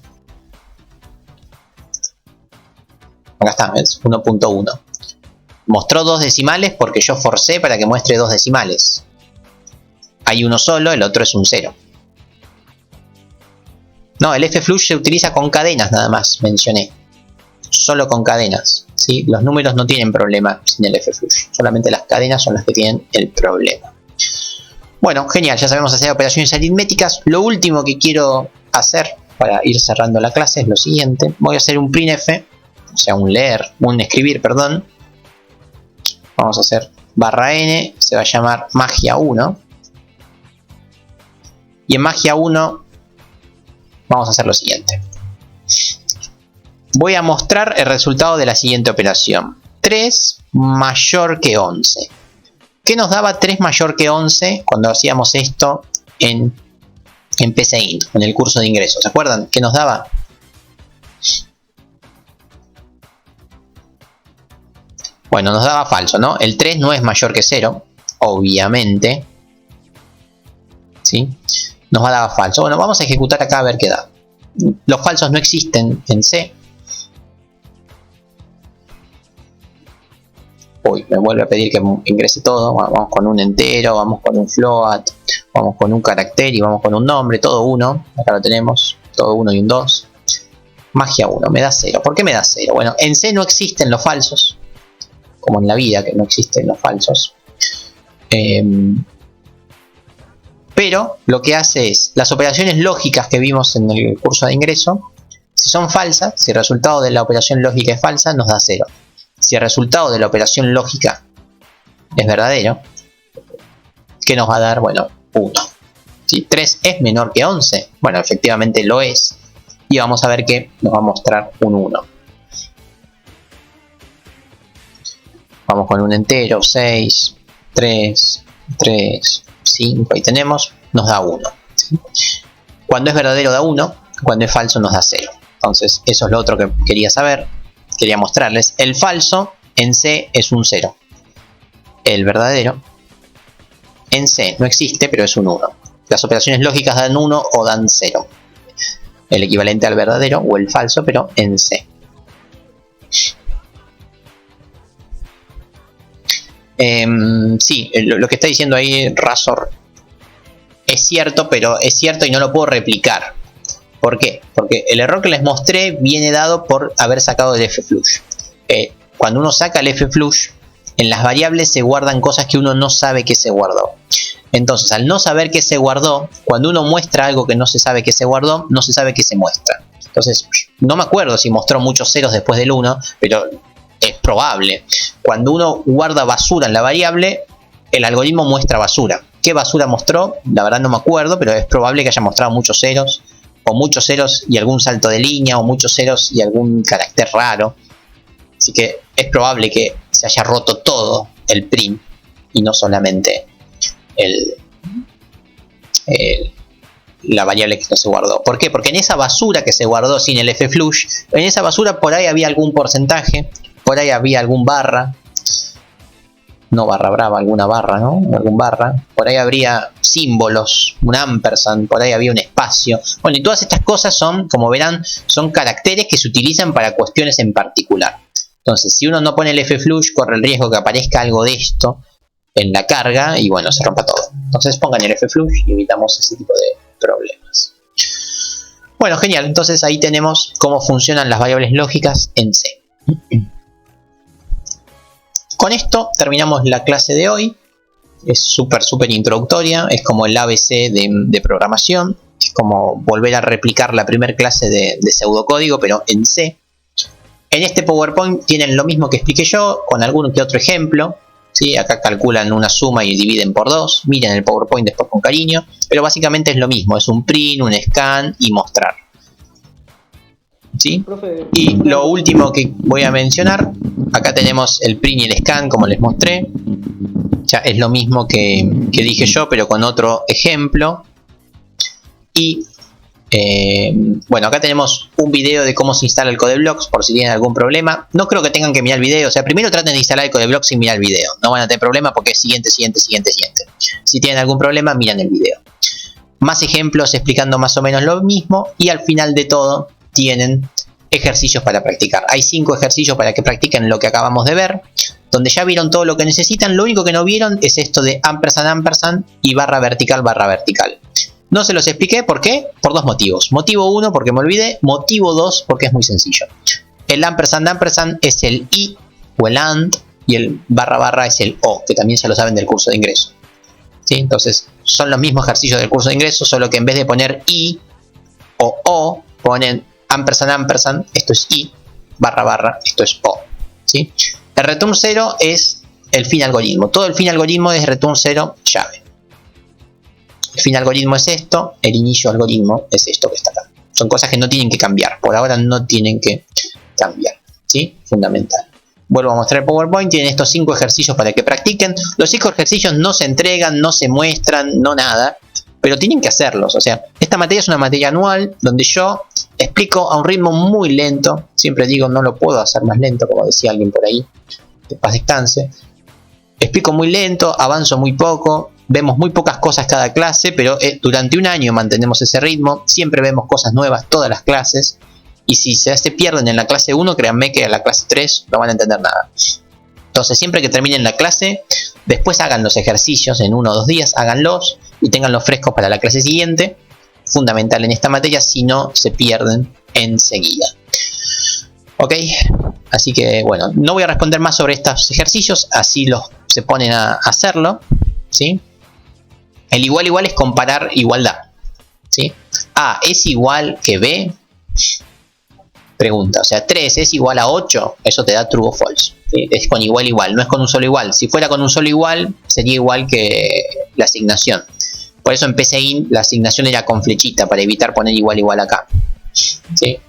Acá está, es 1.1. Mostró 2 decimales porque yo forcé para que muestre 2 decimales. Hay uno solo, el otro es un 0. No, el fflush se utiliza con cadenas nada más, mencioné. Solo con cadenas, ¿sí? Los números no tienen problema sin el fflush. Solamente las cadenas son las que tienen el problema. Bueno, genial, ya sabemos hacer operaciones aritméticas. Lo último que quiero hacer para ir cerrando la clase es lo siguiente. Voy a hacer un printf, o sea, un escribir, perdón. Vamos a hacer /n, se va a llamar magia 1. Y en magia 1 vamos a hacer lo siguiente. Voy a mostrar el resultado de la siguiente operación. 3 mayor que 11. ¿Qué nos daba 3 mayor que 11 cuando hacíamos esto en PCInt, en el curso de ingreso? ¿Se acuerdan? ¿Qué nos daba? Bueno, nos daba falso, ¿no? El 3 no es mayor que 0, obviamente. ¿Sí? Nos va a dar falso. Bueno, vamos a ejecutar acá a ver qué da. Los falsos no existen en C. Uy, me vuelve a pedir que ingrese todo. Vamos con un entero, vamos con un float, vamos con un carácter y vamos con un nombre, todo 1. Acá lo tenemos, todo 1 y un 2. Magia 1, me da 0. ¿Por qué me da 0? Bueno, en C no existen los falsos, como en la vida que no existen los falsos. Pero lo que hace es, las operaciones lógicas que vimos en el curso de ingreso, si son falsas, si el resultado de la operación lógica es falsa, nos da 0. Si el resultado de la operación lógica es verdadero, ¿qué nos va a dar? Bueno, 1. Si 3 es menor que 11, bueno, efectivamente lo es. Y vamos a ver que nos va a mostrar un 1. Vamos con un entero, 6, 3, 5, ahí tenemos, nos da 1. ¿Sí? Cuando es verdadero da 1, cuando es falso nos da 0. Entonces, eso es lo otro que quería saber, quería mostrarles. El falso en C es un 0. El verdadero en C no existe, pero es un 1. Las operaciones lógicas dan 1 o dan 0. El equivalente al verdadero o el falso, pero en C. Sí, lo que está diciendo ahí Razor es cierto, pero es cierto y no lo puedo replicar. ¿Por qué? Porque el error que les mostré viene dado por haber sacado el fflush. Cuando uno saca el fflush, en las variables se guardan cosas que uno no sabe que se guardó. Entonces, al no saber que se guardó, cuando uno muestra algo que no se sabe que se guardó, no se sabe que se muestra. Entonces, no me acuerdo si mostró muchos ceros después del 1, pero es probable. Cuando uno guarda basura en la variable, el algoritmo muestra basura. ¿Qué basura mostró? La verdad no me acuerdo, pero es probable que haya mostrado muchos ceros, o muchos ceros y algún salto de línea, o muchos ceros y algún carácter raro. Así que es probable que se haya roto todo el print y no solamente la variable que no se guardó. ¿Por qué? Porque en esa basura que se guardó sin el fflush, en esa basura por ahí había algún porcentaje, por ahí había algún barra, no barra brava, alguna barra, ¿no? Algún barra, por ahí habría símbolos, un ampersand, por ahí había un espacio. Bueno, y todas estas cosas son, como verán, son caracteres que se utilizan para cuestiones en particular. Entonces, si uno no pone el fflush, corre el riesgo que aparezca algo de esto en la carga y bueno, se rompa todo. Entonces pongan el fflush y evitamos ese tipo de problemas. Bueno, genial. Entonces ahí tenemos cómo funcionan las variables lógicas en C. Con esto terminamos la clase de hoy. Es súper introductoria. Es como el ABC de programación. Es como volver a replicar la primera clase de pseudocódigo, pero en C. En este PowerPoint tienen lo mismo que expliqué yo, con algún que otro ejemplo. ¿Sí? Acá calculan una suma y dividen por 2. Miren el PowerPoint después con cariño. Pero básicamente es lo mismo. Es un print, un scan y mostrar. ¿Sí? Y lo último que voy a mencionar. Acá tenemos el print y el scan como les mostré. Ya es lo mismo que dije yo, pero con otro ejemplo. Y bueno, acá tenemos un video de cómo se instala el Codeblox por si tienen algún problema. No creo que tengan que mirar el video, o sea, primero traten de instalar el Codeblox sin mirar el video. No van a tener problema porque es siguiente. Si tienen algún problema, miran el video. Más ejemplos explicando más o menos lo mismo y al final de todo tienen ejercicios para practicar. Hay 5 ejercicios para que practiquen lo que acabamos de ver, donde ya vieron todo lo que necesitan. Lo único que no vieron es esto de ampersand y barra vertical. No se los expliqué, ¿por qué? Por 2 motivos. Motivo 1, porque me olvidé. Motivo 2, porque es muy sencillo. El ampersand es el i o el and, y el barra es el o, que también ya lo saben del curso de ingreso. ¿Sí? Entonces, son los mismos ejercicios del curso de ingreso, solo que en vez de poner i o, ponen ampersand, esto es i, barra, esto es o. ¿Sí? El return 0 es el fin algoritmo. Todo el fin algoritmo es return 0 llave. El fin algoritmo es esto, el inicio algoritmo es esto que está acá. Son cosas que no tienen que cambiar, por ahora no tienen que cambiar, ¿sí? Fundamental. Vuelvo a mostrar el PowerPoint, tienen estos 5 ejercicios para que practiquen. Los 5 ejercicios no se entregan, no se muestran, no nada, pero tienen que hacerlos. O sea, esta materia es una materia anual donde yo explico a un ritmo muy lento. Siempre digo, no lo puedo hacer más lento, como decía alguien por ahí, que paz descanse. Explico muy lento, avanzo muy poco. Vemos muy pocas cosas cada clase, pero durante un año mantenemos ese ritmo. Siempre vemos cosas nuevas todas las clases. Y si se pierden en la clase 1, créanme que en la clase 3 no van a entender nada. Entonces, siempre que terminen la clase, después hagan los ejercicios en 1 o 2 días, háganlos y tenganlos frescos para la clase siguiente. Fundamental en esta materia, si no se pierden enseguida. Ok, así que bueno, no voy a responder más sobre estos ejercicios, así se ponen a hacerlo, ¿sí? El igual igual es comparar igualdad, ¿sí? A es igual que B, pregunta, o sea, 3 es igual a 8, eso te da true o false, ¿sí? Es con igual igual, no es con un solo igual. Si fuera con un solo igual, sería igual que la asignación. Por eso en PCIN la asignación era con flechita, para evitar poner igual igual acá, ¿sí?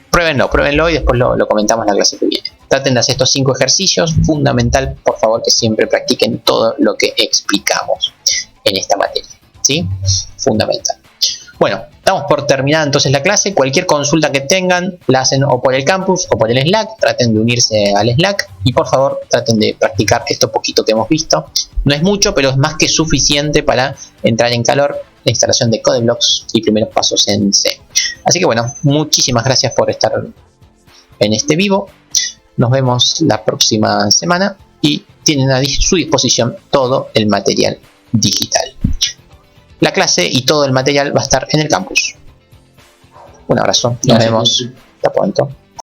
Pruébenlo y después lo comentamos en la clase que viene. Traten de hacer estos 5 ejercicios. Fundamental, por favor, que siempre practiquen todo lo que explicamos en esta materia, ¿sí? Fundamental. Bueno, estamos por terminar entonces la clase. Cualquier consulta que tengan, la hacen o por el campus o por el Slack. Traten de unirse al Slack y por favor traten de practicar esto poquito que hemos visto. No es mucho, pero es más que suficiente para entrar en calor la instalación de CodeBlocks y primeros pasos en C. Así que bueno, muchísimas gracias por estar en este vivo. Nos vemos la próxima semana y tienen a su disposición todo el material digital. La clase y todo el material va a estar en el campus. Un abrazo, nos vemos. Hasta pronto.